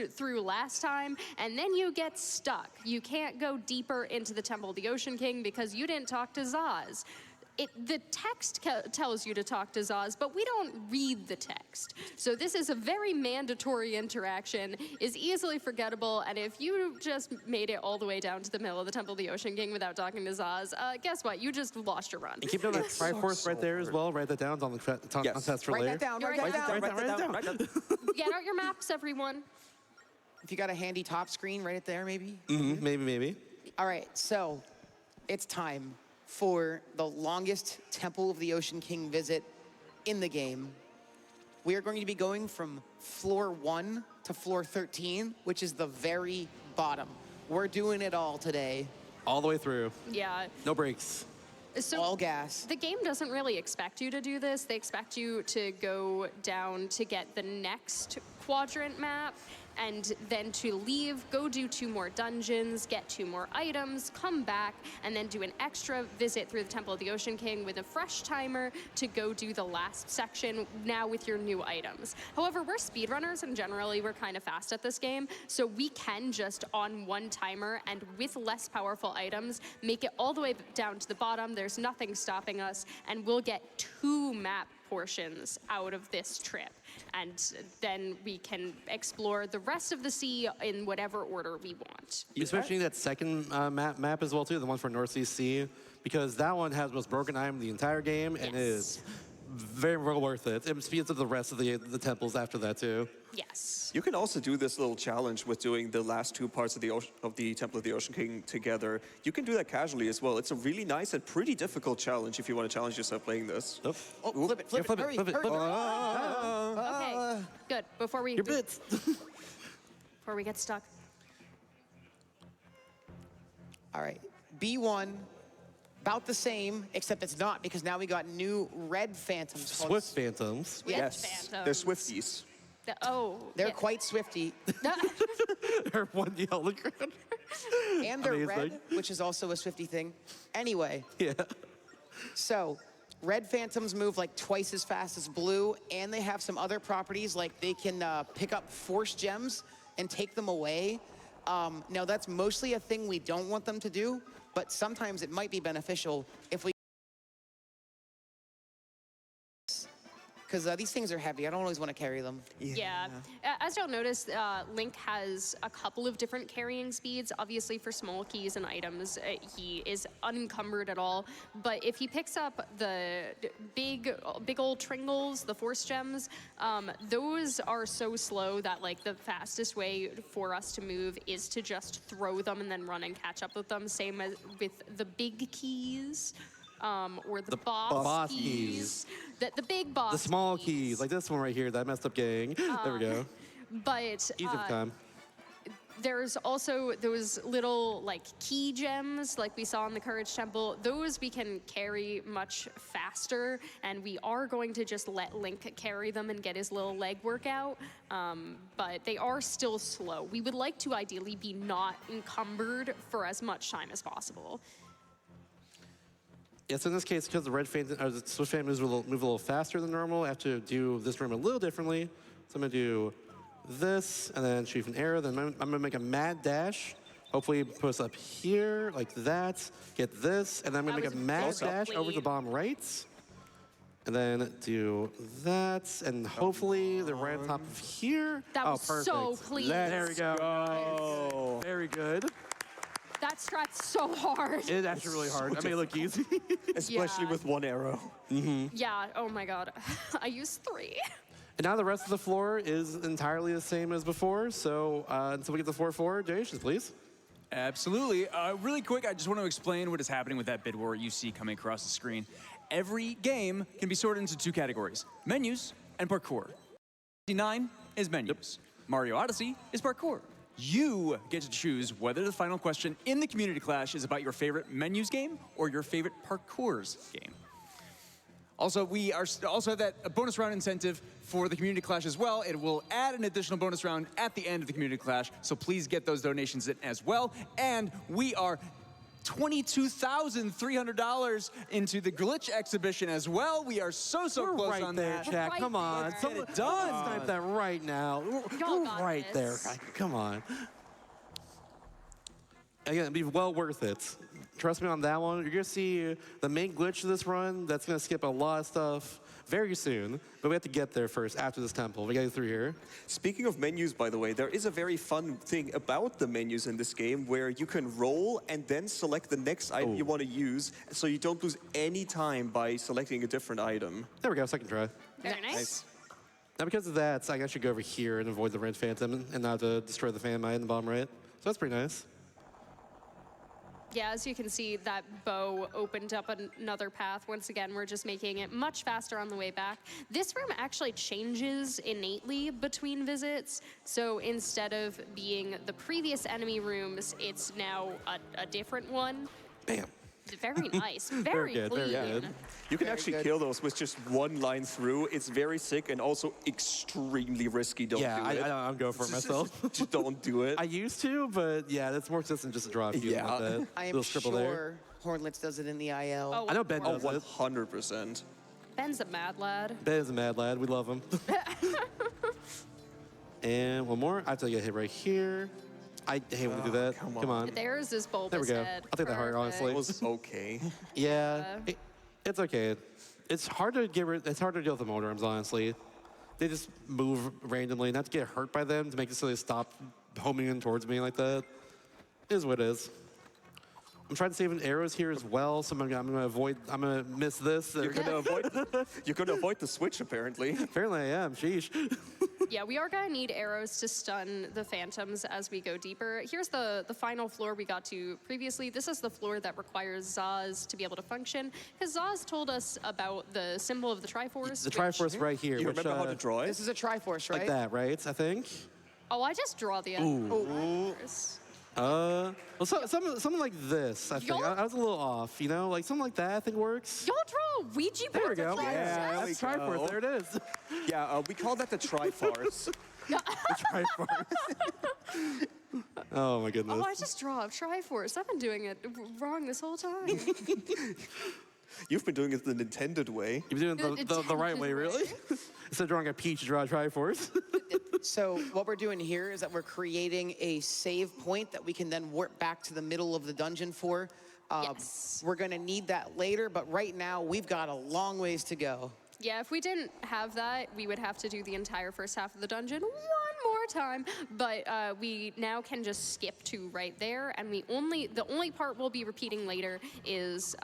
through last time, and then you get stuck. You can't go deeper into the Temple of the Ocean King because you didn't talk to Zaz. The text tells you to talk to Zaz, but we don't read the text. So this is a very mandatory interaction, is easily forgettable, and if you just made it all the way down to the middle of the Temple of the Ocean King without talking to Zaz, guess what? You just lost your run. And keep doing that Triforce right there as well. Write that down. It's on the Yes. test for Write later. that down. You're Write that right down. Write that down. Write that down. Get out your maps, everyone. If you got a handy top screen, write it there, maybe. Maybe. All right, so it's time for the longest Temple of the Ocean King visit in the game. We are going to be going from floor 1 to floor 13, which is the very bottom. We're doing it all today. All the way through. Yeah. No breaks. So All gas. the game doesn't really expect you to do this. They expect you to go down to get the next quadrant map, and then to leave, go do 2 more dungeons, get 2 more items, come back, and then do an extra visit through the Temple of the Ocean King with a fresh timer to go do the last section, now with your new items. However, we're speedrunners, and generally we're kind of fast at this game, so we can just, on one timer and with less powerful items, make it all the way down to the bottom. There's nothing stopping us, and we'll get 2 map portions out of this trip. And then we can explore the rest of the sea in whatever order we want. Especially that second map as well too, the one for North Sea, because that one has the most broken item in the entire game, and it is very well worth it. It speeds up the rest of the temples after that too. Yes. You can also do this little challenge with doing the last two parts of the Temple of the Ocean King together. You can do that casually as well. It's a really nice and pretty difficult challenge if you want to challenge yourself playing this. Oop. Oh, flip it, flip it, hurry, hurry. Okay, good. Before we Your bits. before we get stuck. All right, B1, about the same, except it's not because now we got new red phantoms. called Swift Phantoms. Yes, Phantoms. They're Swifties. they're yeah. quite swifty. Or one yellow ground. And they're red, Amazing. which is also a swifty thing. Anyway, Yeah. so red phantoms move like twice as fast as blue, and they have some other properties like they can pick up force gems and take them away. Now that's mostly a thing we don't want them to do, but sometimes it might be beneficial if we, because these things are heavy. I don't always want to carry them. Yeah. As you'll notice, Link has a couple of different carrying speeds. Obviously, for small keys and items, he is unencumbered at all. But if he picks up the big old Tringles, the Force Gems, those are so slow that like the fastest way for us to move is to just throw them and then run and catch up with them. Same as with the big keys. Or the boss keys. The big boss The small keys, like this one right here, that messed up gang. There we go. But Easy for time. there's also those little like key gems like we saw in the Courage Temple. Those we can carry much faster, and we are going to just let Link carry them and get his little leg workout. But they are still slow. We would like to ideally be not encumbered for as much time as possible. Yeah, so in this case, because the the Swift Phantom move a little faster than normal, I have to do this room a little differently. So I'm gonna do this, and then shoot an arrow. Then I'm gonna make a mad dash. Hopefully put us up here, like that. Get this, and then I'm gonna That make a was mad close up. dash over the bottom right. And then do that, and hopefully they're right on top of here. That was perfect. so clean. There we go. Very good. That strat's so hard. It's actually really hard. I made it look easy. Especially Yeah. with one arrow. Yeah, oh my god. I used 3. And now the rest of the floor is entirely the same as before. So until we get the 4-4, donations, please. Absolutely. Really quick, I just want to explain what is happening with that bid war you see coming across the screen. Every game can be sorted into 2 categories, menus and parkour. 9 is menus. Mario Odyssey is parkour. You get to choose whether the final question in the Community Clash is about your favorite menus game or your favorite parkours game. Also, we also have that bonus round incentive for the Community Clash as well. It will add an additional bonus round at the end of the Community Clash, so please get those donations in as well. And we are $22,300 into the glitch exhibition as well. We are so We're close right on there, that. chat. Right Come on. there. Someone Get it done. snipe that right now. Y'all We're got right there. this. Come on. Again, it'd be well worth it. Trust me on that one. You're going to see the main glitch of this run. That's going to skip a lot of stuff very soon. But we have to get there first after this temple. We got to get through here. Speaking of menus, by the way, there is a very fun thing about the menus in this game where you can roll and then select the next item you want to use, so you don't lose any time by selecting a different item. There we go. Second try. Very nice. Now, because of that, I should go over here and avoid the red phantom and not destroy the phantom eye in the bottom right. So that's pretty nice. Yeah, as you can see, that bow opened up another path. Once again, we're just making it much faster on the way back. This room actually changes innately between visits. So instead of being the previous enemy rooms, it's now a different one. Bam. Very nice. Very good, very clean. good. You can Very actually good. kill those with just one line through. It's very sick and also extremely risky. Don't Yeah, do it. I'm going for it myself. Just don't do it. I used to, but yeah, that's more consistent just to draw a few Yeah. like that. I am Little scribble sure there. Hornlets does it in the IL. Oh, I know Ben Oh, does it. 100%. Ben's a mad lad. Ben is a mad lad. We love him. And one more. I have to get hit right here. I hate when we do that. come Come on. There's this bulbous There we go. head. I'll take that heart, Perfect. honestly. It was okay. Yeah, it's okay. It's hard to it's hard to deal with the motor arms, honestly. They just move randomly. Not to get hurt by them, to make it so they stop homing in towards me like that. It is what it is. I'm trying to save arrows here as well, so I'm gonna miss this. You're gonna avoid the switch, apparently. Apparently I am, sheesh. Yeah, we are gonna need arrows to stun the phantoms as we go deeper. Here's the final floor we got to previously. This is the floor that requires Zaz to be able to function, because Zaz told us about the symbol of the Triforce. The Triforce right here. You which, remember how to draw it? This is a Triforce, right? like that, right? I think. Oh, I just draw the Triforce. Well, something like this, I think. Y'all- I was a little off, you know? Like, something like that, I think works. Y'all draw a Ouija board. There we go. to Triforce? Yeah, There that's we Triforce. go. There it is. Yeah, we call that the Triforce. The Triforce. Oh, my goodness. Oh, I just draw a Triforce. I've been doing it wrong this whole time. You've been doing it the Nintendo way. You're doing the right way, really? Instead of drawing a peach, you draw a Triforce. So what we're doing here is that we're creating a save point that we can then warp back to the middle of the dungeon for. Yes. We're gonna need that later, but right now we've got a long ways to go. Yeah, if we didn't have that, we would have to do the entire first half of the dungeon one more time. But we now can just skip to right there, and the only part we'll be repeating later is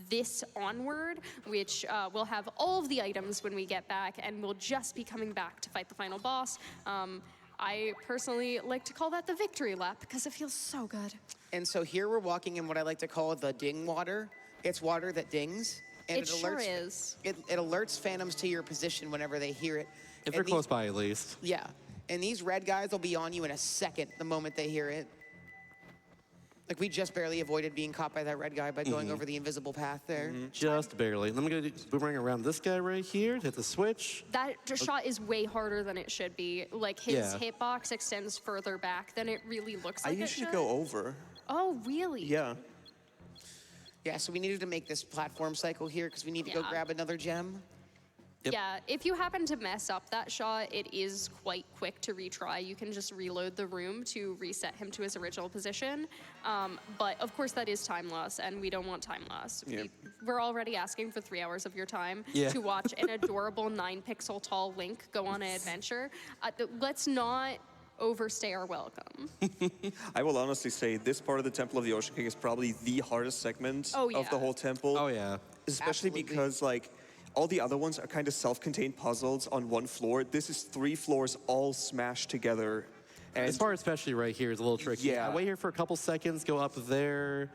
this onward, which will have all of the items when we get back, and we'll just be coming back to fight the final boss. I personally like to call that the victory lap because it feels so good. And so here we're walking in what I like to call the ding water. It's water that dings. And It sure is. It alerts phantoms to your position whenever they hear it. If they're close by, at least. Yeah. And these red guys will be on you in a second the moment they hear it. Like, we just barely avoided being caught by that red guy by going over the invisible path there. Just barely. Let me go boomerang around this guy right here, hit the switch. That shot is way harder than it should be. Like, his Yeah. hitbox extends further back than it really looks I like it usually should. go over. Oh, really? Yeah. Yeah, so we needed to make this platform cycle here because we need to go Yeah. grab another gem. Yep. Yeah, if you happen to mess up that shot, it is quite quick to retry. You can just reload the room to reset him to his original position. But of course, that is time loss, and we don't want time loss. Yeah. We're already asking for 3 hours of your time Yeah. to watch an adorable 9-pixel tall Link go on an adventure. Let's not overstay our welcome. I will honestly say this part of the Temple of the Ocean King is probably the hardest segment Oh, of the yeah. whole temple. Oh, yeah. Especially Absolutely. because, like, all the other ones are kind of self-contained puzzles on one floor. This is 3 floors all smashed together. And This part, especially right here, is a little tricky. Yeah. I wait here for a couple seconds, go up there.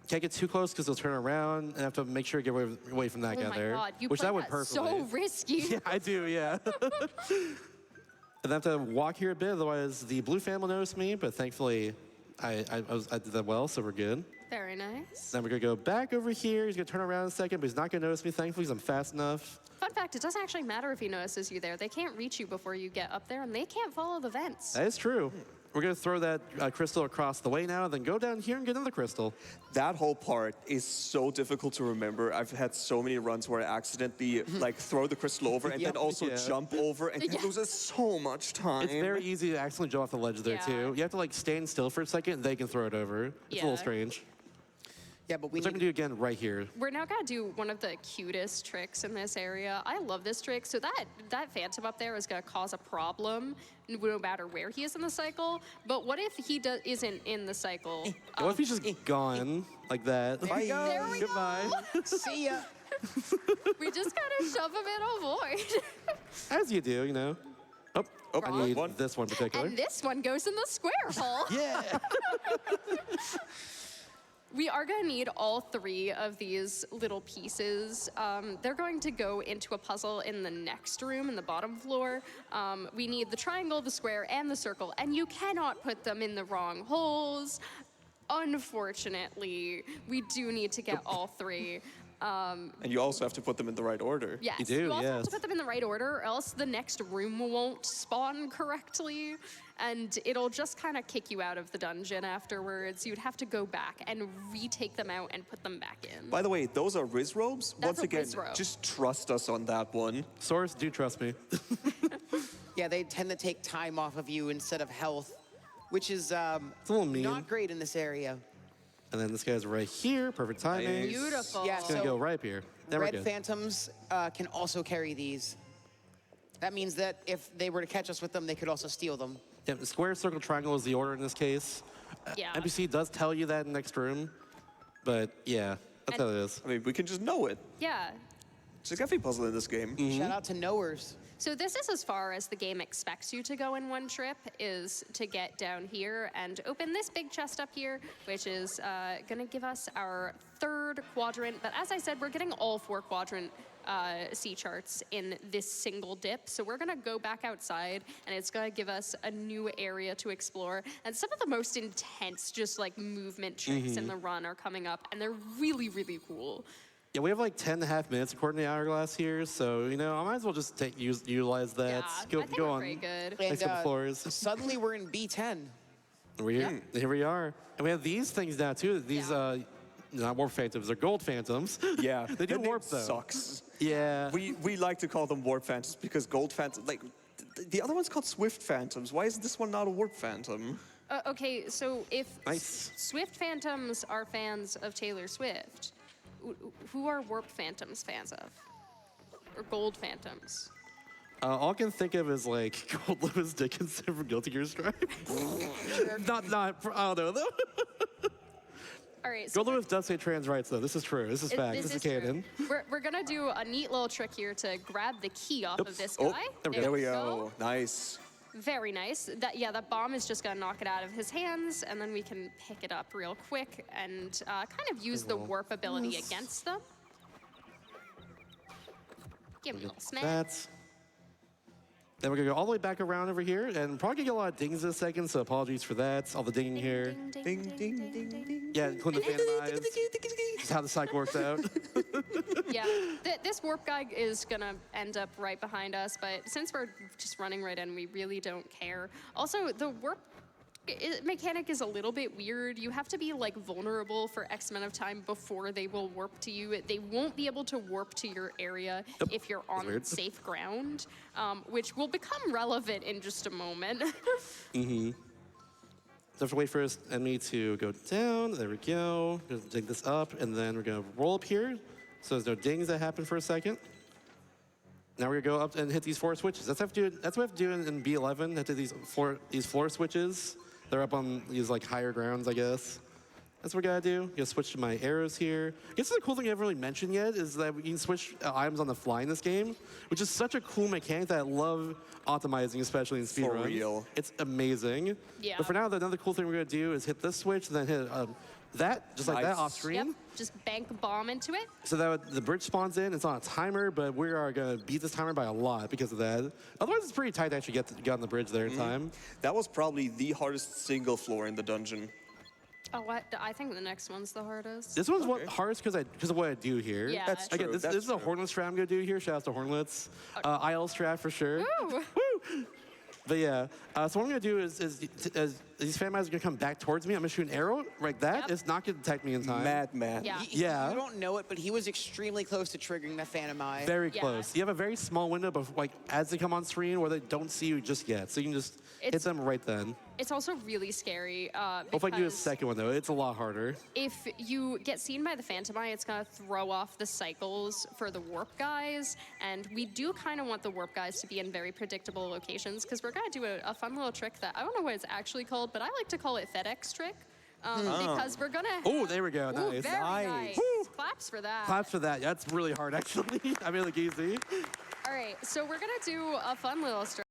Can't get too close because they'll turn around, and I have to make sure to get away from that Oh guy my there. God, you which play that went that perfectly. so risky. Yeah, I do, yeah. And I have to walk here a bit, otherwise the blue fan will notice me, but thankfully I did that well, so we're good. Very nice. Then we're gonna go back over here. He's gonna turn around in a second, but he's not gonna notice me, thankfully, because I'm fast enough. Fun fact, it doesn't actually matter if he notices you there. They can't reach you before you get up there, and they can't follow the vents. That is true. We're gonna throw that crystal across the way now, then go down here and get another crystal. that whole part is so difficult to remember. I've had so many runs where I accidentally like throw the crystal over and Yep. then also Yeah. jump over, and Yeah. it loses so much time. It's very easy to accidentally jump off the ledge there, Yeah. too. You have to, like, stand still for a second, and they can throw it over. It's a little Yeah. strange. Yeah, but we Which I'm need gonna do again right here. We're now gonna do one of the cutest tricks in this area. I love this trick. So that phantom up there is gonna cause a problem no matter where he is in the cycle. But what if he isn't in the cycle? What if he's just gone like that? There you go. There we Goodbye. see ya. We just gotta shove him in a void. As you do, you know. Oh, I need one. this one in particular. And this one goes in the square hole. Yeah. We are going to need all 3 of these little pieces. They're going to go into a puzzle in the next room, in the bottom floor. We need the triangle, the square, and the circle, and you cannot put them in the wrong holes. Unfortunately, we do need to get all 3. And you also have to put them in the right order. Yes, You do, also have yes. to put them in the right order, or else the next room won't spawn correctly, and it'll just kind of kick you out of the dungeon afterwards. You'd have to go back and retake them out and put them back in. By the way, those are Riz robes. That's Once a again, Riz robe. just trust us on that one. Source, do trust me. Yeah, they tend to take time off of you instead of health, which is It's a little mean. not great in this area. And then this guy's right here. Perfect timing. Nice. Beautiful. Yeah, It's gonna so go right up here. There we red go. phantoms can also carry these. That means that if they were to catch us with them, they could also steal them. Yeah, square, circle, triangle is the order in this case. Yeah. NPC does tell you that in the next room. But yeah, that's how it is. I mean, we can just know it. Yeah. There's every puzzle in this game. Shout out to knowers. So this is as far as the game expects you to go in one trip, is to get down here and open this big chest up here, which is gonna give us our third quadrant. But as I said, we're getting all 4 quadrant sea charts in this single dip. So we're gonna go back outside and it's gonna give us a new area to explore. And some of the most intense just like movement tricks in the run are coming up and they're really, really cool. Yeah, we have like 10.5 minutes according to Hourglass here, so you know I might as well just utilize that. Yeah, I think we're pretty good. Next couple floors. Suddenly we're in B10. We're here. Here we are, and we have these things now too. These not warp phantoms, they're gold phantoms. Yeah, they do that name warp though. Sucks. Yeah. We like to call them warp phantoms because gold phantoms, like the other one's called swift phantoms. Why is this one not a warp phantom? Okay, so if Nice. Swift Phantoms are fans of Taylor Swift, who are Warp Phantoms fans of? Or Gold Phantoms? All I can think of is like Gold Lewis Dickinson from Guilty Gear Stripe. not I don't know though. All right, so Gold Lewis does say trans rights though. This is true. This is fact. This is canon. We're gonna do a neat little trick here to grab the key off of this guy. Oh, there we go. Nice. Very nice. That bomb is just gonna knock it out of his hands, and then we can pick it up real quick and kind of use the warp ability against them. Give me a little smack. That's. Then we're gonna go all the way back around over here, and probably gonna get a lot of dings in a second. So apologies for that. All the dinging here. Ding, ding, ding, ding. Yeah, including the phantom eyes. This is how the cycle works out. Yeah, this warp guy is gonna end up right behind us, but since we're just running right in, we really don't care. Also, the warp mechanic is a little bit weird. You have to be like vulnerable for X amount of time before they will warp to you. They won't be able to warp to your area if you're on safe ground, which will become relevant in just a moment. So have to wait for his enemy to go down. There we go. Gonna dig this up, and then we're gonna roll up here. So there's no dings that happen for a second. Now we're gonna go up and hit these 4 switches. That's what we have to do in B11. Have to do these floor switches. They're up on these like higher grounds, I guess. That's what we gotta do. Gonna switch to my arrows here. I guess the cool thing I haven't really mentioned yet is that we can switch items on the fly in this game, which is such a cool mechanic that I love optimizing, especially in speedruns. real. It's amazing. Yeah. But for now, another cool thing we're gonna do is hit this switch and then hit that, just like that, off screen. Yep, just bank a bomb into it. So that the bridge spawns in. It's on a timer, but we are gonna beat this timer by a lot because of that. Otherwise, it's pretty tight to actually get on the bridge there in time. That was probably the hardest single floor in the dungeon. Oh, what? I think the next one's the hardest. This one's hardest because of what I do here. Yeah. That's true. Again, this is a Hornet strat I'm gonna do here. Shout out to Hornets. IL strat for sure. Woo! Woo! But yeah, so what I'm gonna do is these phantom eyes are gonna come back towards me. I'm gonna shoot an arrow like that. Yep. It's not gonna detect me in time. Madman. Yeah. Yeah. You don't know it, but he was extremely close to triggering the Phantom Eye. Very Yeah. close. You have a very small window, but like as they come on screen, where they don't see you just yet, so you can just hit It's- them right then. It's also really scary. Hopefully I can do a because second one though. It's a lot harder. if you get seen by the Phantom Eye, it's gonna throw off the cycles for the warp guys, and we do kind of want the warp guys to be in very predictable locations because we're gonna do a fun little trick that I don't know what it's actually called, but I like to call it FedEx trick because we're gonna. Oh, there we go. Ooh, Nice. very Nice. nice. Woo. Claps for that. Claps for that. That's really hard actually. I mean, like easy. All right, so we're gonna do a fun little trick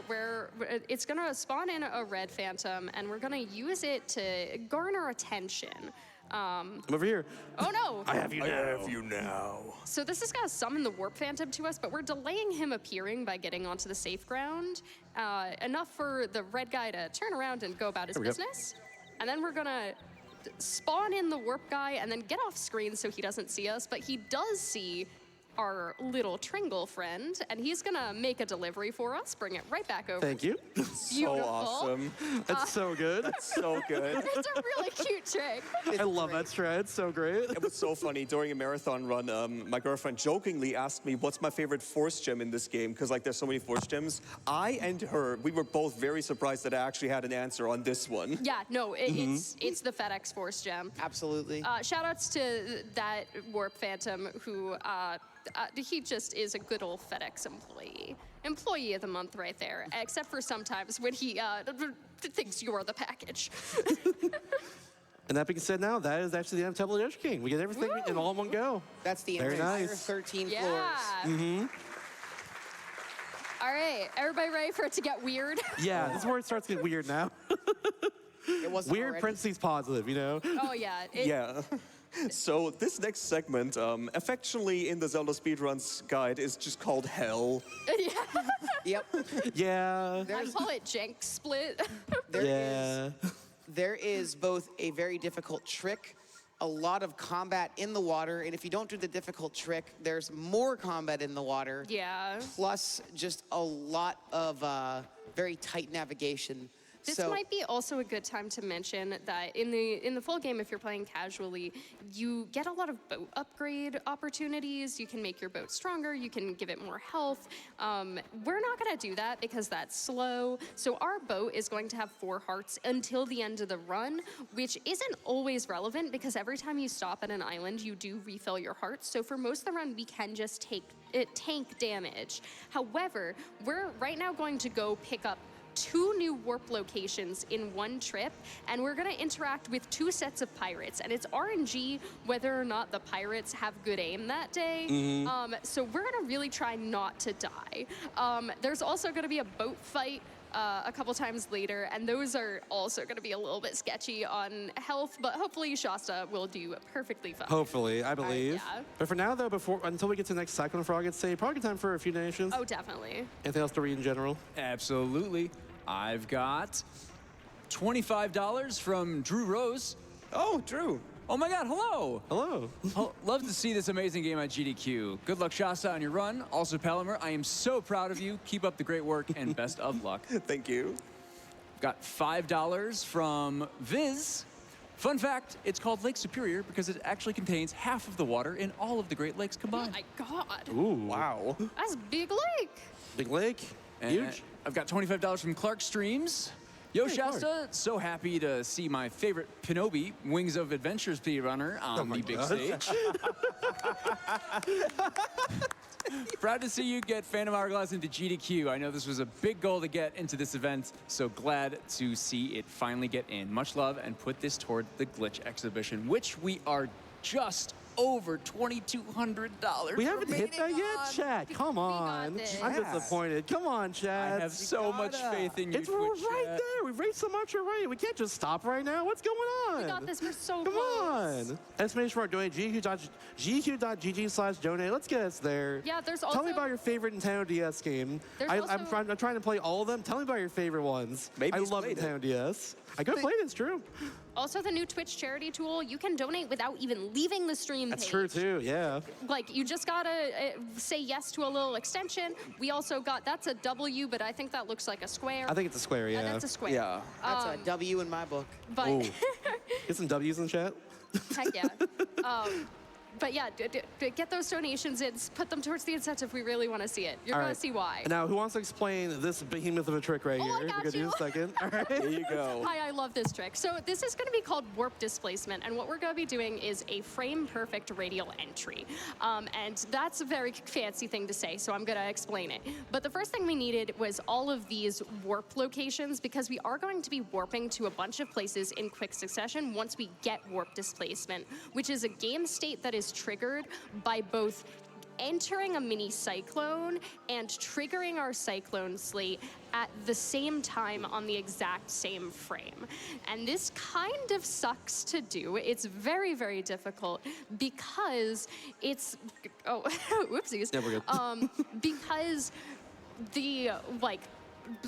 where it's gonna spawn in a red phantom, and we're gonna use it to garner attention. I'm over here. Oh no! I have you now. have you now. So this is gonna summon the warp phantom to us, but we're delaying him appearing by getting onto the safe ground. Enough for the red guy to turn around and go about his we go. business. And then we're gonna spawn in the warp guy and then get off screen so he doesn't see us, but he does see our little Tringle friend, and he's gonna make a delivery for us, bring it right back over. Thank you. So Beautiful. awesome. That's so good. So good. It's a really cute trick. I love that strat. It's so great. It was so funny. During a marathon run, my girlfriend jokingly asked me, what's my favorite force gem in this game? Because like there's so many force gems. I and her, we were both very surprised that I actually had an answer on this one. Yeah, no, it's the FedEx Force Gem. Absolutely. Shout outs to that Warp Phantom who, he just is a good old FedEx employee. Employee of the month right there, except for sometimes when he thinks you're the package. And that being said now, that is actually the end of Temple of the Ocean King. We get everything in all in one go. That's the Very entire nice. 13 Yeah. floors. All right, everybody ready for it to get weird? Yeah, this is where it starts to get weird now. It wasn't Weird already. parentheses positive, you know? Oh yeah. Yeah. So this next segment, affectionately in the Zelda speedruns guide, is just called Hell. Yep. Yeah. I call it jank split. There is both a very difficult trick, a lot of combat in the water, and if you don't do the difficult trick, there's more combat in the water. Yeah. Plus just a lot of very tight navigation. This So might be also a good time to mention that in the full game, if you're playing casually, you get a lot of boat upgrade opportunities. You can make your boat stronger. You can give it more health. We're not going to do that because that's slow. So our boat is going to have 4 hearts until the end of the run, which isn't always relevant because every time you stop at an island, you do refill your hearts. So for most of the run, we can just tank damage. However, we're right now going to go pick up 2 new warp locations in one trip, and we're gonna interact with 2 sets of pirates, and it's RNG whether or not the pirates have good aim that day. So we're gonna really try not to die. There's also gonna be a boat fight a couple times later, and those are also gonna be a little bit sketchy on health, but hopefully Shasta will do perfectly fine. Hopefully, I believe. yeah. But for now, though, until we get to the next Cyclone Frog, I'd say probably good time for a few donations. Oh, definitely. Anything else to read in general? Absolutely. I've got $25 from Drew Rose. Oh, Drew. Oh my God, hello. Hello. Love to see this amazing game on GDQ. Good luck, Shasta, on your run. Also, Palamer, I am so proud of you. Keep up the great work and best of luck. Thank you. Got $5 from Viz. Fun fact, it's called Lake Superior because it actually contains half of the water in all of the Great Lakes Oh combined. my God. Ooh. Wow. That's a big lake. Big lake. And Huge. I've got $25 from Clark Streams. Yo, Hey, Shasta, so happy to see my favorite Pinobi, Wings of Adventure speedrunner, on my the big God. stage. Proud to see you get Phantom Hourglass into GDQ. I know this was a big goal to get into this event, so glad to see it finally get in. Much love, and put this toward the Glitch exhibition, which we are just over $2,200. We haven't hit that remaining yet, on. Chad. Come on. this. I'm disappointed. Come on, I Chad. have so much faith in you, It's we're Twitch right chat. there. We've raised so much already. We can't just stop right now. What's going on? We got this. We're so Come close. on. Exclamation mark donate. GQ.gg/donate. Let's get us there. Yeah, there's Tell me also- about your favorite Nintendo DS game. There's I'm also- trying to play all of them. Tell me about your favorite ones. Maybe I he's love played it. Nintendo DS. I could play it. It's true. Also, the new Twitch charity tool, you can donate without even leaving the stream That's page. true too. Yeah. Like, you just gotta say yes to a little extension. We also got, that's a W, but I think that looks like a square. I think it's a square. Yeah. That's a square. Yeah. that's a W in my book. But, Ooh. Get some W's in chat. heck yeah. But yeah, get those donations in, put them towards the incentive. We really want to see it. You're All gonna right. see why. Now, who wants to explain this behemoth of a trick right Oh, I here? got We're gonna do you. in a second. All right. Here you go. Hi, I love this trick. So this is going to be called warp displacement, and what we're going to be doing is a frame-perfect radial entry. And that's a very fancy thing to say, so I'm going to explain it. But the first thing we needed was all of these warp locations, because we are going to be warping to a bunch of places in quick succession once we get warp displacement, which is a game state that is triggered by both entering a mini cyclone and triggering our cyclone slate at the same time on the exact same frame. And this kind of sucks to do. It's very, very difficult because it's, oh, whoopsies. Yeah, we're good. Because the, like,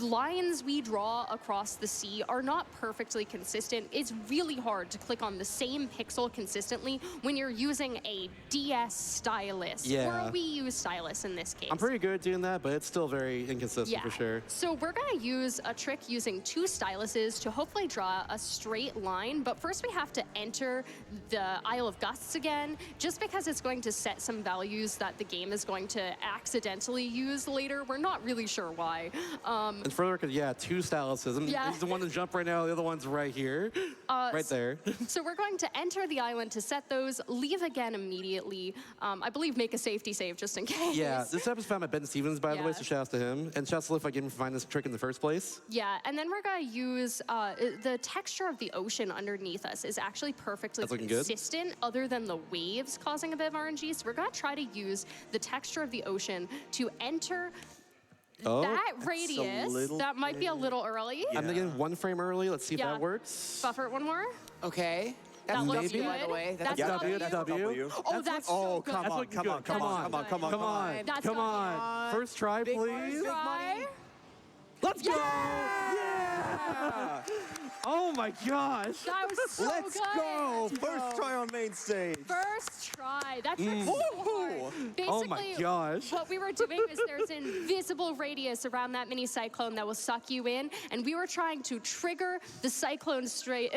lines we draw across the sea are not perfectly consistent. It's really hard to click on the same pixel consistently when you're using a DS stylus or Yeah. a Wii U stylus in this case. I'm pretty good at doing that, but it's still very inconsistent for sure. So we're gonna use a trick using 2 styluses to hopefully draw a straight line, but first we have to enter the Isle of Gusts again, just because it's going to set some values that the game is going to accidentally use later. We're not really sure why. And further, yeah, 2 styluses. Yeah. He's the one to jump right now. The other one's right here, right there. So we're going to enter the island to set those, leave again immediately. I believe make a safety save just in case. Yeah, this episode found by Ben Stevens, by the way, Yeah. so shout out to him. And shout out to Lift, I gave him find this trick in the first place. Yeah, and then we're going to use the texture of the ocean underneath us is actually perfectly That's looking good. consistent, other than the waves causing a bit of RNG. So we're going to try to use the texture of the ocean to enter that radius. That might be a little early. I'm thinking 1 frame early. Let's see if Yeah. that works. Buffer it one more. Okay. That looks W, good. by the way. That's Yeah, W. that's W. Oh, that's so Oh, good. come That's on, looking come good. on, come Come on, on. come on, come on, Come on, That's come good. on. First try, please. Try. Let's go! Yeah! Oh my gosh! That was so Let's good. go! First try on main stage. First try. That trick's so hard. Basically, Oh my gosh. what we were doing is there's an invisible radius around that mini cyclone that will suck you in, and we were trying to trigger the cyclone slate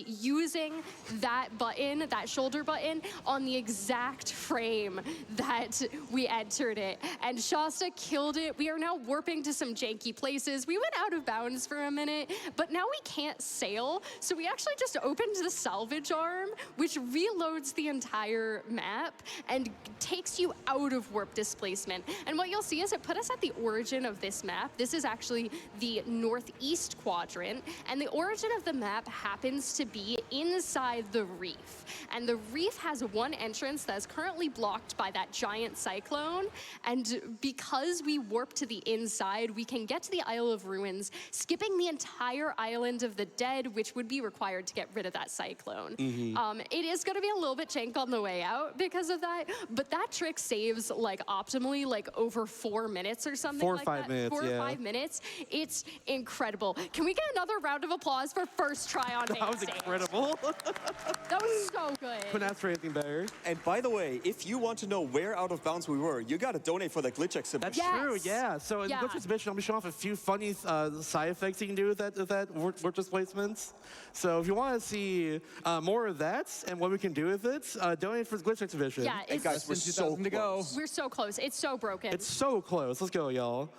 using that button, that shoulder button, on the exact frame that we entered it. And Shasta killed it. We are now warping to some janky places. We went out of bounds for a minute, but now we can't sail, so we actually just opened the salvage arm, which reloads the entire map and takes you out of warp displacement. And what you'll see is it put us at the origin of this map. This is actually the northeast quadrant, and the origin of the map happens to be inside the reef. And the reef has one entrance that's currently blocked by that giant cyclone, and because we warp to the inside, we can get to the Isle of Ruins, skipping the entire island of the dead, which would be required to get rid of that cyclone. It is going to be a little bit jank on the way out because of that, but that trick saves like optimally like over 4 minutes or something 4 or like 5 that. minutes, 4 or yeah. 5 minutes. It's incredible. Can we get another round of applause for first try on main That was stage? incredible. That was so good. Couldn't ask for anything better. And by the way, if you want to know where out of bounds we were, you gotta donate for the glitch exhibition. That's Yes. true, yeah. So in Yeah. Glitch Exhibition, I'll be showing off a few funny side effects you can do with that warp displacements. So if you want to see more of that and what we can do with it, donate for the Glitch Exhibition. Yeah, And it's, guys, we're so 2,000 to go. close. we're so close. It's so broken. It's so close. Let's go, y'all.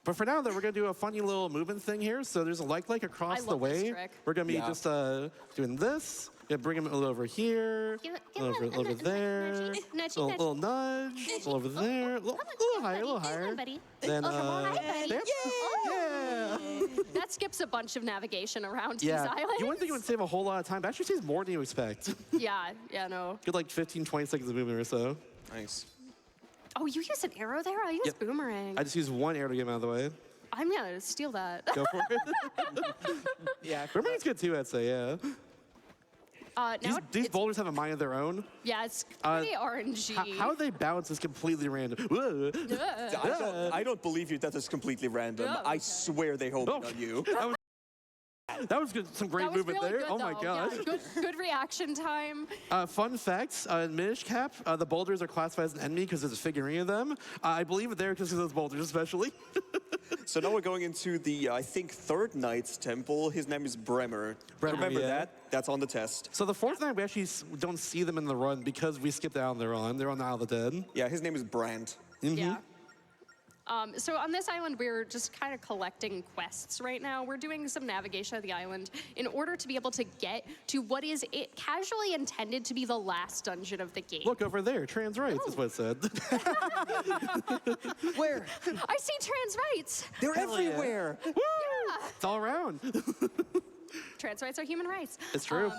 But for now, though, we're going to do a funny little movement thing here. So there's a like across I the love this way. trick. We're going to be Yeah. just doing this. Yeah, bring him a little over here, a little over there, nudgy, a little nudge, a little over there, a little higher, a little higher. Then, there. Yeah. That skips a bunch of navigation around these Yeah, islands. you wouldn't think it would save a whole lot of time, but actually saves more than you expect. Yeah, no. Good like 15, 20 seconds of movement or so. Nice. Oh, you use an arrow there? I use Yep. boomerang. I just use one arrow to get him out of the way. I'm gonna steal that. Go for it. Yeah. Boomerang's good too, I'd say, yeah. Now These boulders have a mind of their own. yeah, it's pretty RNG. How they bounce is completely random. Whoa. I don't believe you that is completely random. Oh, I okay. swear they hope Oh. on you. That was good. Some great That was movement really there. good, Oh my though. gosh. Yeah, good reaction time. Fun fact, in Minish Cap, the boulders are classified as an enemy because there's a figurine of them. I believe they're because of those boulders especially. So now we're going into the, I think, third knight's temple. His name is Bremer. Bremer, Remember yeah. that? That's on the test. So the fourth night, we actually don't see them in the run because we skipped out on their run. They're on the Isle of the Dead. Yeah, his name is Brand. Yeah. So on this island, we're just kind of collecting quests right now. We're doing some navigation of the island in order to be able to get to what is it casually intended to be the last dungeon of the game. Look over there, trans rights is what it said. Where? I see trans rights. They're Hell yeah. everywhere. It's all around. Trans rights are human rights. It's true.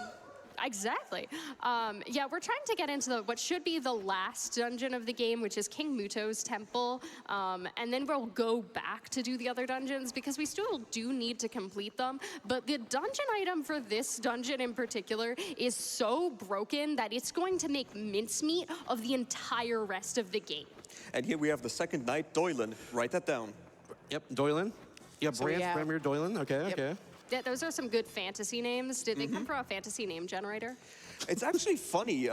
Exactly. Yeah, we're trying to get into what should be the last dungeon of the game, which is King Muto's temple. And then we'll go back to do the other dungeons because we still do need to complete them. But the dungeon item for this dungeon in particular is so broken that it's going to make mincemeat of the entire rest of the game. And here we have the second knight, Doylan. Write that down. Yep, Doylan. Yeah, So we Brand, have- Bremer, Doylan. Okay, okay. Those are some good fantasy names. Did they come from a fantasy name generator? It's actually funny.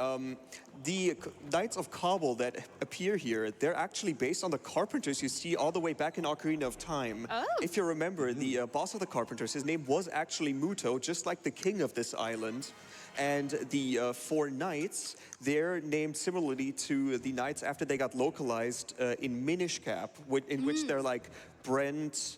The Knights of Kabul that appear here, they're actually based on the Carpenters you see all the way back in Ocarina of Time. Oh. If you remember, the boss of the Carpenters, his name was actually Muto, just like the king of this island. And the four knights, they're named similarly to the knights after they got localized in Minish Cap, in which they're like Brent,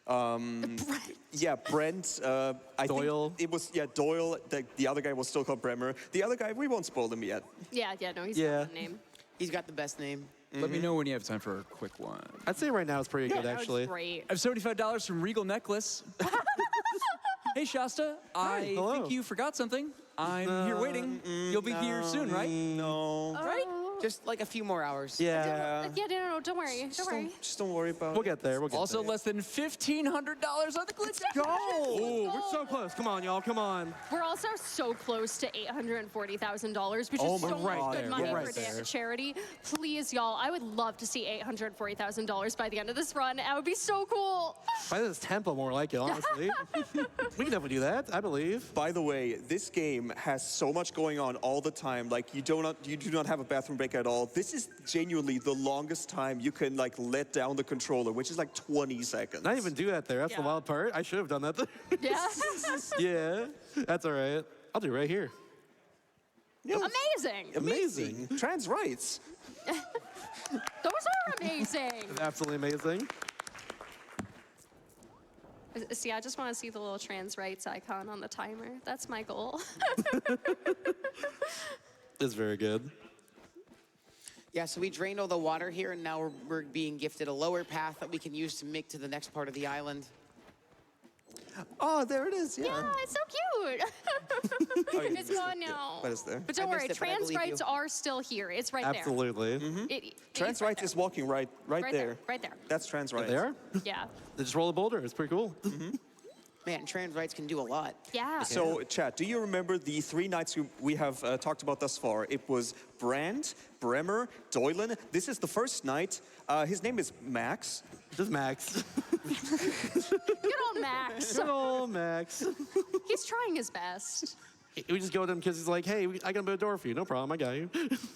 Yeah, Brent. I Doyle. think it was Doyle. The other guy was still called Bremer. The other guy, we won't spoil him yet. Yeah, no, he's Yeah. got a name. He's got the best name. Let me know when you have time for a quick one. I'd say right now it's pretty good, That was actually. great. I have $75 from Regal Necklace. Hey, Shasta, I hello. think you forgot something. I'm here waiting. You'll be here soon, right? No. Right? Just like a few more hours. Yeah. No, don't worry. Don't worry. Just don't worry about We'll it. get there. We'll get Also, there. less than $1,500 on the glitch. Ooh, we're so close. Come on, y'all. Come on. We're also so close to $840,000, which Oh is my so God. much Right good there, money we're for right there. charity. Please, y'all, I would love to see $840,000 by the end of this run. That would be so cool. By this tempo, more like it, honestly. We can definitely do that, I believe. By the way, this game has so much going on all the time. Like you do not have a bathroom break at all. This is genuinely the longest time you can like let down the controller, which is like 20 seconds. Not even do that there. That's the Yeah. wild part. I should have done that there. Yeah. Yeah, that's all right. I'll do it right here. Amazing. Amazing. Trans rights. Those are amazing. Absolutely amazing. See, I just want to see the little trans rights icon on the timer. That's my goal. It's very good. Yeah, so we drained all the water here, and now we're being gifted a lower path that we can use to make to the next part of the island. Oh, there it is. Yeah. Yeah, it's so cute. It's gone now. But it's there. But don't I worry, missed it, but I trans believe rights you. are still here. It's right Absolutely. there. Trans right rights there. is walking right Right there, there. right there. That's trans rights. They are? Yeah. They just roll a boulder. It's pretty cool. Man, trans rights can do a lot. Yeah. So, chat, do you remember the 3 knights we have talked about thus far? It was Brand, Bremer, Doylan. This is the first knight. His name is Max. Just Max. Good old Max. Good old Max. He's trying his best. We just go to him because he's like, hey, I can open a door for you. No problem. I got you.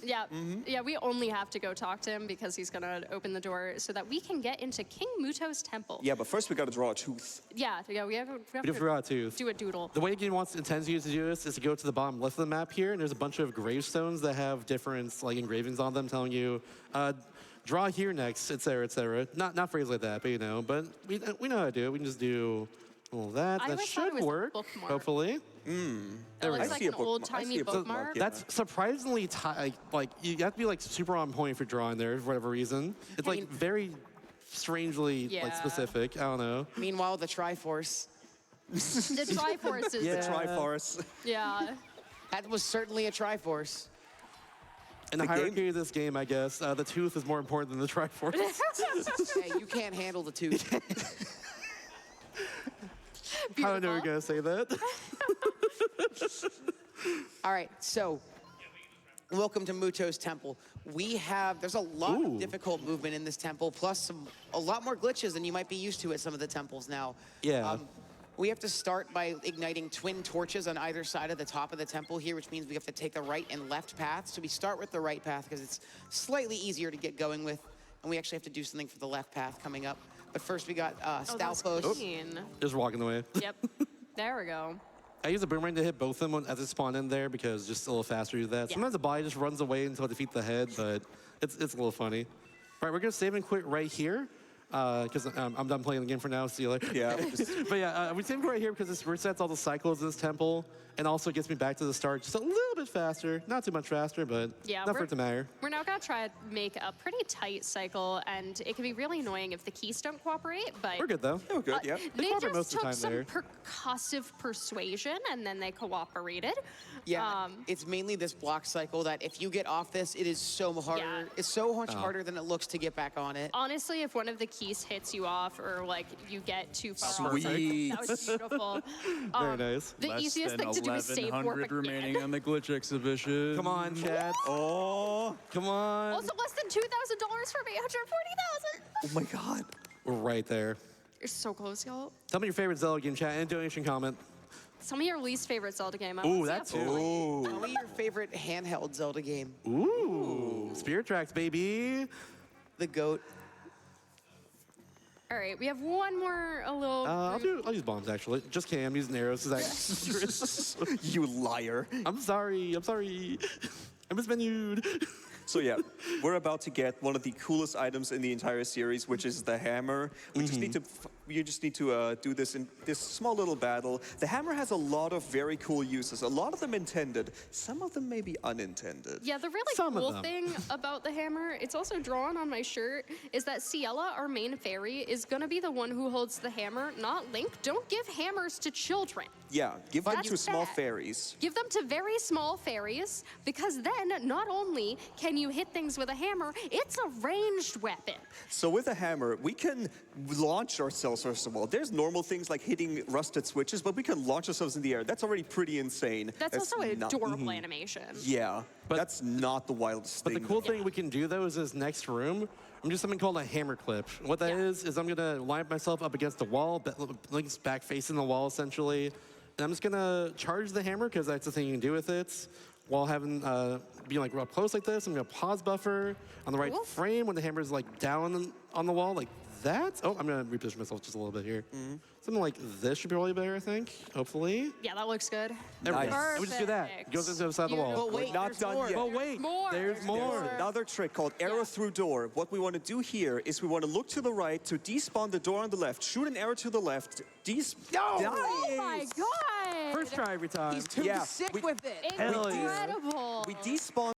Yeah. Yeah, we only have to go talk to him because he's going to open the door so that we can get into King Muto's temple. Yeah, but first we got to draw a tooth. Yeah, we have We do forgot to. do a doodle. The way the game intends you to do this is to go to the bottom left of the map here, and there's a bunch of gravestones that have different like engravings on them, telling you, draw here next, etc., etc. Not phrases like that, but you know. But we know how to do it. We can just do all that. I That always thought it should was a work. bookmark. Hopefully. It looks I like see a an bookmark. I old-timey see a bookmark, bookmark. yeah. That's surprisingly like you have to be like super on point for drawing there for whatever reason. It's like very strangely like Yeah. specific. I don't know. Meanwhile, the Triforce. The Triforce is... Yeah. Triforce. Yeah. That was certainly a Triforce. In the The hierarchy game- of this game, I guess the tooth is more important than the Triforce. Hey, you can't handle the tooth. I don't know you're Beautiful. gonna say that. All right, so welcome to Muto's temple. There's a lot Ooh. of difficult movement in this temple, plus a lot more glitches than you might be used to at some of the temples now. Yeah. We have to start by igniting twin torches on either side of the top of the temple here, which means we have to take the right and left path. So we start with the right path because it's slightly easier to get going with, and we actually have to do something for the left path coming up. But first we got Oh, that's Stalfos. clean. Just walking away. Yep. There we go. I use a boomerang to hit both of them as they spawn in there because just a little faster to do that. Yeah. Sometimes the body just runs away until I defeat the head, but it's a little funny. All right, we're gonna save and quit right here because I'm done playing the game for now. See you later. Yeah. But yeah, we save and quit right here because this resets all the cycles in this temple and also gets me back to the start just a little bit faster. Not too much faster, but Yeah, not for it to matter. We're now going to try to make a pretty tight cycle, and it can be really annoying if the keys don't cooperate, but... We're good though. Oh, good. Yeah. They cooperate most just of the took time some there. percussive persuasion, and then they cooperated. Yeah, it's mainly this block cycle that if you get off this, it is so harder. Yeah. It's so much harder than it looks to get back on it. Honestly, if one of the keys hits you off or like you get too far Sweet. off, that was beautiful. Very nice. The easiest thing to do is save warp again. remaining on the glitch exhibition. Come on, Chad. Oh. Come on. Also, less than $2,000 from 840,000. Oh my God. We're right there. You're so close, y'all. Tell me your favorite Zelda game, chat, and donation comment. Tell me your least favorite Zelda game. I Ooh, wanna that see a too. point. Tell me your favorite handheld Zelda game. Ooh, Spirit Tracks, baby. The GOAT. All right, we have one more, a little. I'll use bombs actually. Just kidding. I'm using arrows because You liar. I'm sorry. I mismenued. So yeah, we're about to get one of the coolest items in the entire series, which is the hammer. We just need to you just need to do this in this small little battle. The hammer has a lot of very cool uses. A lot of them intended. Some of them may be unintended. Yeah, the really Some of cool them. thing about the hammer, it's also drawn on my shirt, is that Ciela, our main fairy, is gonna be the one who holds the hammer, not Link. Don't give hammers to children. Yeah, give them That's to small bad. fairies. Give them to very small fairies, because then not only can you hit things with a hammer, it's a ranged weapon. So with a hammer, we can launch ourselves, first of all. There's normal things like hitting rusted switches, but we can launch ourselves in the air. That's already pretty insane. That's also an not- adorable animation. Yeah, but that's not the wildest But thing. the cool thing we can do though is this next room. I'm doing something called a hammer clip. What that is I'm gonna line myself up against the wall, Link's back facing the wall essentially, and I'm just gonna charge the hammer because that's the thing you can do with it. While having being like up close like this, I'm gonna pause buffer on the right Cool. frame when the hammer's like down on the wall like that. Oh, I'm gonna reposition myself just a little bit here. Something like this should be really better, I think. Hopefully. Yeah, that looks good. There we go. Nice. And we just do that. Perfect. Goes into the side of the wall. Beautiful. But wait, not there's done more. yet. But wait, More. there's more. There's another trick called arrow through door. What we want to do here is we want to look to the right to despawn the door on the left, shoot an arrow to the left, Oh my god! First try every time. He's too Yeah, sick we- with it. Hell yeah. Incredible. We despawn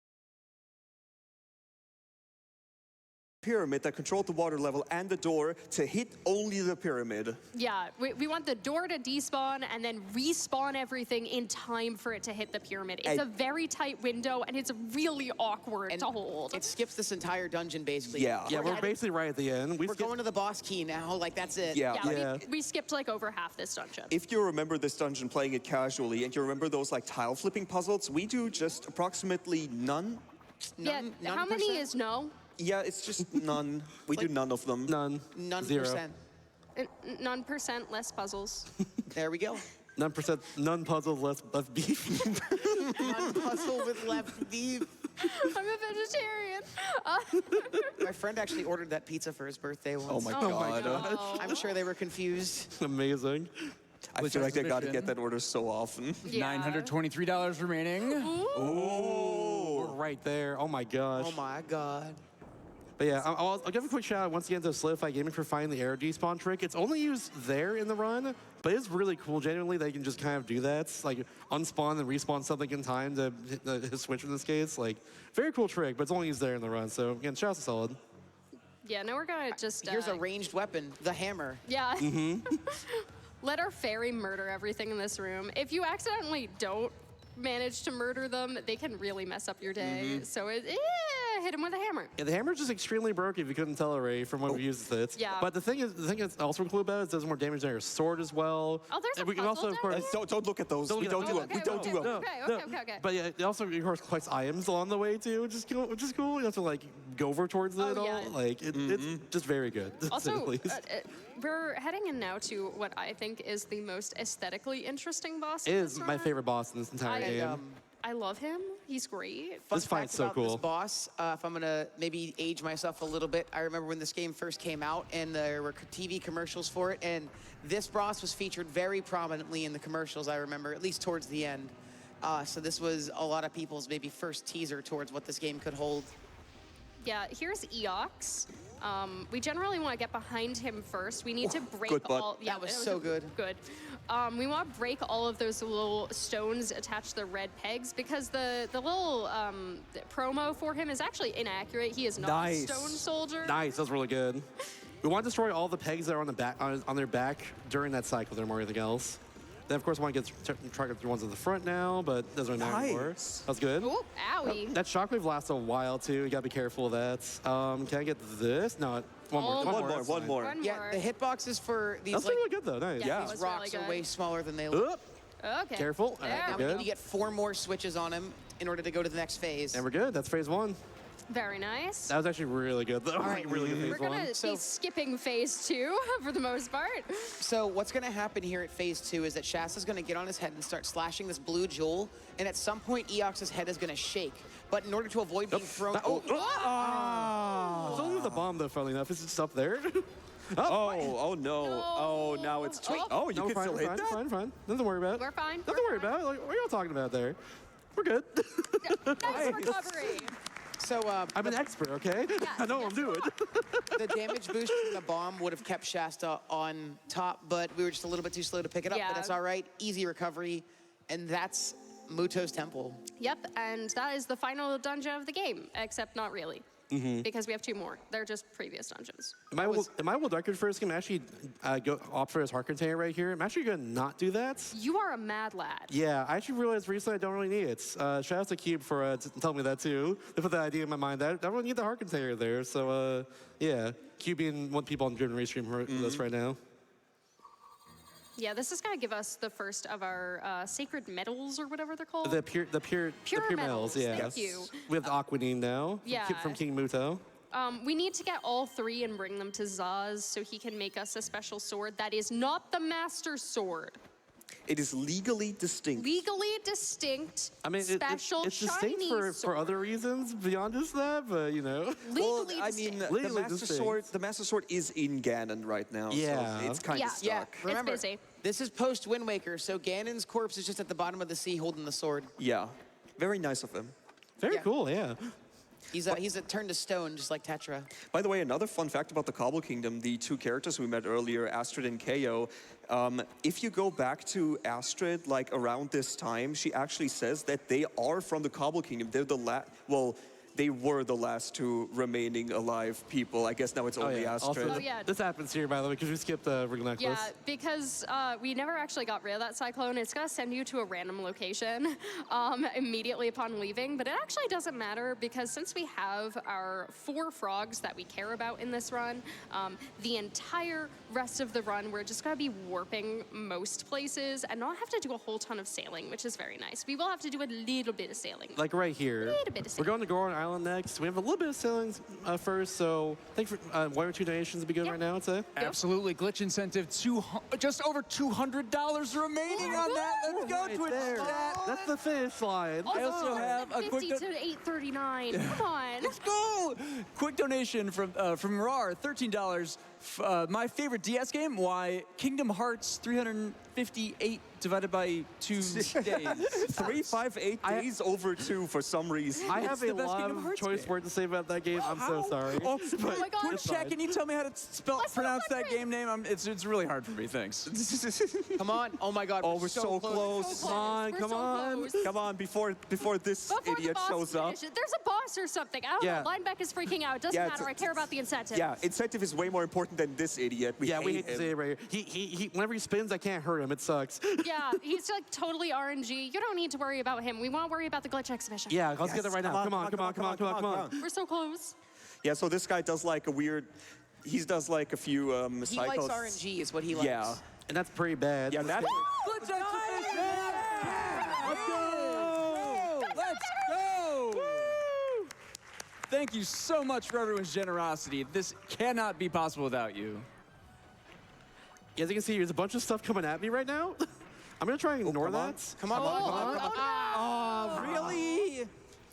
pyramid that controlled the water level and the door to hit only the pyramid. Yeah, we want the door to despawn and then respawn everything in time for it to hit the pyramid. It's And- a very tight window and it's really awkward to hold. It skips this entire dungeon basically. Yeah. Yeah, we're basically right at the end. We're going to the boss key now. Like that's it. Yeah. yeah, we skipped like over half this dungeon. If you remember this dungeon playing it casually and you remember those like tile flipping puzzles, we do just approximately none. Yeah, how many is no? Yeah, it's just none. We do none of them. None. None Zero. percent. None percent less puzzles. There we go. None percent. None puzzles. Less beef. One puzzle with left beef. I'm a vegetarian. My friend actually ordered that pizza for his birthday once. Oh my Oh my god. God. I'm sure they were confused. Amazing. I feel like they gotta Transmission. get that order so often. Yeah. $923 remaining. We're right there. Oh my gosh. Oh my god. But yeah, I'll give a quick shout out once again to Solidify Gaming for finding the arrow despawn trick. It's only used there in the run, but it's really cool. Genuinely, they can just kind of do that, like unspawn and respawn something in time to hit the switch in this case. Like, very cool trick, but it's only used there in the run. So again, shout out to Solid. Yeah, now we're gonna just. Here's a ranged weapon, the hammer. Yeah. Let our fairy murder everything in this room. If you accidentally don't manage to murder them, they can really mess up your day. So hit him with a hammer. Yeah, the hammer's just extremely broken if you couldn't tell already from when we used it. Yeah. But the thing that's also cool about it is it does more damage than your sword as well. Oh, there's And a we can puzzle also, of down course, there? Don't look at those. Don't We look don't at do those. them. We don't do them. Okay. But yeah, it also of course collects items along the way too, which is cool. You have to like go over towards it Oh, at all. yeah. Like it's just very good. to say the Also, least. we're heading in now to what I think is the most aesthetically interesting boss. It in is this my run. favorite boss in this entire game. I love him. He's great. Fun This fight's fact so about cool. This boss, if I'm gonna maybe age myself a little bit, I remember when this game first came out and there were TV commercials for it, and this boss was featured very prominently in the commercials. I remember, at least towards the end. So this was a lot of people's maybe first teaser towards what this game could hold. Yeah, here's Eox. We generally want to get behind him first. We need to break good butt. all. Yeah, That was it so good. Good. We want to break all of those little stones attached to the red pegs because the little the promo for him is actually inaccurate. He is not Nice. a stone soldier. Nice, that was really good. We want to destroy all the pegs that are on the back on their back during that cycle. There more anything else. Then of course we want to try to get the ones at the front now, but doesn't really matter anymore. Nice. That's good. Ooh, owie. That shockwave lasts a while too. You gotta be careful of that. Can I get this? No, one more. Oh, One more. that's One fine. more. One Yeah, more. the hitboxes for these That's like really good though. Nice. Yeah. these was rocks really are good. way smaller than they look. Oop. Okay. Careful. There Alright, Now we we good. need to get 4 more switches on him in order to go to the next phase. And we're good. That's phase 1. Very nice. That was actually really good though. right. Really good We're phase 1. gonna So- be skipping phase 2 for the most part. So what's going to happen here at phase 2 is that Shasta's going to get on his head and start slashing this blue jewel, and at some point Eox's head is going to shake. But in order to avoid being thrown, It's only with the bomb though, funnily enough. It's just up there. Oh no. Oh, now it's. Wait. Oh, you No, can fine, still hit fine, that? fine. Nothing to worry about. We're fine. Nothing to worry about. Like, what are y'all talking about there? We're good. Nice recovery. So I'm an expert, okay? I know what I'm doing. the damage boost from the bomb would have kept Shasta on top, but we were just a little bit too slow to pick it up. Yeah. But that's all right. Easy recovery, and that's Muto's temple. Yep, and that is the final dungeon of the game, except not really. Because we have 2 more. They're just previous dungeons. Am I world record first game? Actually, go opt for his heart container right here. I'm actually going to not do that. You are a mad lad. Yeah, I actually realized recently I don't really need it. Shout out to Cube for telling me that too. They put that idea in my mind that I don't really need the heart container there. So yeah, Cube being one people on the Driven Race stream with us right now. Yeah, this is gonna give us the first of our sacred metals or whatever they're called. The pure metals, yeah. Thank you. We have the Aquanine now. Yeah. From King Muto. We need to get all 3 and bring them to Zaz so he can make us a special sword that is not the Master Sword. It is legally distinct. Legally distinct, I mean, special, it's distinct shiny for other reasons beyond just that, but you know. Legally I mean, distinct. Legally the Master Sword is in Ganon right now. Yeah. So it's kind of Yeah, stuck. remember, It's busy. this is post Wind Waker, so Ganon's corpse is just at the bottom of the sea holding the sword. Yeah. Very nice of him. Very Yeah. cool, yeah. He's a turned to stone, just like Tetra. By the way, another fun fact about the Cobble Kingdom, the 2 characters we met earlier, Astrid and KO, if you go back to Astrid, like around this time, she actually says that they are from the Cobble Kingdom. They're the they were the last 2 remaining alive people. I guess now it's only Astrid. Oh, yeah. This happens here, by the way, because we skipped the Ring Necklace. Yeah, because we never actually got rid of that cyclone. It's gonna send you to a random location immediately upon leaving, but it actually doesn't matter because since we have our 4 frogs that we care about in this run, the entire rest of the run, we're just gonna be warping most places and not have to do a whole ton of sailing, which is very nice. We will have to do a little bit of sailing. Like right here. Little bit of We're going to Goron Island next. We have a little bit of sailing first, so I think for 1 or 2 donations would be good Yeah. right now, I'd say. Absolutely, glitch incentive, just over $200 remaining on that. Let's go, Right Twitch there. chat. That's the finish line. I also have a quick 50 to 839. Come on. Let's go! Quick donation from Rar, $13. My favorite DS game? Why, Kingdom Hearts 358 divided by 2 days. 358 days over 2 for some reason. I have the a best lot Kingdom of Hearts choice game. words to say about that game. I'm so sorry. Oh, But my God. Twitch it's chat, fine. can you tell me how to pronounce that game name? It's really hard for me, thanks. Come on. Oh my God. Oh, we're so close. Come on, We're come so on. close. Come on, before this Before the idiot boss shows up. finishes. There's a boss or something. I don't Yeah. know. Lineback is freaking out. It doesn't Yeah, matter. I care about the incentive. Yeah, incentive is way more important than this idiot. We Yeah, we hate hate to him. say it right here. He whenever he spins, I can't hurt him. It sucks. Yeah, he's like totally RNG. You don't need to worry about him. We want to worry about the glitch exhibition. Yeah, let's get Yes, it right now. Come on, come on, come on, come on, come on. We're so close. Yeah, so this guy does like a weird. He does like a few He cycles. likes RNG, is what he likes. Yeah. And that's pretty bad. Yeah, that. Glitch exhibition! Let's go! Let's go! Thank you so much for everyone's generosity. This cannot be possible without you. As you can see, there's a bunch of stuff coming at me right now. I'm gonna try and ignore come on. that. Come on, come on, come on. Really?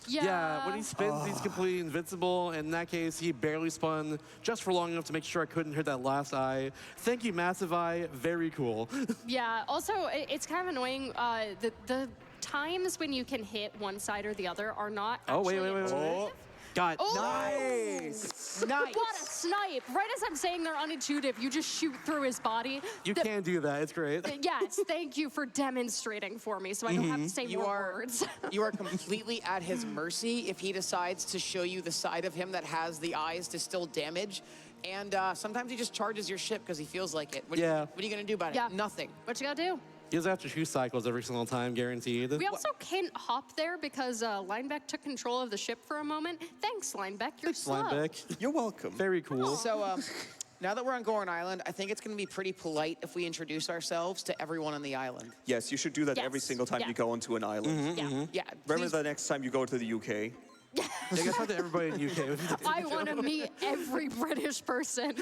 Yeah, when he spins, he's completely invincible. In that case, he barely spun just for long enough to make sure I couldn't hit that last eye. Thank you, Massive Eye. Very cool. Yeah, also, it's kind of annoying. The times when you can hit one side or the other are not Oh, wait, actually wait, wait, wait. intuitive. Got Oh! Nice. Nice. What a snipe! Right as I'm saying they're unintuitive, you just shoot through his body. You can do that. It's great. Yes, thank you for demonstrating for me so I don't have to say You more are words. you are completely at his mercy if he decides to show you the side of him that has the eyes to still damage. And sometimes he just charges your ship because he feels like it. What Yeah. What are you gonna do about it? Yeah. Nothing. What you gotta do? He doesn't have to shoot cycles every single time, guaranteed. We also can't hop there because Lineback took control of the ship for a moment. Thanks, Lineback. You're slow. Lineback. You're welcome. Very cool. So now that we're on Goron Island, I think it's gonna be pretty polite if we introduce ourselves to everyone on the island. Yes, you should do that every Yes. single time Yeah. you go onto an island. Yeah. Yeah. Remember please- the next time you go to the UK? Yeah, I guess talk to everybody in the UK. I want to meet every British person.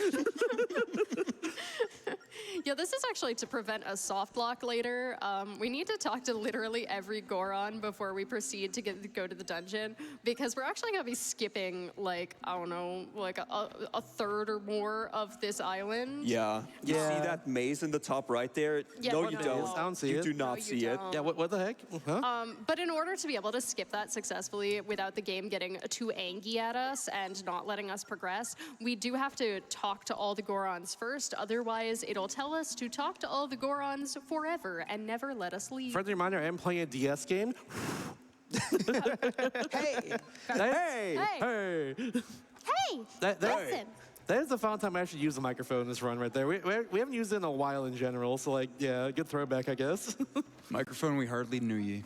Yeah, this is actually to prevent a soft lock later. We need to talk to literally every Goron before we proceed to go to the dungeon, because we're actually gonna be skipping like, I don't know, like a third or more of this island. Yeah. You Yeah. see that maze in the top right there? Yeah, no, no, you no. don't. I don't see you it. do not you see it. don't. Yeah, what the heck? Huh? But in order to be able to skip that successfully without the game game getting too angry at us and not letting us progress, we do have to talk to all the Gorons first. Otherwise, it'll tell us to talk to all the Gorons forever and never let us leave. Friendly reminder, I am playing a DS game. Hey, Hey! Hey! Hey, listen. That is the final time I actually used the microphone in this run right there. We haven't used it in a while in general, so like, yeah, good throwback, I guess. Microphone, we hardly knew ye.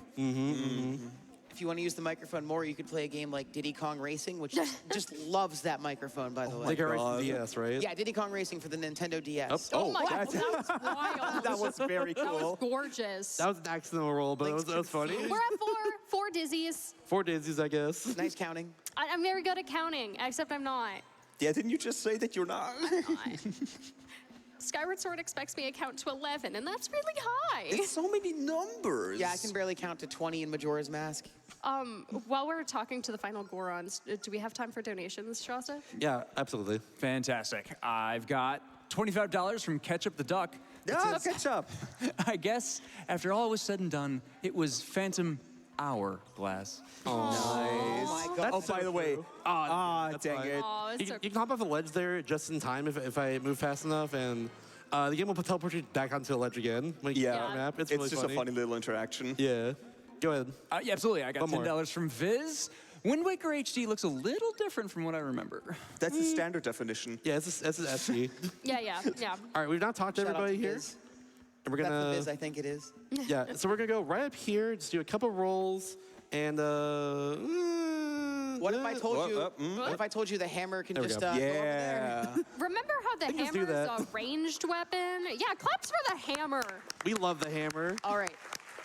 if you want to use the microphone more, you could play a game like Diddy Kong Racing, which just loves that microphone, by the way. Like a DS, right? Yeah, Diddy Kong Racing for the Nintendo DS. Oh my God, that was wild. That was very That was cool. gorgeous. That was an accidental roll, but that was funny. We're at four dizzies. 4 dizzies, I guess. Nice counting. I'm very good at counting, except I'm not. Yeah, didn't you just say that you're not? Skyward Sword expects me to count to 11, and that's really high. It's so many numbers. Yeah, I can barely count to 20 in Majora's Mask. While we're talking to the final Gorons, do we have time for donations, Shasta? Yeah, absolutely. Fantastic. I've got $25 from Ketchup the Duck. Yeah, catch up. I guess after all was said and done, it was Phantom Hourglass. Oh my God. Oh, by the way, That's dang fine. it. Oh, it's You, so you can hop off a ledge there just in time if I move fast enough, and the game will teleport you back onto a ledge again when you Yeah. get on the map. It's It's really just a funny little interaction. Yeah. Go ahead. Yeah, absolutely. I got One more. $10 from Viz. Wind Waker HD looks a little different from what I remember. That's the standard definition. Yeah, it's SG. yeah. All right, we've not talked to Shout out everybody to here. Viz. And we're That's the gonna Viz, I think it is. yeah. So we're gonna go right up here, just do a couple rolls, and What if I told you? What? What if I told you the hammer can There we just go. go over there? Yeah. Remember how the can just do hammer is that. a ranged weapon? Yeah, claps for the hammer. we love the hammer. All right.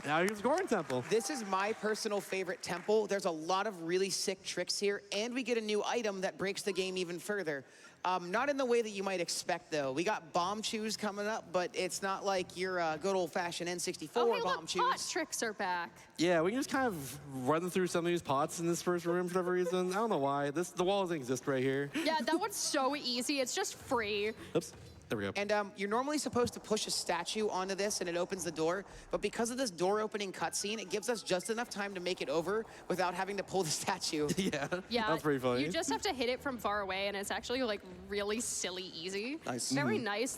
Now here's Goron Temple. This is my personal favorite temple. There's a lot of really sick tricks here, and we get a new item that breaks the game even further. Not in the way that you might expect, though. We got bomb chews coming up, but it's not like your good old-fashioned N64 Oh, hey, bomb look, chews. pot tricks are back. Yeah, we can just kind of run through some of these pots in this first room for whatever reason. I don't know why. The wall doesn't exist right here. Yeah, that one's so easy. It's just free. Oops. There we go. And you're normally supposed to push a statue onto this and it opens the door, but because of this door opening cutscene, it gives us just enough time to make it over without having to pull the statue. Yeah. Yeah, That's pretty funny. You just have to hit it from far away, and it's actually like really silly easy. Nice. Very nice.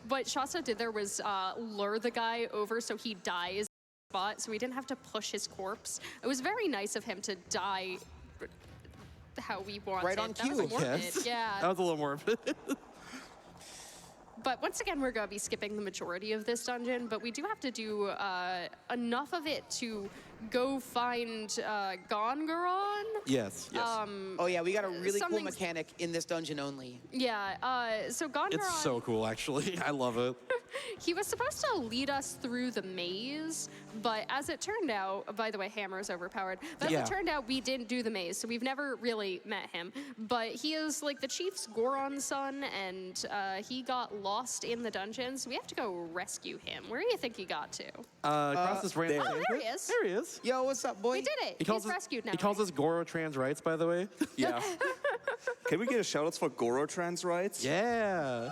What Shasta did there was lure the guy over so he dies spot, so we didn't have to push his corpse. It was very nice of him to die how we wanted. Right on That cue. was morbid. Yes. Yeah. That was a little morbid. But once again, we're going to be skipping the majority of this dungeon, but we do have to do enough of it to go find Gongaron. yes. Yes. Oh yeah, we got a really cool Something's- mechanic in this dungeon only. Yeah, so Gongaron... It's so cool, actually. I love it. He was supposed to lead us through the maze, but as it turned out, by the way, Hammer's overpowered, but Yeah. as it turned out, we didn't do the maze, so we've never really met him. But he is like the chief's Goron son, and he got lost in the dungeon, so we have to go rescue him. Where do you think he got to? Across this random Oh, there sandpit. he is. There he is. Yo, what's up, boy? We did it. He calls He's us, rescued now. He calls us Goro trans rights, by the way. Yeah. Can we get a shout-outs for Goro trans rights? Yeah.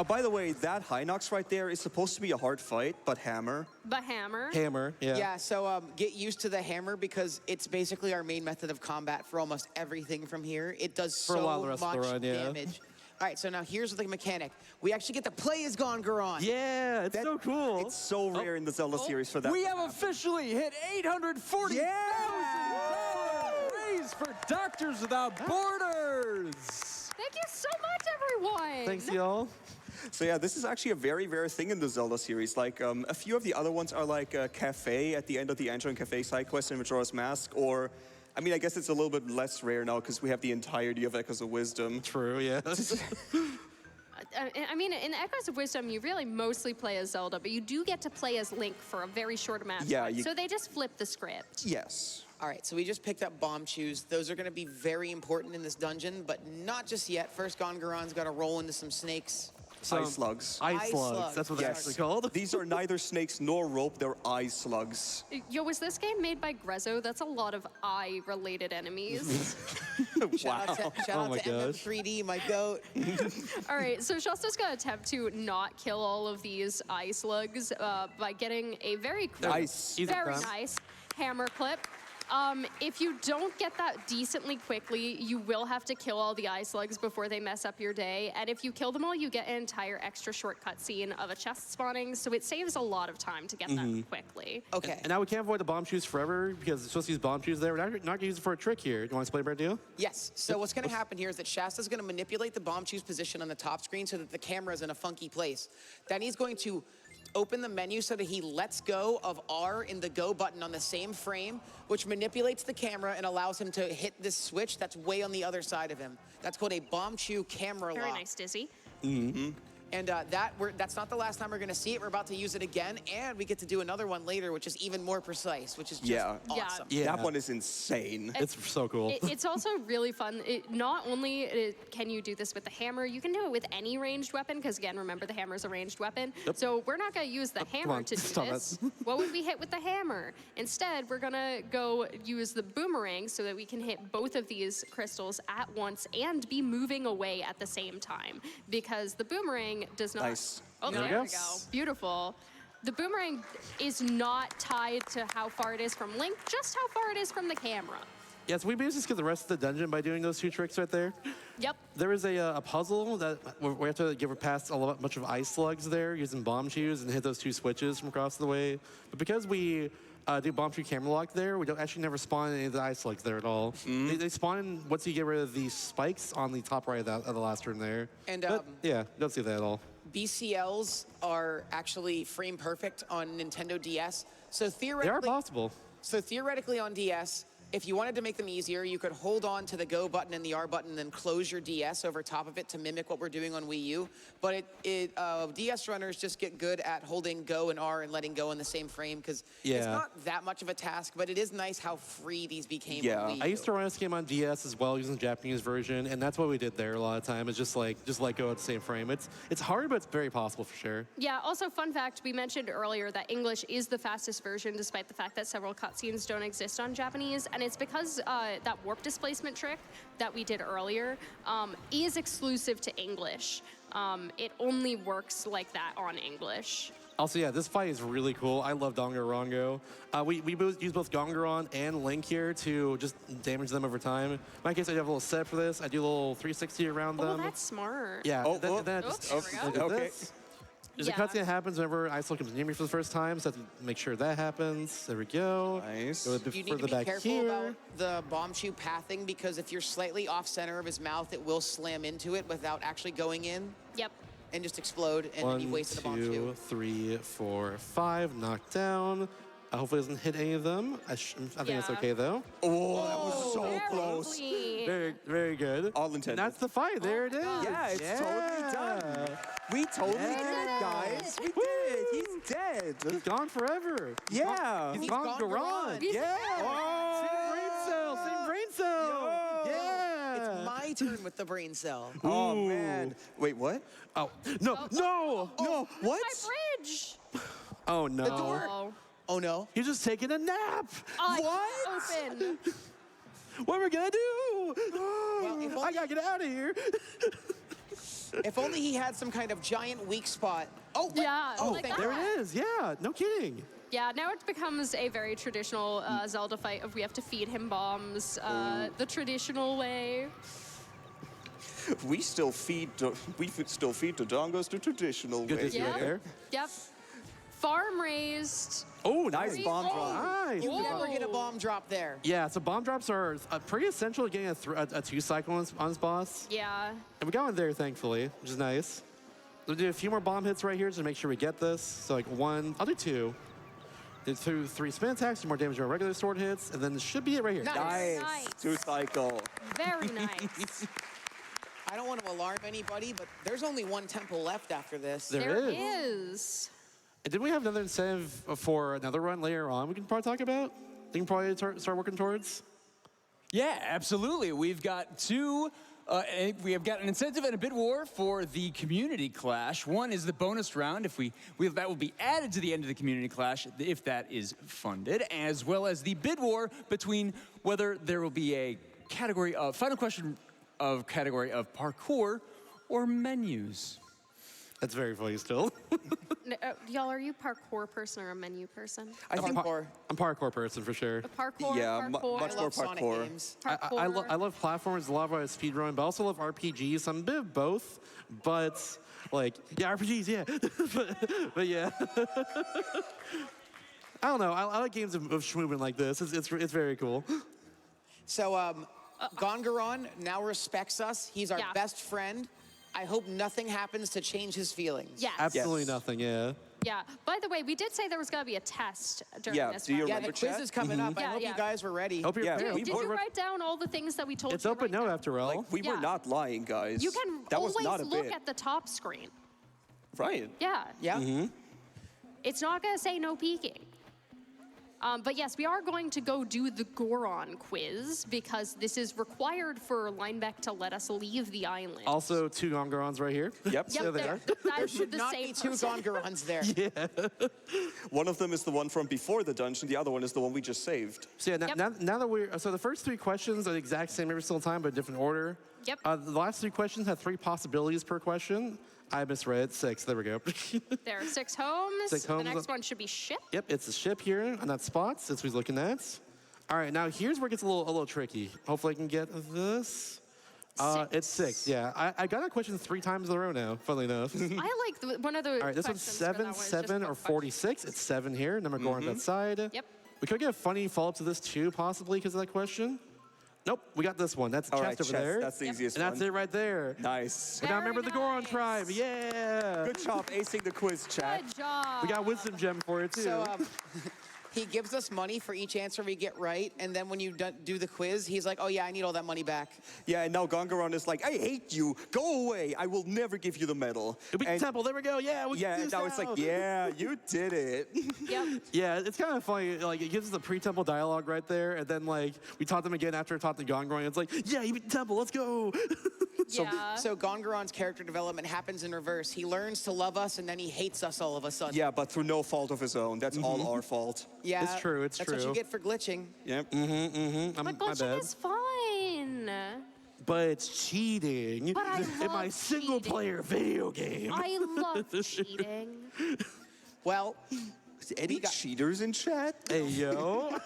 By the way, that Hinox right there is supposed to be a hard fight, but Hammer. But Hammer. Hammer. Yeah. Yeah, so get used to the hammer because it's basically our main method of combat for almost everything from here. It does For a so lot of the rest of much the run, yeah. damage. All right, so now here's the mechanic. We actually get to play as Gongaron. Yeah, it's so cool. It's so rare in the Zelda series for that. We have officially hit $840,000 raised for Doctors Without Borders. Thank you so much, everyone. Thanks, y'all. So yeah, this is actually a very rare thing in the Zelda series. Like a few of the other ones are like a cafe at the end of the Angel and Cafe side quest in Majora's Mask, or I mean, I guess it's a little bit less rare now because we have the entirety of Echoes of Wisdom. True, yeah. I mean, in Echoes of Wisdom, you really mostly play as Zelda, but you do get to play as Link for a very short amount of Yeah, time. you- So they just flip the script. Yes. All right, so we just picked up bomb chews. Those are going to be very important in this dungeon, but not just yet. First, Gongaron's got to roll into some snakes. Ice slugs. Ice Ice slugs. slugs. That's what they're Yes. actually called. These are neither snakes nor rope, they're eye slugs. Yo, was this game made by Grezzo? That's a lot of eye-related enemies. Shout out to, shout Oh out my to gosh. MM3D, my goat. All right, so Shasta's going to attempt to not kill all of these eye slugs by getting a very quick, Nice. Easy very time. nice hammer clip. If you don't get that decently quickly, you will have to kill all the eye slugs before they mess up your day. And if you kill them all, you get an entire extra short cutscene of a chest spawning, so it saves a lot of time to get that quickly. Okay. And now we can't avoid the bomb shoes forever because it's supposed to use bomb shoes there. We're not going to use it for a trick here. Do you want to explain, Brad, deal? Yes. So what's going to happen here is that Shasta's going to manipulate the bomb choose position on the top screen so that the camera's in a funky place. Then he's going to open the menu so that he lets go of R in the go button on the same frame, which manipulates the camera and allows him to hit this switch that's way on the other side of him. That's called a bomb chew camera lock. Very nice, Dizzy. And that's not the last time we're going to see it. We're about to use it again, and we get to do another one later, which is even more precise, which is just awesome. Yeah. That one is insane. It's so cool. It's also really fun. Not only can you do this with the hammer, you can do it with any ranged weapon, because again, remember the hammer is a ranged weapon. Yep. So we're not going to use the hammer on, to do stop this. it. What would we hit with the hammer? Instead, we're going to go use the boomerang so that we can hit both of these crystals at once and be moving away at the same time, because the boomerang does not... Nice. Oh, There we there go. we go. Beautiful. The boomerang is not tied to how far it is from Link, just how far it is from the camera. Yeah, so we basically skip the rest of the dungeon by doing those two tricks right there. Yep. There is a puzzle that we have to get past a bunch of ice slugs there using bomb shoes and hit those two switches from across the way. But because we do bomb shoe camera lock there, we don't actually never spawn any of the ice slugs there at all. They spawn once you get rid of the spikes on the top right of the last room there. And, But, yeah, don't see that at all. BCLs are actually frame perfect on Nintendo DS. So They theoretically, are possible. So theoretically on DS, if you wanted to make them easier, you could hold on to the go button and the R button and then close your DS over top of it to mimic what we're doing on Wii U. But DS runners just get good at holding go and R and letting go in the same frame because it's Yeah. not that much of a task, but it is nice how free these became Yeah. on Wii U. I used to run this game on DS as well using the Japanese version, and that's what we did there a lot of time. Is just let go at the same frame. It's hard, but it's very possible for sure. Yeah, also fun fact, we mentioned earlier that English is the fastest version despite the fact that several cutscenes don't exist on Japanese, and it's because that warp displacement trick that we did earlier is exclusive to English. It only works like that on English. Also, yeah, this fight is really cool. I love Danganrongo. We use both Danganron and Link here to just damage them over time. In my case, I have a little set for this. I do a little 360 around Oh, them. that's smart. Yeah, Oh, then, oh. and then I just Oops, there we I go. do Okay. this. There's Yeah. a cutscene that happens whenever Iceland comes near me for the first time, so I have to make sure that happens. There we go. Nice. Go a bit You need further to be back careful here. about the bomb shoe pathing because if you're slightly off center of his mouth, it will slam into it without actually going in Yep. and just explode, and then you wasted a bomb 1, 2, shoe. 3, 4, 5. Knocked down. Hopefully it doesn't hit any of them. I think it's Yeah. okay though. Oh, that was so Very close. clean. Very, very good. All And intended. that's the fight. There it is. God. Yeah, it's totally done. We totally did it, guys. We did it. He's dead. He's gone forever. Yeah. He's He's gone gone Garon. Garon. Yeah. Same brain cell. Same brain cell. Yeah. It's my turn with the brain cell. Oh, Ooh. man. Wait, what? Oh no! No! No, what? My bridge. Oh no! The door. Oh, Oh no. He's just taking a nap. it's open. What are we gonna do? if I gotta get out of here. If only he had some kind of giant weak spot. Oh, wait. Yeah, Oh, like thank that. There it is. Yeah. No kidding. Yeah, now it becomes a very traditional Zelda fight of we have to feed him bombs the traditional way. We still feed the dongos the traditional Good way. to see right there. Yep. Farm raised. Oh, Nice nice. bomb drop. Nice. You never get a Oh. bomb drop there. Yeah, so bomb drops are pretty essential to getting a 2 cycle on this boss. Yeah. And we got one there, thankfully, which is nice. We'll do a few more bomb hits right here to make sure we get this. So like 1, I'll do 2. Do 3 spin attacks, 2 more damage on regular sword hits, and then this should be it right here. Nice. Nice. Nice. 2 cycle. Very nice. I don't want to alarm anybody, but there's only one temple left after this. There There is. is. And didn't we have another incentive for another run later on we can probably talk about? We can probably start working towards? Yeah, absolutely. We've got two. We have got an incentive and a bid war for the community clash. One is the bonus round. If that will be added to the end of the community clash if that is funded, as well as the bid war between whether there will be a category of final question of category of parkour or menus. That's very funny still. Y'all, are you parkour person or a menu person? I think Parkour. I'm parkour person for sure. Parkour, Yeah, parkour, much I more love Sonic parkour. games. parkour. I love platforms, a lot of speedrunning, but I also love RPGs. I'm a bit of both, but like, yeah, RPGs, yeah. but yeah. I don't know. I like games of schmoovin like this. It's very cool. So Gongaron now respects us. He's our Yeah. best friend. I hope nothing happens to change his feelings. Yes. Absolutely Yes. nothing, yeah. Yeah. By the way, we did say there was going to be a test during Yeah, this do you round. Yeah, remember, the quiz chat? is coming up. I Yeah, hope yeah. you guys were ready. Hope you're Yeah, prepared. we Did you write down all the things that we told It's you? open to write note down? after all. Like, we were Yeah. not lying, guys. You can that was always not a look bit. at the top screen. Right. Yeah. Yeah? It's not going to say no peeking. But yes, we are going to go do the Goron quiz because this is required for Linebeck to let us leave the island. Also, 2 Gongarons right here. Yep. Yep, there they are. There That's should the not same be 2 person. Gongarons there. One of them is the one from before the dungeon. The other one is the one we just saved. So yeah, Yep. now that we're so the first 3 questions are the exact same every single time, but different order. Yep. The last 3 questions have 3 possibilities per question. I misread 6. There we go. There are 6 homes. 6 homes. The next one should be ship. Yep, it's a ship here on that spot. That's what he's looking at. All right, now here's where it gets a little tricky. Hopefully I can get this. It's 6. Yeah, I got that question 3 times in a row now. Funnily enough. I like one of the. All right, this one's questions for that 7, one is just 7, one or question. 46. It's 7 here. Number going on that side. Yep. We could get a funny follow-up to this too, possibly because of that question. Nope, we got this one. That's All chest right, over chest. there. That's the easiest and that's one. it right there. Nice. We now Very remember the Goron nice. tribe. Yeah. Good job acing the quiz, chat. Good job. We got a wisdom gem for it too. So he gives us money for each answer we get right, and then when you do the quiz, he's like, oh yeah, I need all that money back. Yeah, and now Gongaron is like, I hate you. Go away. I will never give you the medal. We beat the And- temple. There we go. Yeah. We Yeah, can do and this now it's like, now. yeah, you did it. Yep. Yeah, it's kind of funny. Like, it gives us the pre-temple dialogue right there, and then like we taught them again after I taught the Gongoron. It's like, yeah, you beat the temple. Let's go. Yeah. So Gongaron's character development happens in reverse. He learns to love us, and then he hates us all of a sudden. Yeah, but through no fault of his own. That's all our fault. Yeah, It's true, it's That's what true. you get for glitching. Yep. But my glitching bad. is fine. But it's cheating But I in my love single-player video game. I love cheating. Well, Any cheaters in chat? Hey yo.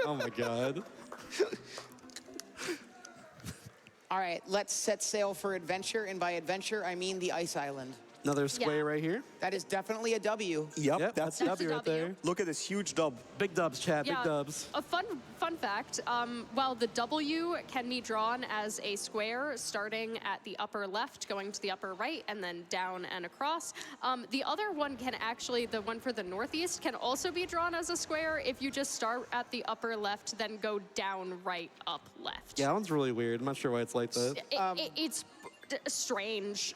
Oh my god. all right, let's set sail for adventure, and by adventure, I mean the ice island. Another square Yeah. right here. That is definitely a W. Yep, that's that's it. a W right W. there. Look at this huge dub. Big dubs, chat. Big dubs. A fun fact, while the W can be drawn as a square starting at the upper left, going to the upper right, and then down and across, the other one can actually, the one for the northeast, can also be drawn as a square if you just start at the upper left, then go down, right, up, left. Yeah, that one's really weird. I'm not sure why it's like that. It's strange.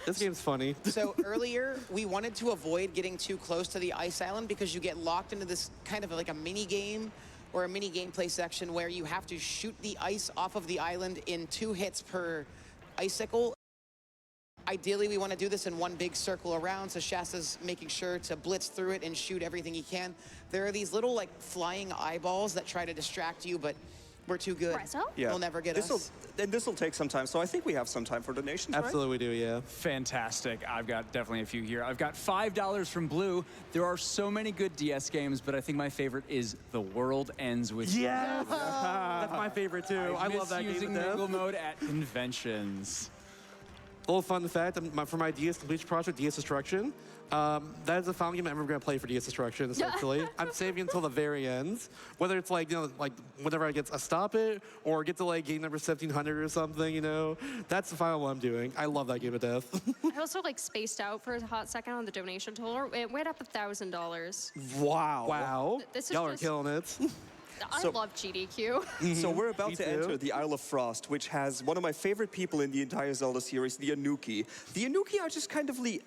This game's funny. So earlier, we wanted to avoid getting too close to the ice island because you get locked into this kind of like a mini game or a mini gameplay section where you have to shoot the ice off of the island in 2 hits per icicle. Ideally, we want to do this in one big circle around, so Shasta's making sure to blitz through it and shoot everything he can. There are these little like flying eyeballs that try to distract you, but we're too good. Prezzo? Yeah. They'll never get us. And this will take some time, so I think we have some time for donations, right? Absolutely, we do. Yeah. Fantastic. I've got definitely a few here. I've got $5 from Blue. There are so many good DS games, but I think my favorite is The World Ends With You. Yes. That's my favorite too. I love that game using to death. mingle mode at conventions. Little fun fact, for my DS completion project, DS Destruction, that is the final game I'm ever going to play for DS Destruction, essentially. I'm saving until the very end. Whether it's like, like whenever I get a stop it, or get to like game number 1700 or something, that's the final one I'm doing. I love that game to death. I also like spaced out for a hot second on the donation total. It went up $1,000. Wow. Wow. This is Y'all are just- killing it. I So- love GDQ. So we're about Me to too. enter the Isle of Frost, which has one of my favorite people in the entire Zelda series, the Anuki. The Anuki are just kind of the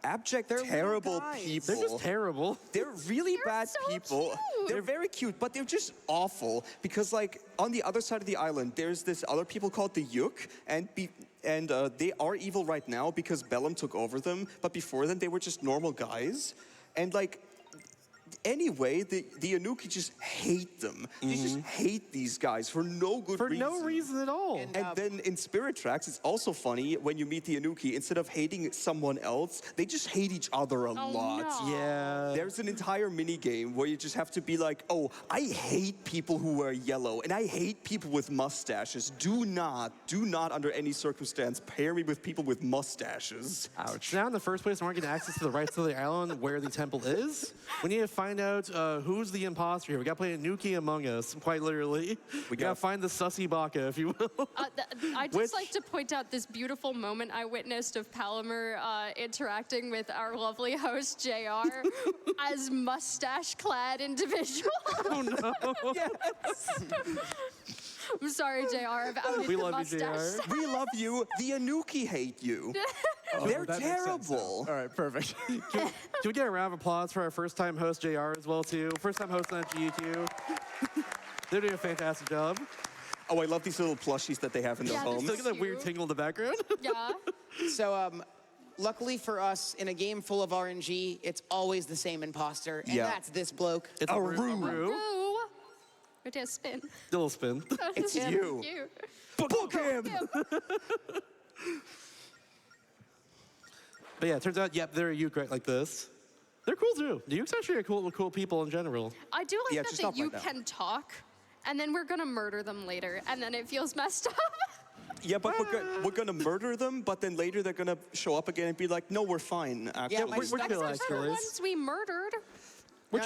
abject, They're little terrible guys. people. They're just terrible. They're really They're bad so people. cute. They're very cute, but they're just awful because, like, on the other side of the island, there's this other people called the Yuk, and they are evil right now because Bellum took over them. But before then, they were just normal guys, and like, Anyway, the Anuki just hate them. They just hate these guys for no good For reason. no reason at all. And then in Spirit Tracks, it's also funny when you meet the Anuki, instead of hating someone else, they just hate each other a lot. no. Yeah. There's an entire mini game where you just have to be like, oh, I hate people who wear yellow, and I hate people with mustaches. Do not under any circumstance pair me with people with mustaches. Ouch. Now in the first place, we aren't getting access to the rights of the island where the temple is. We need to find out who's the imposter here. We gotta play a Nuki Among Us, quite literally. We gotta find the sussy baka, if you will. I'd just like to point out this beautiful moment I witnessed of Palamer interacting with our lovely host, JR, as mustache-clad individual. Oh no. I'm sorry, JR, I've outed We the love you, mustache. JR. We love you. The Anuki hate you. They're That makes sense, terrible. though. All right, perfect. Can we get a round of applause for our first-time host, JR, as well, too? First-time host on GQ. They're doing a fantastic job. Oh, I love these little plushies that they have in their Yeah, they're homes. Look at that weird Cute. tingle in the background. Yeah. So, luckily for us, in a game full of RNG, it's always the same imposter, and Yeah. that's this bloke. It's A a Roo. Roo. Ooh. We did a spin. Little spin. It's you. Cute. Book him. But yeah, it turns out, yep, they're a Uke right like this. They're cool too. The Ukes actually are cool people in general. I do like Yeah, that just the stop right you now. can talk, and then we're gonna murder them later, and then it feels messed up. Yeah, but we're gonna murder them, but then later they're gonna show up again and be like, no, we're fine, actually. Yeah, my we're stomach- chill, Except for the actually. ones we murdered.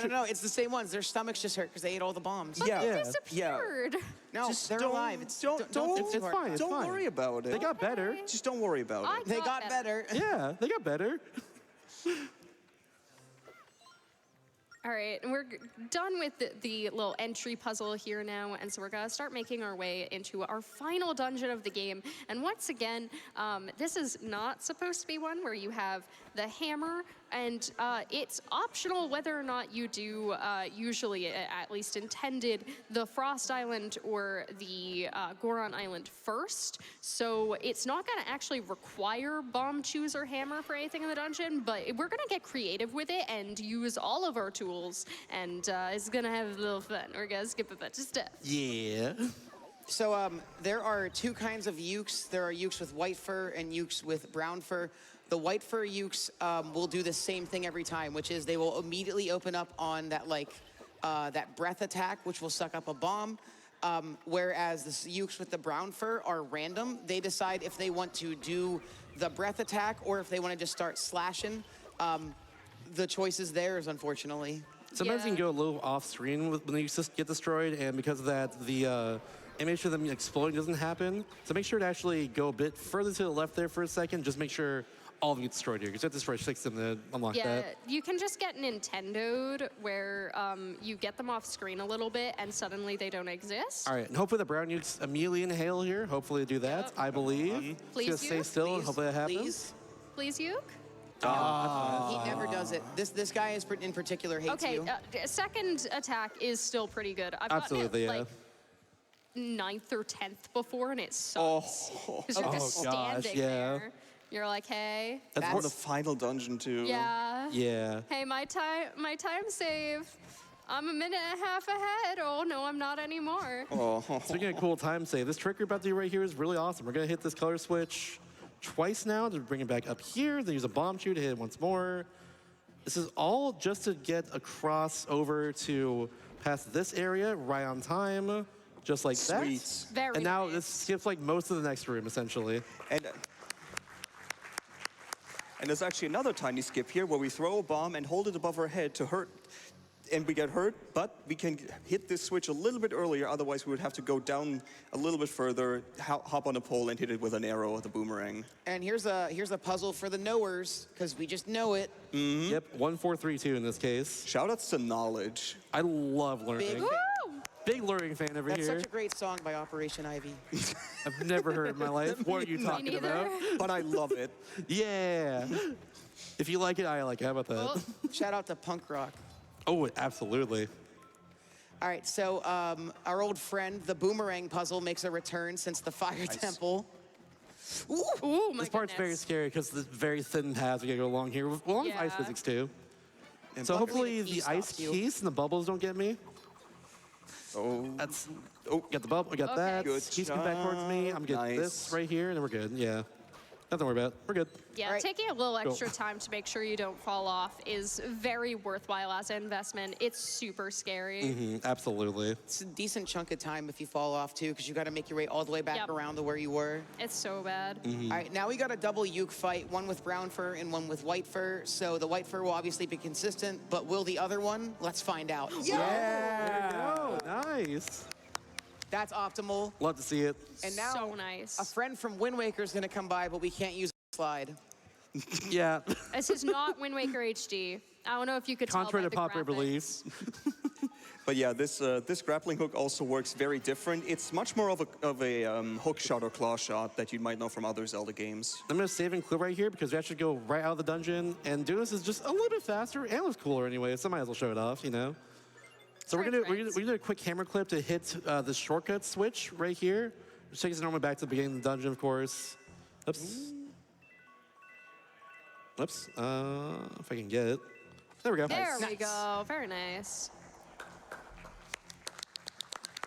No, it's the same ones. Their stomachs just hurt because they ate all the bombs. Yeah. They Yeah. disappeared. No, Just they're don't- alive. don't- think It's too hard fine, about it's it. Don't fine. worry about it. They got better. Just don't worry about I it. They got better. Yeah, they got better. All right, and we're done with the little entry puzzle here now, and so we're gonna start making our way into our final dungeon of the game. And once again, this is not supposed to be one where you have the hammer, and it's optional whether or not you do, usually, at least intended, the Frost Island or the Goron Island first. So it's not gonna actually require bomb, choose, or hammer for anything in the dungeon, but we're gonna get creative with it and use all of our tools, and it's gonna have a little fun. We're gonna skip a bunch of stuff. Yeah. So there are two kinds of ukes. There are ukes with white fur and ukes with brown fur. The white fur ukes will do the same thing every time, which is they will immediately open up on that that breath attack, which will suck up a bomb. Whereas the ukes with the brown fur are random. They decide if they want to do the breath attack or if they want to just start slashing. The choice is theirs, unfortunately. Sometimes you Yeah. can go a little off screen when the Ukes get destroyed, and because of that, the animation of them exploding doesn't happen. So make sure to actually go a bit further to the left there for a second. Just make sure all of them get destroyed here, because you have to destroy 6 of them to unlock Yeah, that. you can just get Nintendo'd where you get them off screen a little bit and suddenly they don't exist. All right, and hopefully the brown Ukes immediately inhale here. Hopefully they do that, I believe. Please, Just stay Uke, still, and hopefully that happens. Please. Please, Uke? He never does it. This guy is in particular hates Okay, you. second attack is still pretty good. I've Absolutely, gotten yeah. it, like 9th or 10th before, and it sucks. Because you're just Oh, gosh, standing yeah. there. You're like, hey, That's For the final dungeon, too. yeah. Yeah. Hey, my time save. I'm a minute and a half ahead. Oh no, I'm not anymore. Speaking of cool time save, this trick we're about to do right here is really awesome. We're gonna hit this color switch twice now to bring it back up here, then use a bomb shoe to hit it once more. This is all just to get across over to past this area right on time, just like Sweet. that. Very And now nice. this skips like most of the next room, essentially. And there's actually another tiny skip here where we throw a bomb and hold it above our head to hurt. And we get hurt, but we can hit this switch a little bit earlier, otherwise we would have to go down a little bit further, hop on a pole and hit it with an arrow or the boomerang. And here's a puzzle for the knowers, because we just know it. Yep, 1, 4, 3, 2 in this case. Shoutouts to knowledge. I love learning. Big Woo! Big learning fan over That's here. such a great song by Operation Ivy. I've never heard it in my life. What are you talking neither. about? But I love it. Yeah. If you like it, I like it. How about that? Oh, Shout out to punk rock. Oh, absolutely. All right, so our old friend, the boomerang puzzle, makes a return since the fire temple. Ooh. ooh, my This part's very goodness. scary because the very thin paths we gotta go along here. Along with ice Yeah. physics too. So hopefully the key the ice stops you. keys and the bubbles don't get me. Oh, That's got the bubble, we got Okay. that. Good Keys come back towards me. I'm gonna get this Nice. right here, and then we're good. Yeah, nothing to worry about. We're good. Yeah, Right. taking a little extra time to make sure you don't fall off is very worthwhile as an investment. It's super scary. Absolutely. It's a decent chunk of time if you fall off too, because you got to make your way all the way back Yep. around to where you were. It's so bad. All right, now we got a double uke fight, one with brown fur and one with white fur. So the white fur will obviously be consistent, but will the other one? Let's find out. Oh, nice. That's optimal. Love to see it. And now So nice. a friend from Wind Waker is going to come by, but we can't use the slide. Yeah. This is not Wind Waker HD. I don't know if you could Contrary tell to by the popular graphics. belief. But yeah, this grappling hook also works very different. It's much more of a hook shot or claw shot that you might know from other Zelda games. I'm gonna save and clip right here because we actually go right out of the dungeon, and doing this is just a little bit faster and looks cooler anyway. So might as well show it off, you know. So we're gonna do a quick camera clip to hit the shortcut switch right here, which takes us normally back to the beginning of the dungeon, of course. Oops. Oops. If I can get it. There we go. There we Nice. go. Very nice.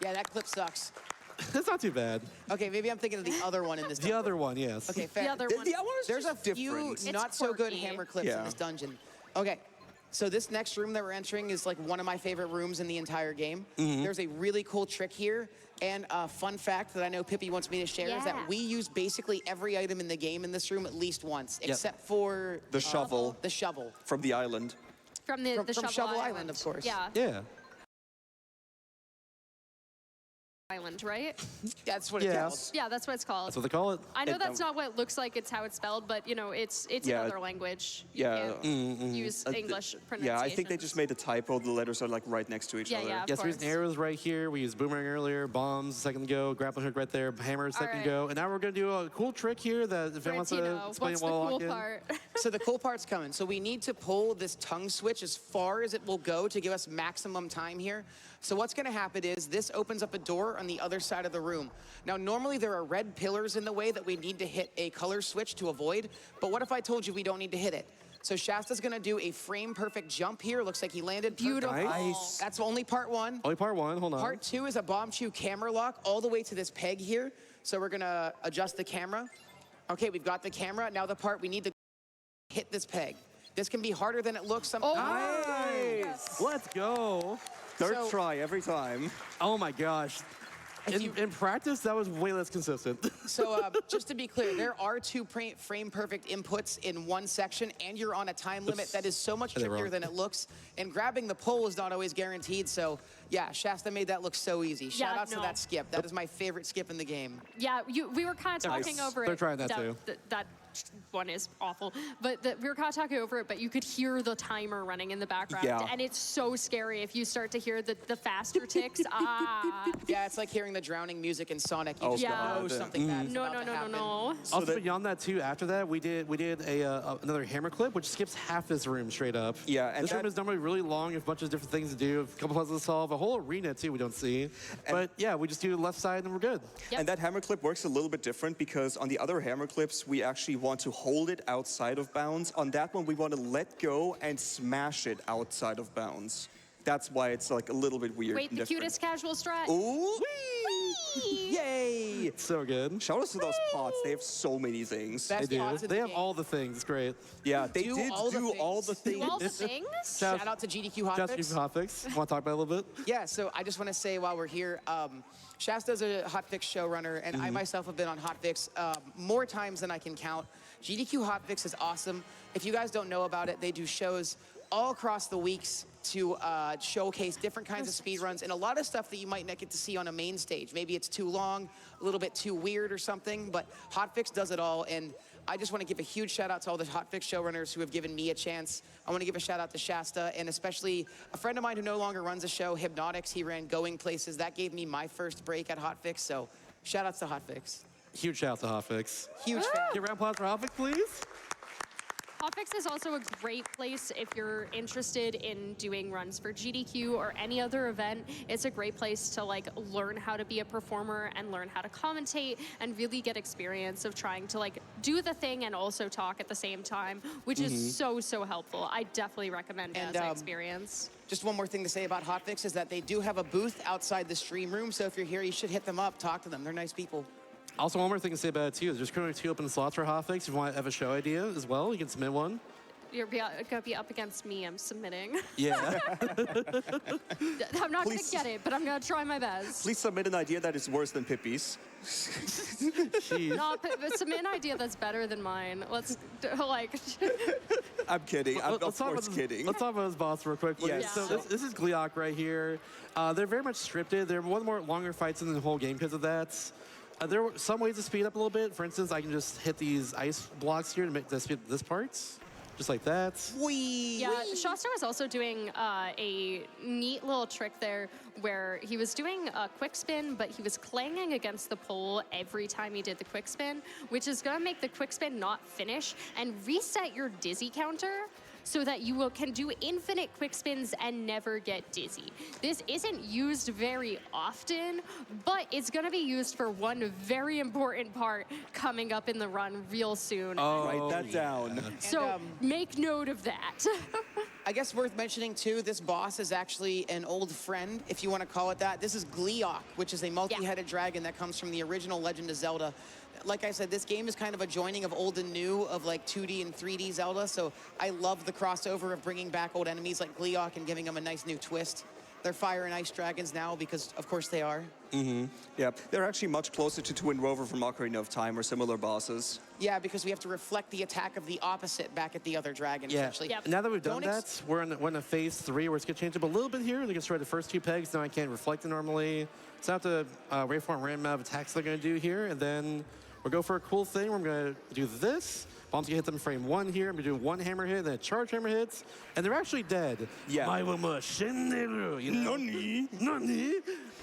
Yeah, that clip sucks. That's not too bad. Okay, maybe I'm thinking of the other one in this. The other one, yes. Okay, fair. The other one. The other one is There's a just few different. It's not so good quirky. hammer clips in Yeah. this dungeon. Okay, so this next room that we're entering is like one of my favorite rooms in the entire game. There's a really cool trick here, and a fun fact that I know Pippi wants me to share is Yeah. that we use basically every item in the game in this room at least once, except for The shovel the shovel. from the island. From the From Shovel Island, of course. Yeah, Yeah. Island, right? That's what it's Yeah. called. Yeah, that's what it's called. That's what they call it. I know And, that's not what it looks like, it's how it's spelled, but you know, it's Yeah. another language. You Yeah. can't use English pronunciation. Yeah, I think they just made a typo. The letters are like right next to each Yeah, other. yeah. Yes, we used course. arrows right here. We used boomerang earlier, bombs a second ago, grappling hook right there, hammer a second right. ago. And now we're going to do a cool trick here that if anyone wants to Tarantino, explain what's it the while I cool lock in. part? So the cool part's coming. So we need to pull this tongue switch as far as it will go to give us maximum time here. So what's gonna happen is this opens up a door on the other side of the room. Now, normally there are red pillars in the way that we need to hit a color switch to avoid, but what if I told you we don't need to hit it? So Shasta's gonna do a frame perfect jump here. Looks like he landed perfect. Beautiful. Nice. That's only part one. Only part one, hold on. Part two is a bomb chew camera lock all the way to this peg here. So we're gonna adjust the camera. Okay, we've got the camera. Now the part we need to hit this peg. This can be harder than it looks sometimes. Nice. Let's go. Third So- try every time. Oh my gosh. In practice, that was way less consistent. So just to be clear, there are two frame perfect inputs in one section, and you're on a time limit that is so much Are they trickier wrong? than it looks. And grabbing the pole is not always guaranteed. So yeah, Shasta made that look so easy. Shout Yeah, out to no. that skip. That is my favorite skip in the game. Yeah, we were kind of talking Nice. over it. They're trying that too. That one is awful, but we were kind of talking over it. But you could hear the timer running in the background, Yeah. and it's so scary if you start to hear the faster ticks. Yeah, it's like hearing the drowning music in Sonic. You Oh, just know God. something bad is No, about no, to no, no, happen. no. Also, that- beyond that too, after that, we did another hammer clip, which skips half this room straight up. Yeah, and this room that- is normally really long, with a bunch of different things to do, a couple puzzles to solve, a whole arena too we don't see. But yeah, we just do the left side and we're good. Yep. And that hammer clip works a little bit different because on the other hammer clips, we actually want to hold it outside of bounds. On that one, we want to let go and smash it outside of bounds. That's why it's like a little bit weird. Wait, and the different. cutest casual strat. Ooh! Yay! So good. Shout out to those pots. They have so many things. Best They do. pots in They the have game. all the things. It's great. Yeah, they Do did all the do all the things. things. Do all the things. Shout out to GDQ Just Hotfix. hotfix. Want to talk about it a little bit? Yeah, so I just want to say while we're here, Shasta's a Hotfix showrunner, and I myself have been on Hotfix more times than I can count. GDQ Hotfix is awesome. If you guys don't know about it, they do shows all across the weeks to showcase different kinds of speedruns and a lot of stuff that you might not get to see on a main stage. Maybe it's too long, a little bit too weird or something, but Hotfix does it all, and I just want to give a huge shout out to all the Hotfix showrunners who have given me a chance. I want to give a shout out to Shasta, and especially a friend of mine who no longer runs a show, Hypnotics. He ran Going Places. That gave me my first break at Hotfix, so shout outs to Hotfix. Huge shout out to hotfix. Huge fan. Get round applause for hotfix, please. Hotfix is also a great place if you're interested in doing runs for GDQ or any other event. It's a great place to like learn how to be a performer and learn how to commentate and really get experience of trying to like do the thing and also talk at the same time, which is so helpful. I definitely recommend it as an experience. Just one more thing to say about Hotfix is that they do have a booth outside the stream room, so if you're here, you should hit them up, talk to them. They're nice people. Also, one more thing to say about it too is there's currently 2 open slots for Hotfix. If you want to have a show idea as well, you can submit one. You're gonna be up against me. I'm submitting. Yeah. I'm not Please. gonna get it, but I'm gonna try my best. Please submit an idea that is worse than Pippi's. Jeez. No, but submit an idea that's better than mine. Let's like. I'm kidding. I'm of Let's talk course about kidding. Let's talk about this boss real quick. Yes. So this is Gleeok right here. They're very much scripted. They're one of the more longer fights in the whole game because of that. There are some ways to speed up a little bit. For instance, I can just hit these ice blocks here to make this part, just like that. Yeah, Shasta was also doing a neat little trick there where he was doing a quick spin, but he was clanging against the pole every time he did the quick spin, which is gonna make the quick spin not finish and reset your dizzy counter so that you can do infinite quick spins and never get dizzy. This isn't used very often, but it's gonna be used for one very important part coming up in the run real soon. Write that down. So make note of that. I guess worth mentioning too, this boss is actually an old friend, if you want to call it that. This is Gleeok, which is a multi-headed dragon that comes from the original Legend of Zelda. Like I said, this game is kind of a joining of old and new, of like 2D and 3D Zelda, so I love the crossover of bringing back old enemies like Gleeok and giving them a nice new twist. They're fire and ice dragons now because, of course, they are. Yeah, they're actually much closer to Twin Rover from Ocarina of Time or similar bosses. Yeah, because we have to reflect the attack of the opposite back at the other dragon, essentially. Yep. Now that we've done Don't that, we're in a phase 3 where it's gonna change up a little bit here. They can destroy the first 2 pegs. Now I can't reflect it normally. So I have to wait for a random amount of attacks they're gonna do here, and then we'll go for a cool thing. We're gonna do this. Bombs gonna hit them in frame 1 here. I'm gonna do 1 hammer hit, then a charge hammer hits, and they're actually dead. Yeah. Nani?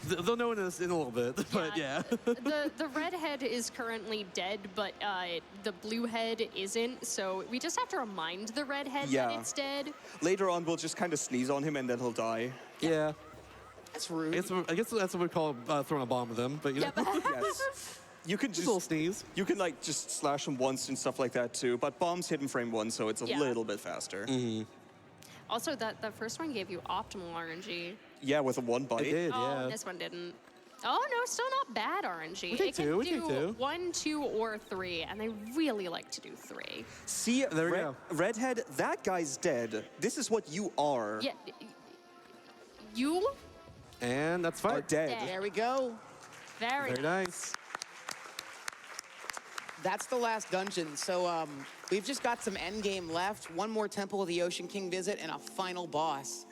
They'll know this in a little bit, but yeah. The red head is currently dead, but the blue head isn't. So we just have to remind the red head Yeah. that it's dead. Later on, we'll just kind of sneeze on him and then he'll die. Yeah. That's rude. I guess that's what we call throwing a bomb at them, but you know. Yes. You can Just a little sneeze. You can like just slash him once and stuff like that too, but bombs hit in frame 1, so it's a Yeah. little bit faster. Also, that first one gave you optimal RNG. Yeah, with a 1 bite. It did, Oh, yeah. this one didn't. Oh no, still not bad RNG. We take it can two, we do take two. 1, 2, or 3, and they really like to do 3. See, There we go. Redhead, that guy's dead. This is what you are. Yeah, you And that's Are fine. dead. Dead. There we go. very, Very nice. That's the last dungeon. So we've just got some end game left. One more Temple of the Ocean King visit and a final boss.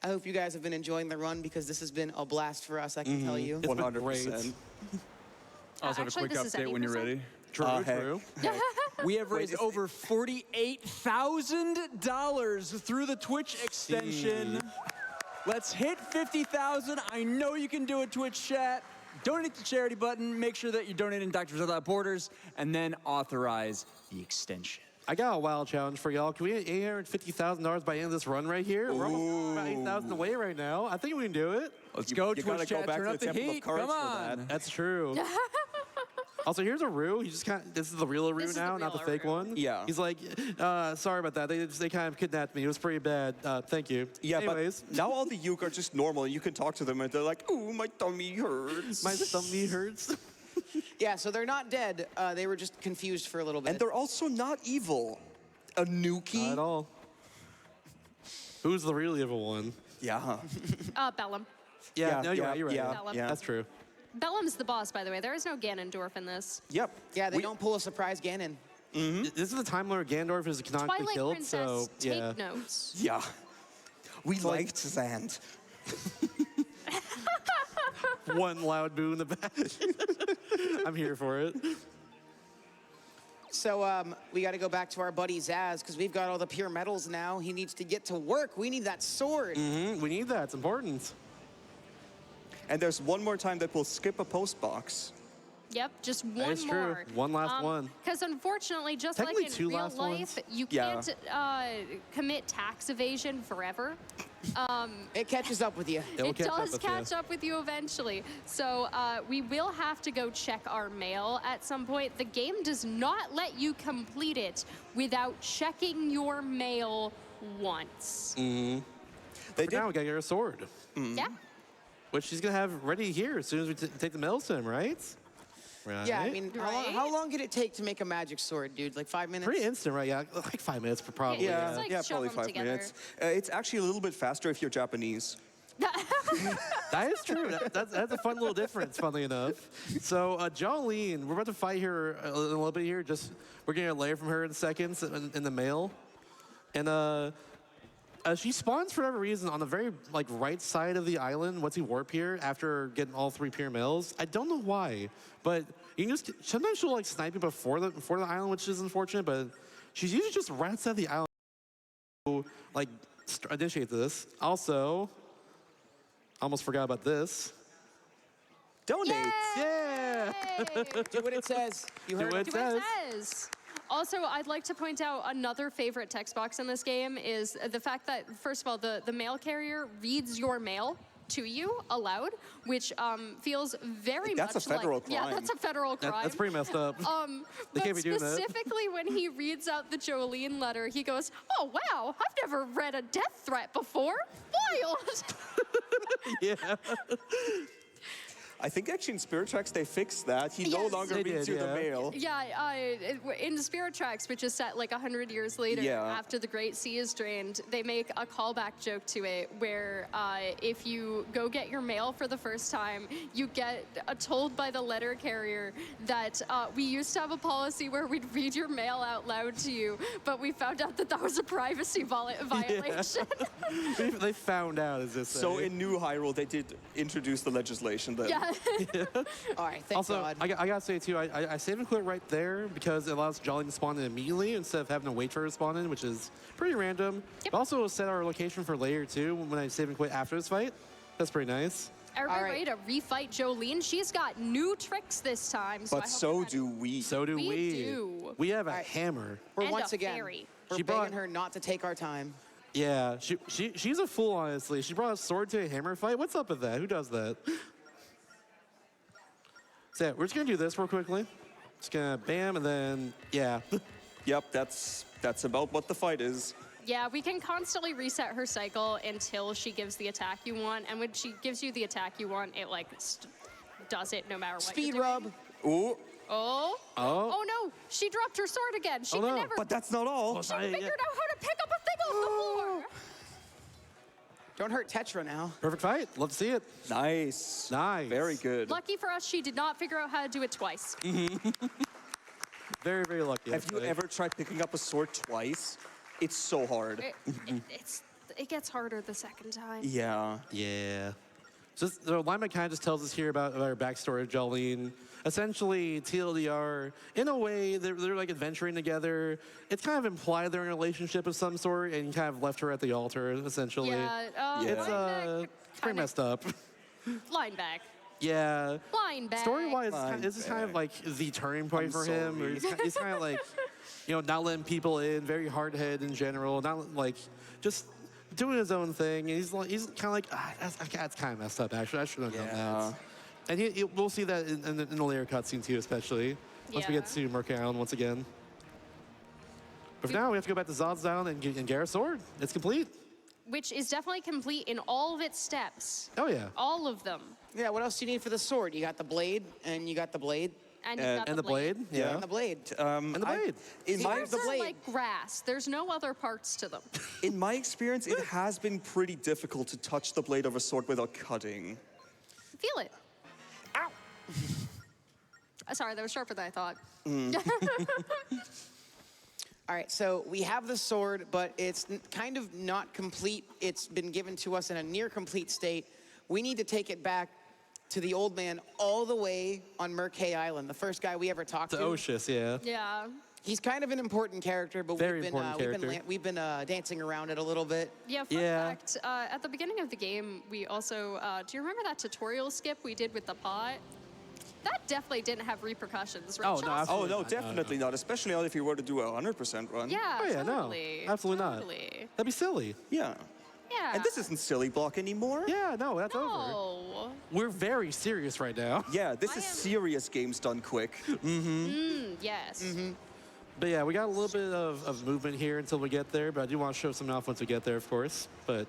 I hope you guys have been enjoying the run because this has been a blast for us, I can tell you. It's been 100%. Also, actually, a quick this is update when you're 80%. ready. True, Heck. true. We have raised is- over $48,000 through the Twitch extension. Let's hit 50,000. I know you can do it, Twitch chat. Donate the charity button. Make sure that you donate in Doctors Without Borders, and then authorize the extension. I got a wild challenge for y'all. Can we get $850,000 by the end of this run right here? We're almost about 8,000 away right now. I think we can do it. Let's go, you Twitch gotta go chat. back Turn to up the the Temple of heat. Courage Come for on. that. That's true. Also, here's a Rue. He just this is the real Rue This is the now, not the real fake Rue. one. Yeah. He's like, sorry about that. They kind of kidnapped me. It was pretty bad. Thank you. Yeah, Anyways, but now all the Yuke are just normal. You can talk to them and they're like, ooh, my tummy hurts. my tummy hurts. Yeah, so they're not dead. They were just confused for a little bit. And they're also not evil. A Nuki? Not at all. Who's the real evil one? Yeah. Bellum. Yeah, no, you're right. You're right. Yeah, Bellum. yeah. That's true. Bellum's the boss, by the way. There is no Ganondorf in this. Yep. Yeah, they don't pull a surprise Ganon. This is the time where Gandalf is canonically Twilight killed, Princess, so take yeah. notes. Yeah. We like- liked Zand. One loud boo in the back. I'm here for it. So we got to go back to our buddy Zaz because we've got all the pure metals now. He needs to get to work. We need that sword. We need that. It's important. And there's one more time that we'll skip a post box. Yep, just one That is true. more. One last one. Because unfortunately, just like Technically in two real last life, ones. you Yeah. can't commit tax evasion forever. It catches up with you. It'll It catch up does with you. catch up with you eventually. So we will have to go check our mail at some point. The game does not let you complete it without checking your mail once. They For did. now, we gotta get her a sword, Yeah. which she's gonna have ready here as soon as we take the mails to him, right? Right. Yeah, I mean, Right? how long did it take to make a magic sword, dude? Like 5 minutes? pretty instant, right? Yeah, like 5 minutes for probably. Yeah, Yeah, Just, like, yeah, shove probably them 5 together. minutes. It's actually a little bit faster if you're Japanese. That is true. That's a fun little difference, funnily enough. So, Jolene, we're about to fight her a little bit here. We're getting a layer from her in seconds in the mail. And she spawns for whatever reason on the very right side of the island once you warp here after getting all 3 pure mails. I don't know why, but you can just sometimes she'll snipe you before the island, which is unfortunate. But she's usually just right outside the island to initiate this. Also, almost forgot about this. Donate. Yeah. Do what it says. You heard what it. it Do what it says. says. Also, I'd like to point out another favorite text box in this game is the fact that, first of all, the mail carrier reads your mail to you aloud, which feels very That's much a federal like... Yeah, crime. that's a federal crime. That's pretty messed up. They But can't be doing that. specifically when he reads out the Jolene letter, he goes, "Oh, wow, I've never read a death threat before. Wild." Yeah. I think actually in Spirit Tracks they fixed that. He no Yes. longer They reads did, you the yeah. mail. Yeah, in Spirit Tracks, which is set like 100 years later, Yeah. after the Great Sea is drained, they make a callback joke to it where if you go get your mail for the first time, you get told by the letter carrier that we used to have a policy where we'd read your mail out loud to you, but we found out that was a privacy violation. They found out, as this. So in New Hyrule they did introduce the legislation that Yeah. All right, thank Also, God. I gotta say too, I save and quit right there because it allows Jolene to spawn in immediately instead of having to wait for her to spawn in, which is pretty random. Yep. It also set our location for later too when I save and quit after this fight. That's pretty nice. Are we All right. ready to refight Jolene? She's got new tricks this time. So I but hope so we're ready. do we. So do We we. do. We have a Alright. hammer. We're and once a again, fairy. we're She begging brought- her not to take our time. Yeah, she's a fool, honestly. She brought a sword to a hammer fight. What's up with that? Who does that? So yeah, we're just gonna do this real quickly. Just gonna bam, and then, yeah. Yep, that's about what the fight is. Yeah, we can constantly reset her cycle until she gives the attack you want, and when she gives you the attack you want, it does it no matter what. Speed you're rub. doing. Ooh, Oh. Oh. Oh no! She dropped her sword again. She Oh, can no. never. but that's not all. She figured out how to pick up a thing off the floor. Don't hurt Tetra now. Perfect fight. Love to see it. Nice. Nice. Very good. Lucky for us, she did not figure out how to do it twice. Very, very lucky. Have you actually. ever tried picking up a sword twice? It's so hard. It gets harder the second time. Yeah. Yeah. Just the alignment kind of just tells us here about our backstory of Jolene. Essentially, TLDR, in a way, they're like adventuring together. It's kind of implied they're in a relationship of some sort, and you kind of left her at the altar, essentially. Yeah, It's line it's pretty messed up. Line back. Yeah. Line back. Story-wise, Line this is kind of back. like the turning point I'm for him. Where sorry. he's kind of like, not letting people in, very hard-headed in general, not like just doing his own thing. And he's kind of like, that's kind of messed up, actually. I should have done Yeah. that. And we'll see that in the later cutscene too, especially once we get Yeah. to Mercury Island once again. But for now, we have to go back to Zod's Island and get our sword. It's complete. Which is definitely complete in all of its steps. Oh yeah. All of them. Yeah, what else do you need for the sword? You got the blade, and you got the blade, And you've got And the blade. Yeah. and the blade. And the blade. In my Swords the are blade. like grass. There's no other parts to them. in my experience, it has been pretty difficult to touch the blade of a sword without cutting. Feel it. Ow. Sorry, that was sharper than I thought. All right, so we have the sword, but it's kind of not complete. It's been given to us in a near complete state. We need to take it back to the old man all the way on Merkay Island, the first guy we ever talked To to. Oshus, yeah. Yeah. He's kind of an important character, but Very we've been, important character. we've been dancing around it a little bit. Yeah, fun Yeah. fact, at the beginning of the game, we also, do you remember that tutorial skip we did with the pot? That definitely didn't have repercussions, right? Oh, no, Chelsea? Oh absolutely no, not. definitely not. Especially not if you were to do a 100% run. Yeah, Oh, yeah, totally. no. Absolutely totally. not. That'd be silly. Yeah. Yeah. And this isn't silly block anymore. Yeah, no, that's over. No. We're very serious right now. Yeah, this I is am- serious games done quick. Yes. But yeah, we got a little bit of movement here until we get there, but I do want to show some off once we get there, of course. But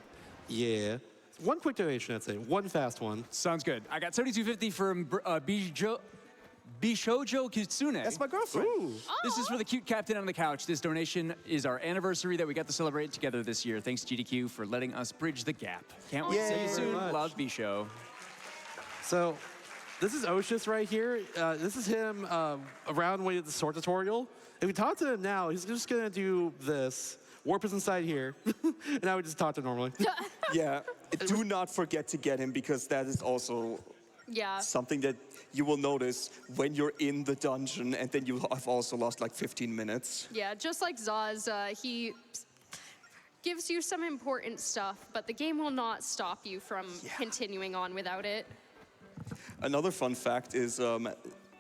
yeah. One quick donation, I'd say. One fast one. Sounds good. I got 7250 from Bishojo Kitsune. That's my girlfriend. Ooh. This is for the cute captain on the couch. This donation is our anniversary that we got to celebrate together this year. Thanks, GDQ, for letting us bridge the gap. Can't wait to see you Yay. soon. Very much. Love Bisho. So, this is Oshus right here. This is him around with the sword tutorial. If we talk to him now, he's just gonna do this. Warp is inside here, and I would just talk to him normally. Yeah, do not forget to get him because that is also Yeah. something that you will notice when you're in the dungeon and then you have also lost like 15 minutes. Yeah, just like Zaz, he gives you some important stuff, but the game will not stop you from continuing on without it. Another fun fact is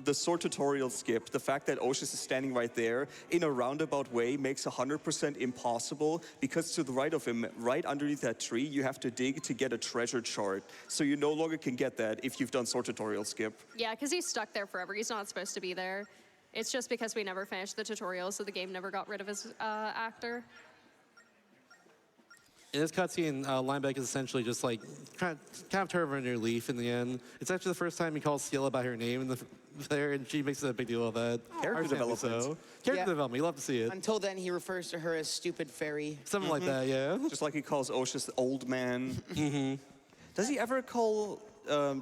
the sword tutorial skip. The fact that Oshus is standing right there in a roundabout way makes 100% impossible because to the right of him, right underneath that tree, you have to dig to get a treasure chart. So you no longer can get that if you've done sword tutorial skip. Yeah, because he's stuck there forever. He's not supposed to be there. It's just because we never finished the tutorial, so the game never got rid of his actor. In this cutscene, Lineback is essentially just like kind of turn a new leaf in the end. It's actually the first time he calls Ciela by her name there, and she makes a big deal of that. Character Understandably development. So. Character Yeah. development. You love to see it. Until then, he refers to her as stupid fairy. Something like that, yeah. Just like he calls Oshus old man. Does he ever call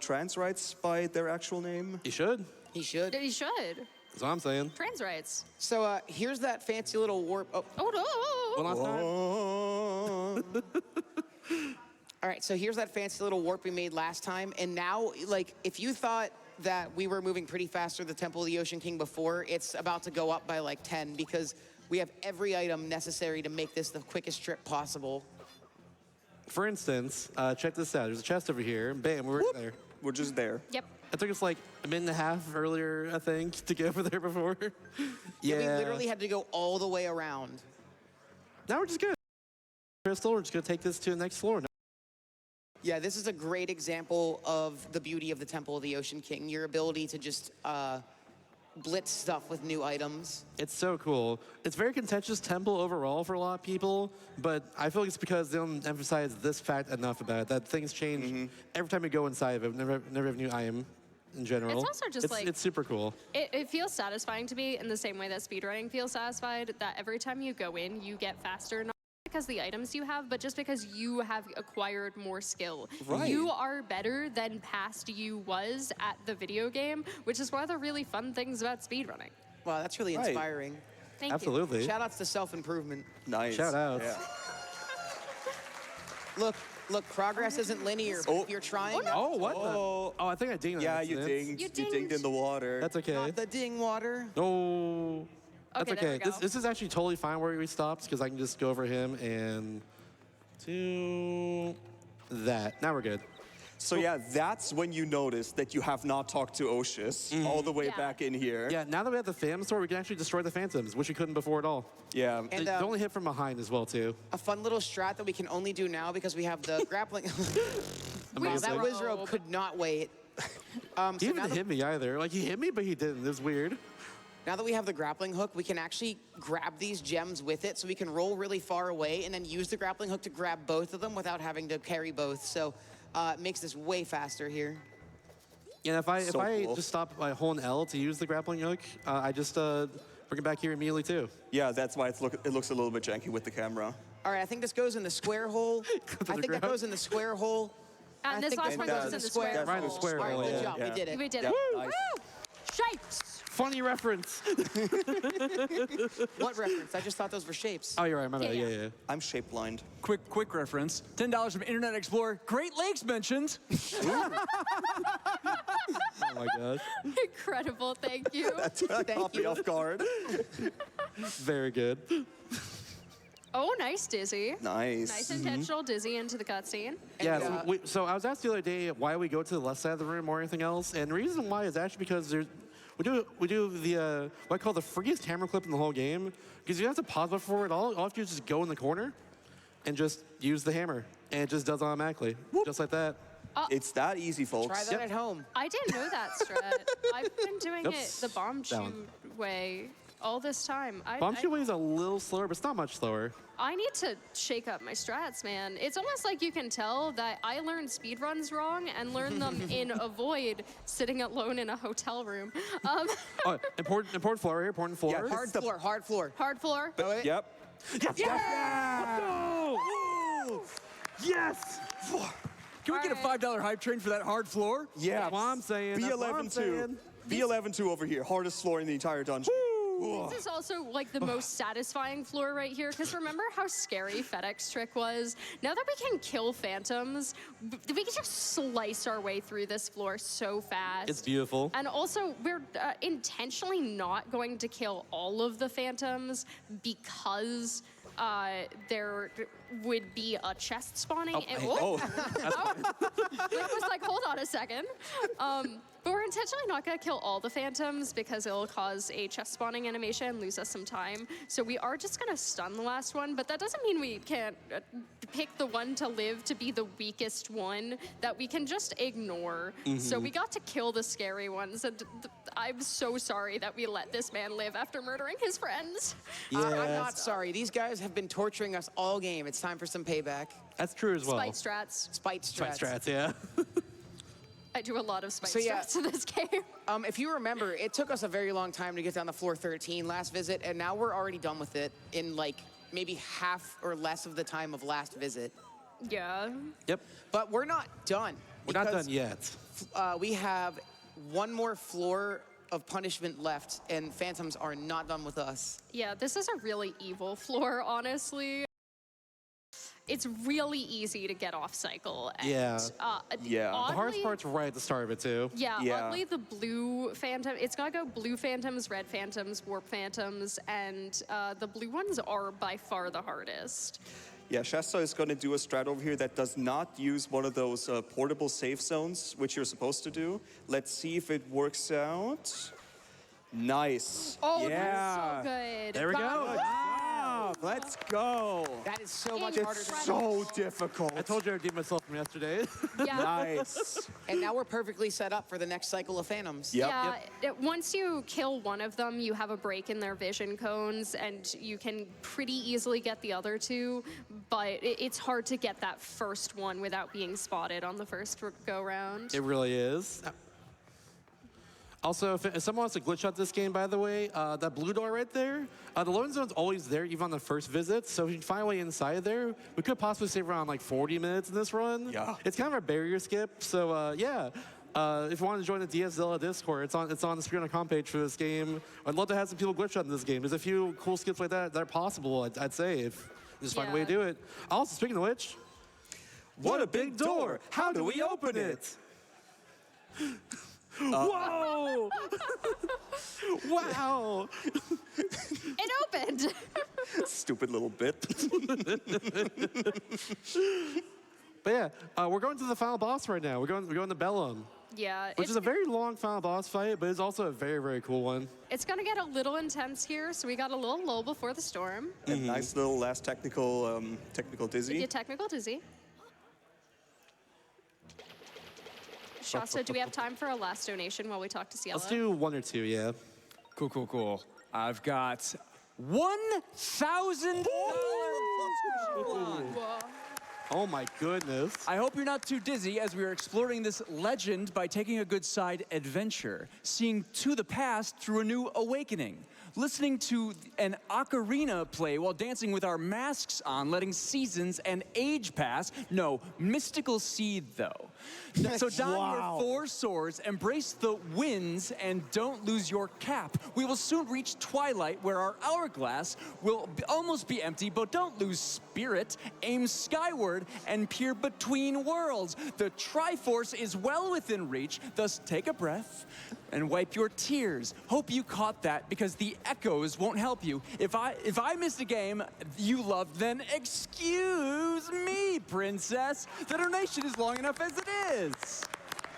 trans rights by their actual name? He should. He should. He should. That's what I'm saying. Trans rights. So here's that fancy little warp. Oh, Oh, no. One last time. Oh. all right. So here's that fancy little warp we made last time. And now, like, if you thought that we were moving pretty fast through the Temple of the Ocean King before, it's about to go up by like 10 because we have every item necessary to make this the quickest trip possible. For instance, check this out. There's a chest over here. Bam, we're there. We're just there. Yep. It took us like a minute and a half earlier, I think, to get over there before. We literally had to go all the way around. Now we're just good. Crystal, we're just gonna take this to the next floor. Yeah, this is a great example of the beauty of the Temple of the Ocean King. Your ability to just blitz stuff with new items. It's so cool. It's a very contentious temple overall for a lot of people, but I feel like it's because they don't emphasize this fact enough about it, that things change every time you go inside of it. Never have a new item in general. It's also just like- It's super cool. It feels satisfying to me in the same way that speedrunning feels satisfied, that every time you go in, you get faster, not because the items you have, but just because you have acquired more skill. Right. You are better than past you was at the video game, which is one of the really fun things about speedrunning. Wow, that's really Right. inspiring. Thank Absolutely. Shout outs to self-improvement. Nice. Shout outs. Yeah. Look, progress isn't linear. Oh. If you're trying, Oh, what Oh. the? Oh, I think I dinged. Yeah, on you accident. dinged. You You dinged in the water. That's okay. not the ding water. No. That's Okay, there okay. we This, go. this is actually totally fine where we stopped because I can just go over him and to that. Now we're good. So yeah, that's when you notice that you have not talked to Oshus all the way Yeah. back in here. Yeah, now that we have the Phantom Sword, we can actually destroy the Phantoms, which we couldn't before at all. Yeah. And, They only hit from behind as well, too. A fun little strat that we can only do now because we have the grappling. Wow, Amazing. that Wizrobe could not wait. He So didn't now, even hit me either. Like, he hit me, but he didn't. It was weird. now that we have the grappling hook, we can actually grab these gems with it, so we can roll really far away and then use the grappling hook to grab both of them without having to carry both. So it makes this way faster here. And if I So cool. just stop by holding L to use the grappling hook, I just bring it back here immediately, too. Yeah, that's why it looks a little bit janky with the camera. All right, I think this goes in the square hole. to I the think that ground. goes in the square hole. I And this think last this one goes goes in the square Right in the hole. square All right, hole, good yeah. job. Yeah. We did it. We did Yeah, it. nice. Shapes! Funny reference. What reference? I just thought those were shapes. Oh, you're right. My bad. Yeah, Yeah, yeah. yeah. I'm shape blind. Quick reference. $10 from Internet Explorer. Great Lakes mentioned. Oh, my gosh. Incredible, thank you. Caught me off guard. Very good. Oh, nice dizzy. Nice. Nice intentional dizzy into the cutscene. Yeah, so I was asked the other day why we go to the left side of the room or anything else, and the reason why is actually because we do the what I call the freest hammer clip in the whole game, because you don't have to pause before it all you have to do is just go in the corner and just use the hammer, and it just does automatically, just like that. It's that easy, folks. Try that at home. I didn't know that strat. I've been doing it Oops. the bomb shoot Down. way all this time. Bomb shoot way is a little slower, but it's not much slower. I need to shake up my strats, man. It's almost like you can tell that I learned speedruns wrong and learned them in a void, sitting alone in a hotel room. Oh, important floor here, important floor. Yeah, Hard floor, hard floor. Hard floor. Yep. Yes! Can we get a Alright. $5 hype train for that hard floor? Yeah. That's what I'm saying. That's what I'm B11-2. saying. B11-2 over here. Hardest floor in the entire dungeon. This is also like the most satisfying floor right here, because remember how scary FedEx Trick was? Now that we can kill phantoms, we can just slice our way through this floor so fast. It's beautiful. And also, we're intentionally not going to kill all of the phantoms because there would be a chest spawning. Oh, It was like, hold on a second. But we're intentionally not going to kill all the phantoms because it'll cause a chest spawning animation and lose us some time. So we are just going to stun the last one, but that doesn't mean we can't pick the one to live to be the weakest one that we can just ignore. So we got to kill the scary ones, and I'm so sorry that we let this man live after murdering his friends. I'm not sorry. These guys have been torturing us all game. It's time for some payback. That's true as well. Spite strats. Spite strats. Spite strats, yeah. I do a lot of spite So, yeah. strats in this game. If you remember, it took us a very long time to get down to floor 13 last visit, and now we're already done with it in like maybe half or less of the time of last visit. Yeah. Yep. But we're not done. We're not because, done yet. We have one more floor of punishment left, and phantoms are not done with us. Yeah, this is a really evil floor, honestly. It's really easy to get off cycle. And, Yeah. Yeah. The Oddly, The hardest part's right at the start of it, too. Yeah, Yeah. oddly, the blue phantom, it's gonna go blue phantoms, red phantoms, warp phantoms, and the blue ones are by far the hardest. Yeah, Shasta is going to do a strat over here that does not use one of those portable safe zones, which you're supposed to do. Let's see if it works out. Nice. Oh, yeah. that's so good. There we go. Let's go. That is so much harder than So difficult. I told you I redeemed myself from yesterday. Yeah. Nice. And now we're perfectly set up for the next cycle of phantoms. Yep. Yeah, once you kill one of them, you have a break in their vision cones, and you can pretty easily get the other two, but it's hard to get that first one without being spotted on the first go-round. It really is. Also, if someone wants to glitch out this game, by the way, that blue door right there, the loading zone's always there, even on the first visit. So if you can find a way inside there, we could possibly save around like 40 minutes in this run. Yeah. It's kind of a barrier skip. So yeah, if you want to join the DS Zelda Discord, it's on the Speedrun.com page for this game. I'd love to have some people glitch out in this game. There's a few cool skips like that that are possible, I'd say, if you just find a way to Yeah. do it. Also, speaking of which, what a big door! How do we open it? Whoa! Wow! It opened! Stupid little bit. But yeah, we're going to the final boss right now. We're going to Bellum, Yeah, which is a very long final boss fight, but it's also a very, very cool one. it's gonna get a little intense here, so we got a little lull before the storm. And nice little last technical dizzy. Get technical dizzy. Shasta, do we have time for a last donation while we talk to Cielo? Let's do one or two, yeah. Cool, cool, cool. I've got $1,000. Oh my goodness. I hope you're not too dizzy as we are exploring this legend by taking a good side adventure, seeing to the past through a new awakening, listening to an ocarina play while dancing with our masks on, letting seasons and age pass. No, mystical seed though. So don your 4 swords, embrace the winds, and don't lose your cap. We will soon reach twilight where our hourglass will almost be empty, but don't lose spirit. Aim skyward hard and peer between worlds. The Triforce is well within reach, thus take a breath and wipe your tears. Hope you caught that because the echoes won't help you. If I missed a game you loved, then excuse me, princess. The donation is long enough as it is.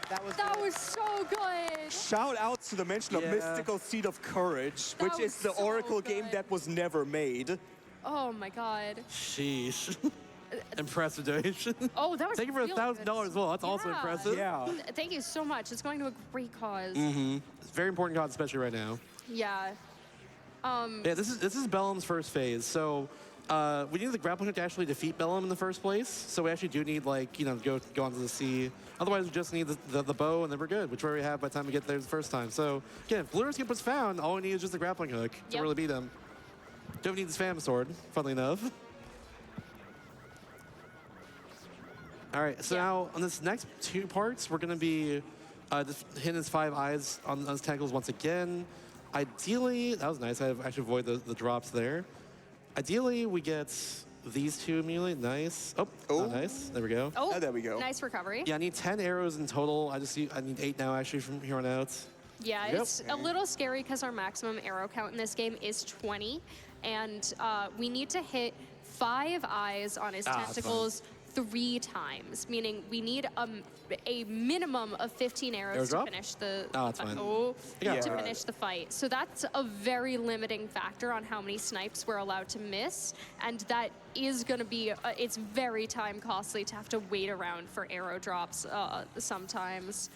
That was so good. Shout out to the mention of Yeah. Mystical Seed of Courage, That which is was the so Oracle game good. that was never made. Oh my god. Sheesh. Impressive donation. Oh, that was Thank you for really $1,000 as well. That's also Yeah. impressive. Yeah. Thank you so much. It's going to a great cause. It's a very important cause, especially right now. Yeah. Yeah, this is Bellum's first phase. So we need the grappling hook to actually defeat Bellum in the first place. So we actually do need, like, go onto the sea. Otherwise, we just need the bow, and then we're good, which we already have by the time we get there the first time. So again, if Blue Skip was found, all we need is just the grappling hook to Yep. really beat him. Don't need the spam sword, funnily enough. All right, so Yeah. now on this next two parts, we're going to be just hitting his 5 eyes on his tentacles once again. Ideally, that was nice. I actually avoid the drops there. Ideally, we get these two immediately. Nice. Oh, Oh. nice. There we go. Oh, there we go. Nice recovery. Yeah, I need 10 arrows in total. I need 8 now, actually, from here on out. Yeah, Yep. it's a little scary because our maximum arrow count in this game is 20, and we need to hit 5 eyes on his that's fine. tentacles 3 times, meaning we need a minimum of 15 arrows to Airdrop? finish the Oh, that's fine. Yeah. to finish the fight. So that's a very limiting factor on how many snipes we're allowed to miss, and that is going to be it's very time costly to have to wait around for arrow drops sometimes.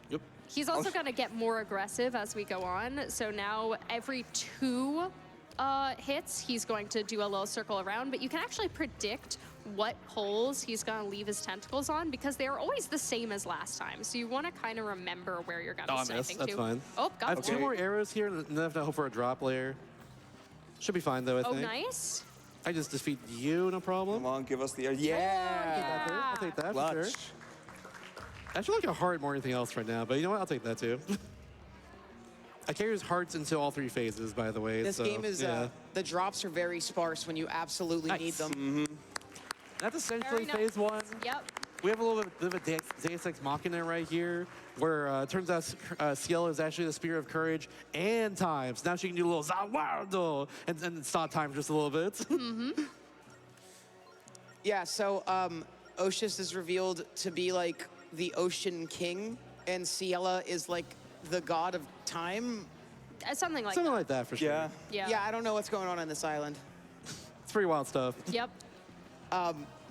Yep. He's also going to get more aggressive as we go on. So now every 2 hits, he's going to do a little circle around, but you can actually predict what holes he's going to leave his tentacles on because they are always the same as last time. So you want to kind of remember where you're going to Oh, be I missed. sniping That's to. fine. Oh, I have got 2 one. more arrows here, and then I have to hope for a drop layer. Should be fine, though, I Oh, think. nice. I just defeat you, no problem. Come on, give us the... Yeah! Yeah. I'll take that, for Clutch. sure. I feel like a heart more than anything else right now, but you know what? I'll take that, too. I carry his hearts into all 3 phases, by the way. This so, game is, yeah. the drops are very sparse when you absolutely need Nice. them. That's essentially Very nice. phase 1. Yep. We have a little bit of a Deus Ex Machina right here, where it turns out Cielo is actually the Spear of Courage and Time. So now she can do a little Zawardo and stop time just a little bit. Yeah, so Oshus is revealed to be like the Ocean King, and Ciela is like the god of time. Something like Something that. like that, for sure. Yeah. Yeah. Yeah, I don't know what's going on this island. It's pretty wild stuff. Yep.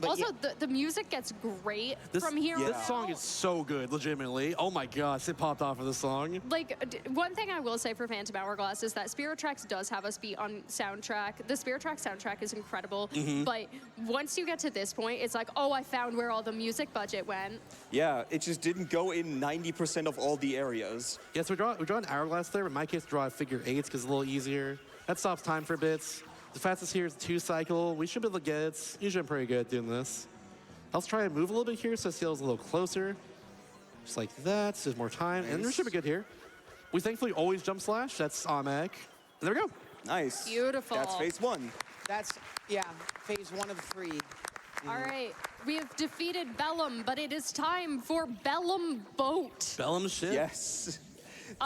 But Also, yeah, the music gets great This, from here on This out. song is so good, legitimately. Oh my gosh, it popped off of this song. Like, one thing I will say for Phantom Hourglass is that Spirit Tracks does have us beat on soundtrack. The Spirit Tracks soundtrack is incredible, but once you get to this point, it's like, oh, I found where all the music budget went. Yeah, it just didn't go in 90% of all the areas. Yes, we draw an hourglass there, but in my case, draw a figure 8 because it's a little easier. That stops time for bits. The fastest here is 2 cycle. We should be able to get it. Usually I'm pretty good at doing this. Let's try and move a little bit here so Ciel's a little closer. Just like that, so there's more time. And we should be good here. We thankfully always jump slash. That's automatic. And there we go. Nice. Beautiful. That's phase 1. that's, yeah, phase 1 of 3. All right, we have defeated Bellum, but it is time for Bellum Boat. Bellum ship. Yes.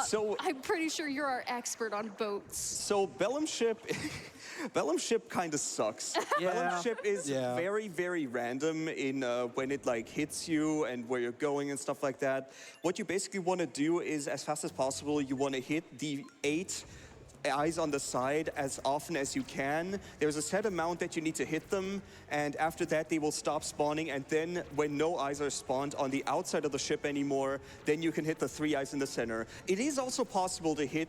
So I'm pretty sure you're our expert on boats. So Bellum ship, Bellum ship kind of sucks. Yeah. Bellum ship is Yeah. very, very random in when it like hits you and where you're going and stuff like that. What you basically want to do is, as fast as possible, you want to hit the 8 eyes on the side as often as you can. There's a set amount that you need to hit them, and after that they will stop spawning, and then when no eyes are spawned on the outside of the ship anymore, then you can hit the 3 eyes in the center. It is also possible to hit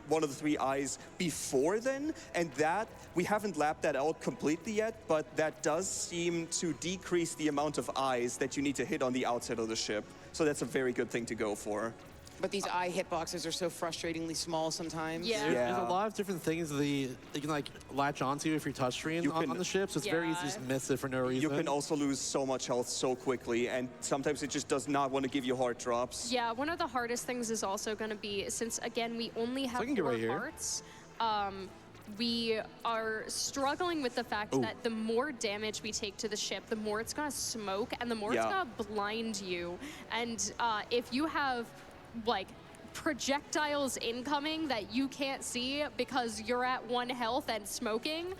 one of the 3 eyes before then, and that, we haven't lapped that out completely yet, but that does seem to decrease the amount of eyes that you need to hit on the outside of the ship. So that's a very good thing to go for. But these eye hitboxes are so frustratingly small sometimes. Yeah. There's Yeah. a lot of different things that you can like latch onto if you're touchscreen on the ship, so it's very easy to Yeah. just miss it for no reason. You can also lose so much health so quickly, and sometimes it just does not want to give you heart drops. Yeah, one of the hardest things is also going to be, since again we only have I can get 4 right here. hearts, we are struggling with the fact that the more damage we take to the ship, the more it's gonna smoke and the more it's gonna blind you. And if you have like projectiles incoming that you can't see because you're at 1 health and smoking,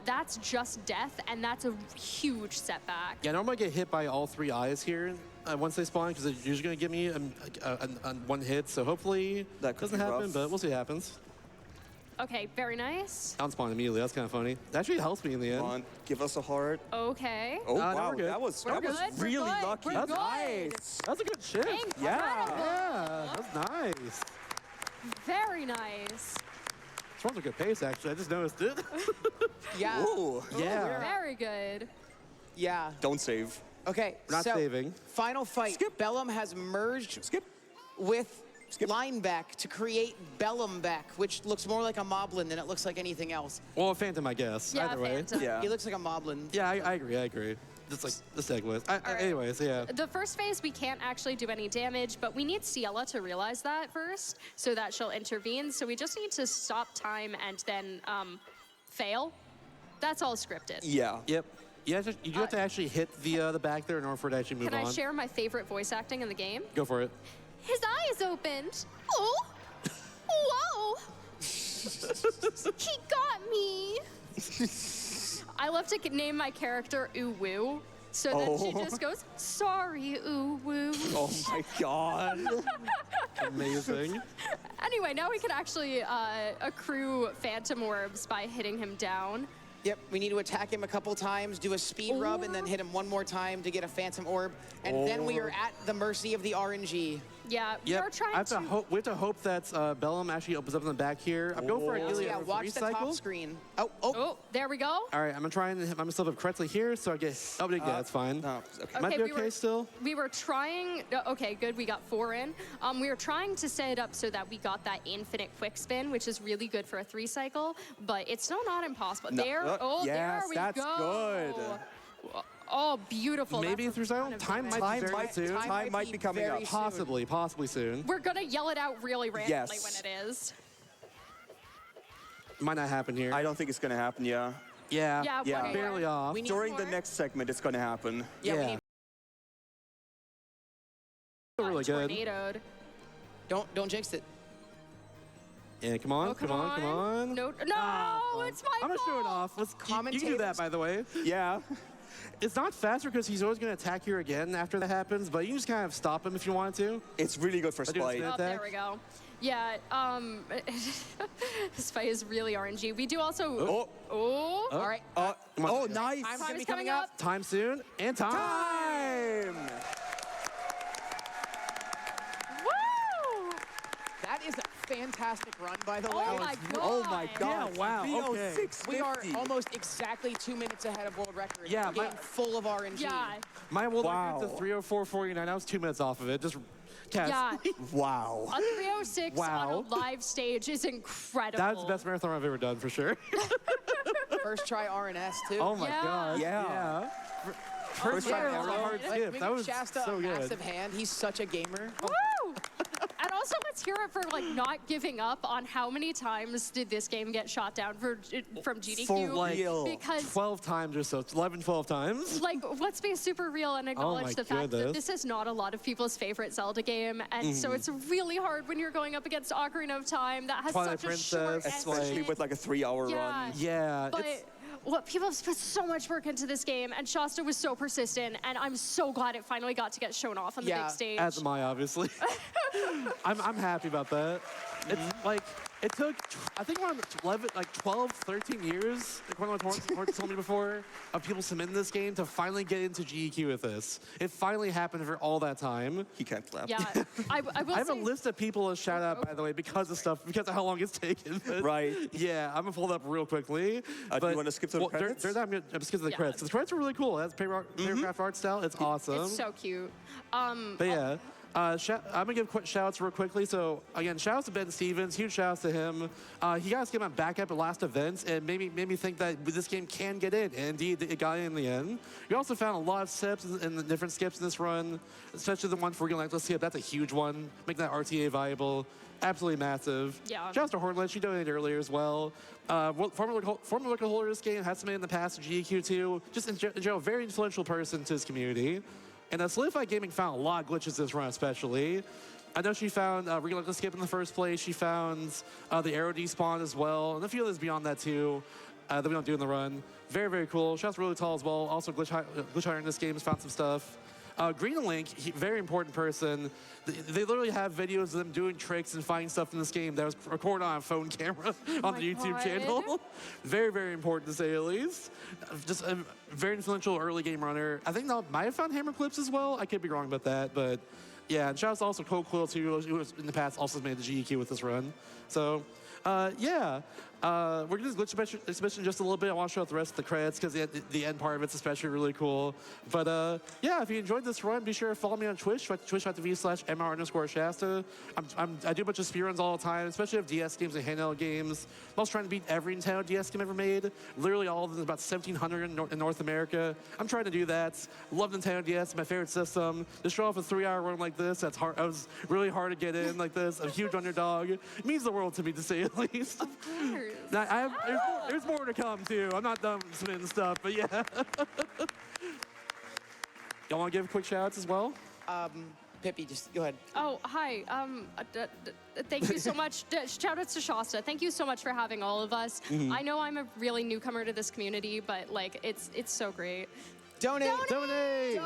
that's just death, and that's a huge setback. Yeah, normally I get hit by all 3 eyes here once they spawn, because it's usually going to give me a 1 hit, so hopefully that doesn't happen, rough. but we'll see what happens. Okay, very nice. Down-spawn immediately, that's kind of funny. That actually helps me in the end. Come on, give us a heart. Okay. Oh, no, wow, we're good. that was We're good, we're really good, lucky. we're That's good. Nice. That's a good ship. Incredible. Yeah, that's nice. Very nice. This one's a good pace, actually. I just noticed it. Yeah. Ooh. Yeah. Very good. Yeah. Don't save. Okay, We're not so saving. final fight. Bellum has merged with Lineback to create Bellumback, which looks more like a Moblin than it looks like anything else. Well, a Phantom, I guess. Yeah, Either way. Phantom. Yeah. He looks like a Moblin. Yeah, I agree. Just like the segues. right. Anyways, yeah. The first phase, we can't actually do any damage, but we need Ciela to realize that first, so that she'll intervene. So we just need to stop time and then fail. That's all scripted. Yeah. Yep. You do have to actually hit the back there in order for it to actually move Can on. I share my favorite voice acting in the game? Go for it. His eyes opened. Oh, whoa. He got me. I love to name my character Ooh Woo. So then she just goes, sorry, Ooh Woo. Oh my god. Amazing. Anyway, now we can actually accrue Phantom Orbs by hitting him down. Yep, we need to attack him a couple times, do a speed rub, and then hit him 1 more time to get a Phantom Orb. And then we are at the mercy of the RNG. Yeah, we are trying we have to hope that Bellum actually opens up in the back here. I'm going for a Helios Yeah, watch the top cycle. screen. Oh, there we go. All right, I'm gonna try and hit myself up correctly here, so I get. Oh, yeah, that's fine. No, okay. Might be we okay were, still. We were trying. Okay, good. We got 4 in. We were trying to set it up so that we got that infinite quick spin, which is really good for a 3 cycle, but it's still not impossible. No, There. yes, there we that's go. good. Oh, beautiful. Maybe That's through a cycle. ton of Time damage. might be very soon. Time might be coming very up. soon. Possibly soon. We're gonna yell it out really randomly Yes. when it is. Might not happen here. I don't think it's gonna happen, yeah. Yeah. Yeah. we're- Barely off. We need During the more. next segment, it's gonna happen. Yeah, we Yeah. need, Still really good. Tornadoed. don't jinx it. Yeah, come on, Oh, come on. No, it's my I'm gonna show it fault. off. You can do that, by the way. Yeah. It's not faster because he's always gonna attack you again after that happens, but you can just kind of stop him if you wanted to. It's really good for I do Spite. understand. Oh, there attack. we go. Yeah, this fight is really RNG. We do also. Oh. All right. Come on. Oh, nice. Time's Time gonna is be coming up. Time soon and time. Time! Woo! That is a fantastic run, by the way. Oh my god. Oh my god. Yeah, wow, okay. VO650. We are almost exactly 2 minutes ahead of world record. Yeah, A game my- full of RNG. Yeah. My world Wow. record's a 304.49. I was 2 minutes off of it. Just test. Yeah. Wow. A 306 on Wow. a live stage is incredible. That's the best marathon I've ever done for sure. First try RNS, too. Oh my Yeah. god. Yeah. First yeah. time ever hard Let skip. me That give was Shasta so a good. massive hand. He's such a gamer. Woo! And also, let's hear it for like not giving up on how many times did this game get shot down from GDQ? For like real. Because 12 times or so. 11, 12 times. like, let's be super real and acknowledge my the fact that goodness. this is not a lot of people's favorite Zelda game, and so it's really hard when you're going up against Ocarina of Time that has Twilight such a short Princess, Especially ending. with like a 3-hour Yeah. run. Yeah. But what people have put so much work into this game, and Shasta was so persistent, and I'm so glad it finally got to get shown off on the Yeah, big stage. As am I, obviously. I'm happy about that. It's like, it took, I think around 11, like 12, 13 years, like one of my parents told me before, of people submitting this game to finally get into GEQ with this. It finally happened for all that time. He can't clap. Yeah, I will I have a say, list of people to shout out, by the way, because of how long it's taken. Right. Yeah, I'm gonna pull it up real quickly. Do you wanna skip to the credits? I'm gonna skip to the Yeah. credits. The credits are really cool. It has papercraft art style. It's awesome. it's so cute. But yeah, I'm gonna give quick shout outs real quickly. So again, shout outs to Ben Stevens, huge shout outs to him. He got us game on back up at last events and made me think that this game can get in, and indeed it got in the end. We also found a lot of skips and the different skips in this run, especially the one for Relentless skip. That's a huge one, making that RTA viable. Absolutely massive. Yeah. Shout out to Hourglass, she donated earlier as well. Former record holder of this game, had somebody in the past, GQ too. Just in general, very influential person to his community. And Solidified Gaming found a lot of glitches this run, especially. I know she found Relentless skip in the first place. She found the arrow despawn as well, and a few others beyond that too that we don't do in the run. Very, very cool. Shout's really tall as well. Also, Glitch Hunter in this game has found some stuff. Green Link, very important person. They literally have videos of them doing tricks and finding stuff in this game that was recorded on a phone camera on the YouTube channel. Very, very important to say the least. Just a very influential early game runner. I think they might have found hammer clips as well. I could be wrong about that, but yeah. And shout out to also Cole Quill too, who was in the past also made the GEQ with this run. So yeah. We're going to do this glitch exhibition just a little bit. I want to show out the rest of the credits because the end part of it's especially really cool. But yeah, if you enjoyed this run, be sure to follow me on Twitch, twitch.tv/MR_Shasta. I do a bunch of speedruns all the time, especially of DS games and handheld games. I'm also trying to beat every Nintendo DS game ever made. Literally all of them, about 1,700 in North America. I'm trying to do that. Love Nintendo DS, my favorite system. To show off a 3-hour run like this, that's hard. It was really hard to get in like this. A huge underdog. It means the world to me, to say at least. Of course. Now, there's more to come, too. I'm not done submitting stuff, but yeah. Y'all want to give quick shout-outs as well? Pippi, just go ahead. Oh, hi. Thank you so much. Shout-outs to Shasta. Thank you so much for having all of us. I know I'm a really newcomer to this community, but, like, it's so great. Donate! Donate!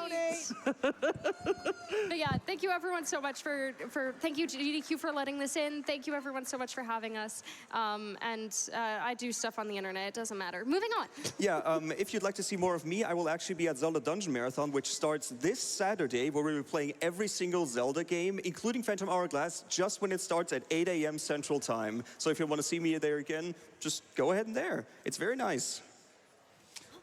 But yeah, thank you everyone so much for thank you to GDQ for letting this in. Thank you everyone so much for having us. I do stuff on the internet, it doesn't matter. Moving on. Yeah, if you'd like to see more of me, I will actually be at Zelda Dungeon Marathon, which starts this Saturday, where we'll be playing every single Zelda game, including Phantom Hourglass, just when it starts at 8 a.m. Central Time. So if you want to see me there again, just go ahead and there. It's very nice.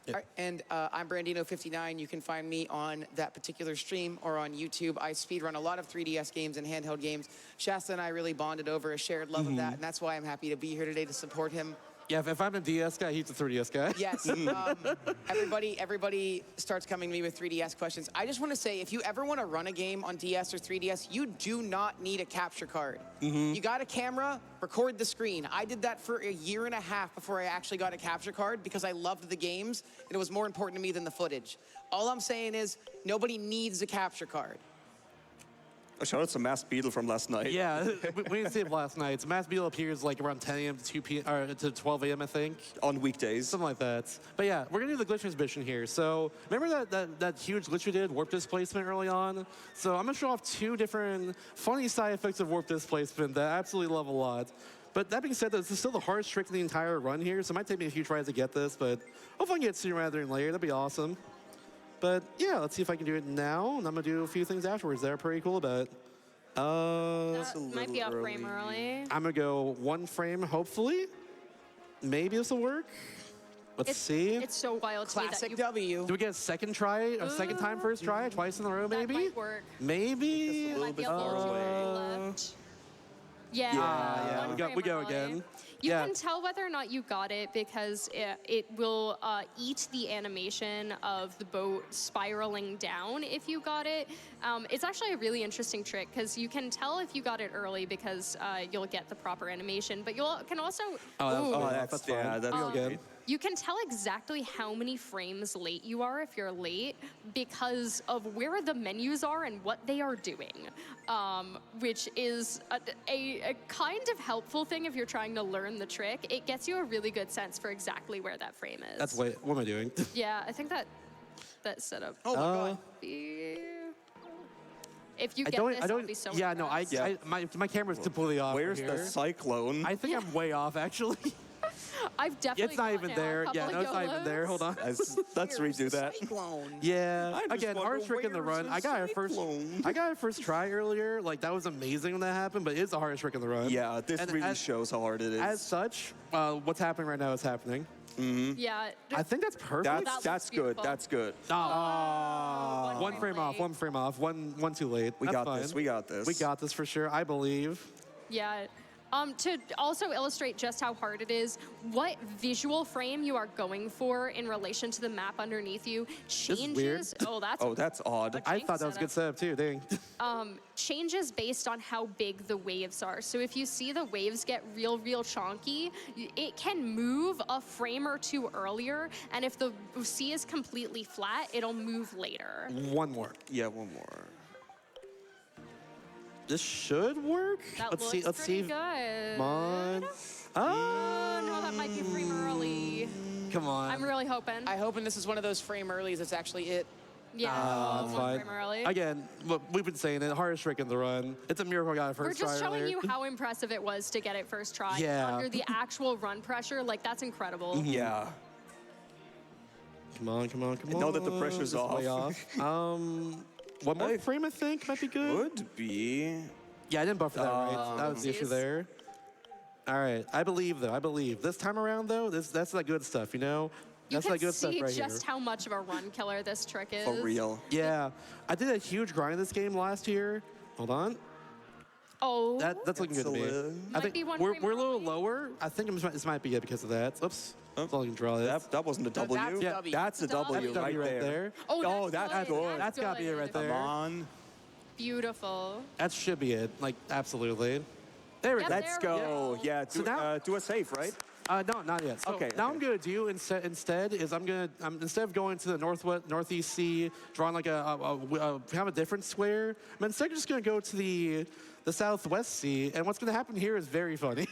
All right, and I'm Brandino59. You can find me on that particular stream or on YouTube. I speedrun a lot of 3DS games and handheld games. Shasta and I really bonded over a shared love of that, and that's why I'm happy to be here today to support him. Yeah, if I'm a DS guy, he's a 3DS guy. Yes. Everybody starts coming to me with 3DS questions. I just want to say, if you ever want to run a game on DS or 3DS, you do not need a capture card. You got a camera, record the screen. I did that for 1.5 years before I actually got a capture card because I loved the games, and it was more important to me than the footage. All I'm saying is, nobody needs a capture card. A shout out to Mass Beetle from last night. Yeah, we didn't see it last night. So Mass Beetle appears like around 10 a.m. to 2 p.m. or to 12 a.m. I think. On weekdays. Something like that. But yeah, we're gonna do the glitch exhibition here. So remember that huge glitch we did, warp displacement early on? So I'm gonna show off 2 different funny side effects of warp displacement that I absolutely love a lot. But that being said, this is still the hardest trick in the entire run here, so it might take me a few tries to get this, but hopefully I can get it sooner rather than later. That'd be awesome. But yeah, let's see if I can do it now, and I'm gonna do a few things afterwards that are pretty cool about it. That might be a frame early. I'm gonna go 1 frame, hopefully. Maybe this will work. Let's see. It's so wild to me that Classic W. Do we get a second try, a second time first try, twice in a row maybe? That might work. Maybe. A little bit far away. Left. Yeah, we go early. again. You can tell whether or not you got it because it will eat the animation of the boat spiraling down if you got it. It's actually a really interesting trick because you can tell if you got it early because you'll get the proper animation, but you can also... That's fine. Yeah, that's good. You can tell exactly how many frames late you are if you're late because of where the menus are and what they are doing, which is a kind of helpful thing if you're trying to learn the trick. It gets you a really good sense for exactly where that frame is. That's what am I doing? Yeah, I think that setup. Oh my God. If you get this, I'll be so impressed. My camera's completely off. Where's here. the cyclone? I think I'm way off, actually. I've definitely It's not even there. Yeah, no, it's not even there. Hold on. Let's redo that. Cyclone. Yeah. I just Again, wonder hardest trick in the where's run. the I got it first try earlier. Like that was amazing when that happened, but it's the hardest trick in the run. Yeah, this And really shows how hard it is. As such, what's happening right now is happening. Yeah. I think that's perfect. That looks That's good. beautiful. That's good. One frame off, one frame off, one too late. We That's got fine. this. We got this. We got this for sure, I believe. Yeah. To also illustrate just how hard it is, what visual frame you are going for in relation to the map underneath you changes. weird. Oh, that's Oh, that's odd. I thought that was a good setup too, dang. changes based on how big the waves are. So if you see the waves get real chonky, it can move a frame or two earlier, and if the sea is completely flat, it'll move later. One more. Yeah, one more. This should work. That let's looks see. Let's pretty see. good. Come on. Oh, no, that might be frame early. Come on. I'm really hoping. I'm hoping this is one of those frame earlies that's actually it. Yeah, That's one fine. frame early. Again, look, we've been saying it. Hardest trick in the run. It's a miracle I got it We're first try just showing earlier. you how impressive it was to get it first try. Yeah. Under the actual run pressure, like that's incredible. Yeah. Come on, come on, come on. Know that the pressure's This is way off. One more frame, I think, might be good. Would be. Yeah, I didn't buffer that right. That was the issue Oopsies. there. All right, I believe though. I believe this time around though. That's that good stuff, you know. You That's can that good stuff see right just here. how much of a run killer this trick is. For real. Yeah, I did a huge grind in this game last year. Hold on. Oh, That's looking good to me. Excellent. I Might think be one we're frame a little early. lower. I think this might be it because of that. Oops. That's all I can draw this. That wasn't a W. that's Yeah, W. That's a W, W right there. oh, that's good. That's gotta be it right there. Come on. Beautiful. That should be it. Like absolutely. There we Yep, go. Let's There we go. go. Yeah, So now- do a save, right? No, not yet. So Okay, now okay. I'm gonna do instead is I'm instead of going to the northeast sea, drawing like have a different square. I'm instead just gonna go to the southwest sea, and what's gonna happen here is very funny.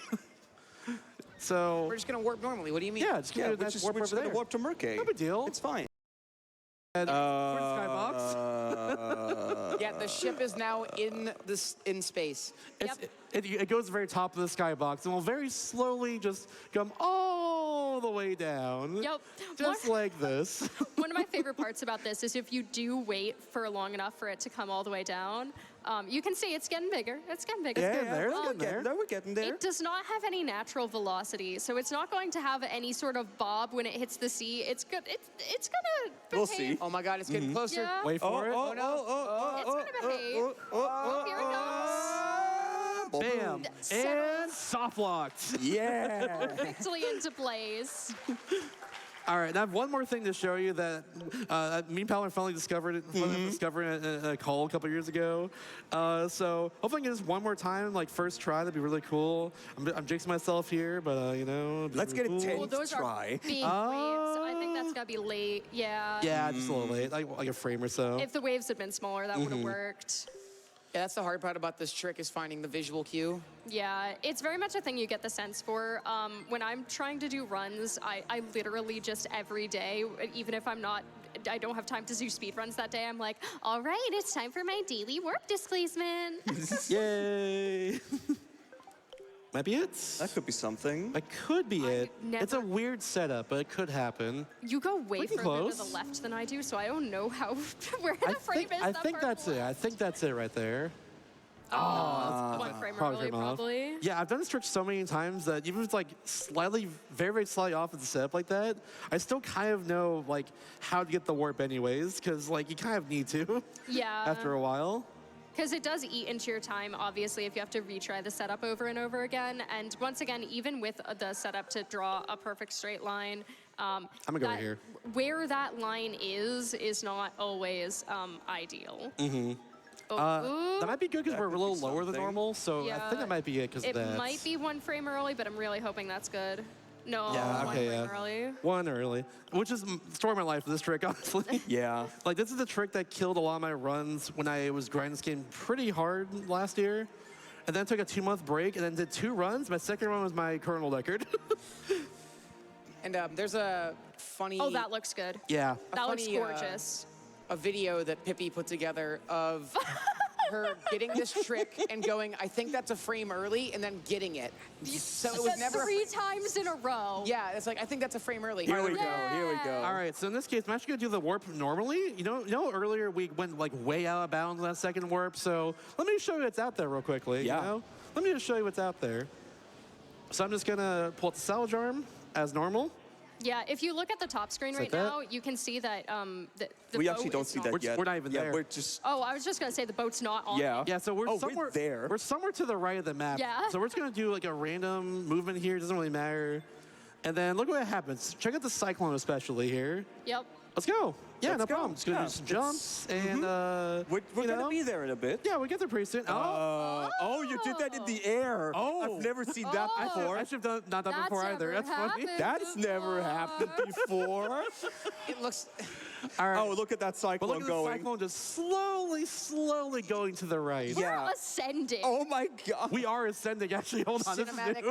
So We're just gonna warp normally. What do you mean? yeah, just gonna Yeah, do we're that just, warp we're just over gonna there. warp to Murkay. No big deal. It's fine. And we're in Skybox. Yeah, the ship is now in space. It goes to the very top of the skybox, and will very slowly just come all the way down. Yep. Just like this. One of my favorite parts about this is if you do wait for long enough for it to come all the way down, you can see it's getting bigger. It's getting bigger. getting there, it's getting there. We're getting there. It does not have any natural velocity, so it's not going to have any sort of bob when it hits the sea. It's good. It's gonna behave. We'll see. Oh my God, it's getting closer. Yeah. Wait for it. It's gonna behave. Oh, here it goes. Bam. And soft locked. Yeah. Perfectly into place. All right, and I have one more thing to show you that me and Paladin finally discovered it. Discovered in a call a couple years ago. So hopefully I can get this one more time, like first try. That'd be really cool. I'm jinxing myself here, but you know. it'd be Let's really get it cool. ten. Well, those Try. are big waves. I think that's gotta be late. Yeah. Yeah, just a little late, like a frame or so. If the waves had been smaller, that would have worked. Yeah, that's the hard part about this trick is finding the visual cue. Yeah, it's very much a thing you get the sense for. When I'm trying to do runs, I literally just every day, even if I don't have time to do speed runs that day, I'm like, all right, it's time for my daily warp displacement. Yay! Might be it. That could be something. That could be it. It's a never- weird setup, but it could happen. You go way Pretty further to close. the left than I do, so I don't know how where the frame is. I that think far that's it. below. I think that's it right there. One frame early, frame off. probably. Yeah, I've done this trick so many times that even if it's like very slightly off of the setup like that, I still kind of know like how to get the warp anyways, because like you kind of need to Yeah. after a while. Because it does eat into your time, obviously, if you have to retry the setup over and over again. And once again, even with the setup to draw a perfect straight line, I'm gonna go right that- here. where that line is not always ideal. That might be good because we're a could little be lower than something. normal, so I think that might be it because of It that. might be one frame early, but I'm really hoping that's good. No, Yeah, one okay, frame yeah. early. One early, which is the story of my life for this trick, honestly. Yeah. Like, this is the trick that killed a lot of my runs when I was grinding this game pretty hard last year. And then took a 2-month break and then did 2 runs. My second run was my Colonel record. And there's a funny, Oh, that looks good. Yeah. That looks funny, gorgeous. a video that Pippi put together of her getting this trick and going, I think that's a frame early, and then getting it. So it was That's never. 3 times in a row. Yeah, it's like I think that's a frame early. Here we go. Here we go. All right, so in this case, I'm actually gonna do the warp normally. You know earlier we went like way out of bounds on that second warp, so let me show you what's out there real quickly. Yeah. You know? Let me just show you what's out there. So I'm just gonna pull out the salvage arm as normal. Yeah, if you look at the top screen right like that. now, you can see that the We boat actually don't is see not- that yet. we're not even yeah, there. We're just. Oh, I was just gonna say the boat's not on. Yeah. Yeah, so we're Oh, somewhere we're there. We're somewhere to the right of the map. Yeah. So we're just gonna do like a random movement here. Doesn't really matter. And then look what happens. Check out the cyclone especially here. Yep. Let's go. Yeah, Let's no go. problem. Just gonna Yeah, do some it's- jumps and We're you gonna know, be there in a bit. Yeah, we'll get there pretty soon. Oh, you did that in the air. Oh. I've never seen that Oh. before. I should have not done That's before either. never That's funny. happened. That's never happened before. It looks. All right. Oh, look at that but cyclone look at the going. cyclone just slowly going to the right. Yeah. We're ascending. Oh my god. We are ascending, actually. Hold on. This is Cinematic.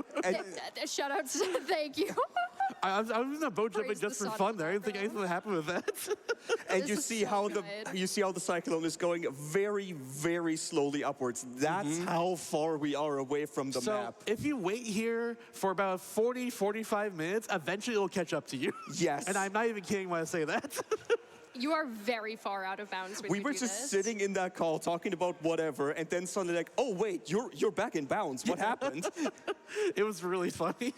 new. Shout out to thank you. I was in a boat jumping Praise the just for sun fun there. I didn't think background. anything would happen with that. And This you is see so how good. the cyclone is going very slowly upwards. That's how far we are away from the So map. if you wait here for about 45 minutes, eventually it'll catch up to you. Yes. And I'm not even kidding when I say that. You are very far out of bounds when We you were do just this. sitting in that call talking about whatever, and then suddenly like, oh wait, you're back in bounds. What happened? It was really funny.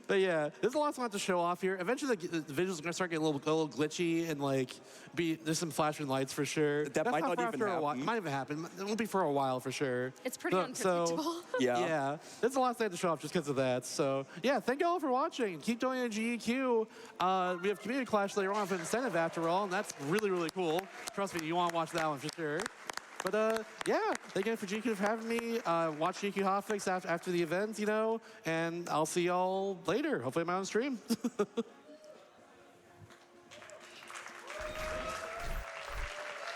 But yeah, there's a lot to show off here. Eventually the visuals are gonna start getting a little glitchy and like there's some flashing lights for sure. That That's might not for even after a while. happen. It might even happen. It won't be for a while for sure. It's pretty So- unpredictable. Yeah. Yeah, there's a lot to show off just because of that. So yeah, thank you all for watching. Keep doing it GEQ. We have Community Clash later on for incentive after all, and that's really cool. Trust me, you want to watch that one for sure. But yeah, thank you for GQ for having me. Watch GQ Hotfix after the event, you know, and I'll see y'all later. Hopefully I'm out on stream.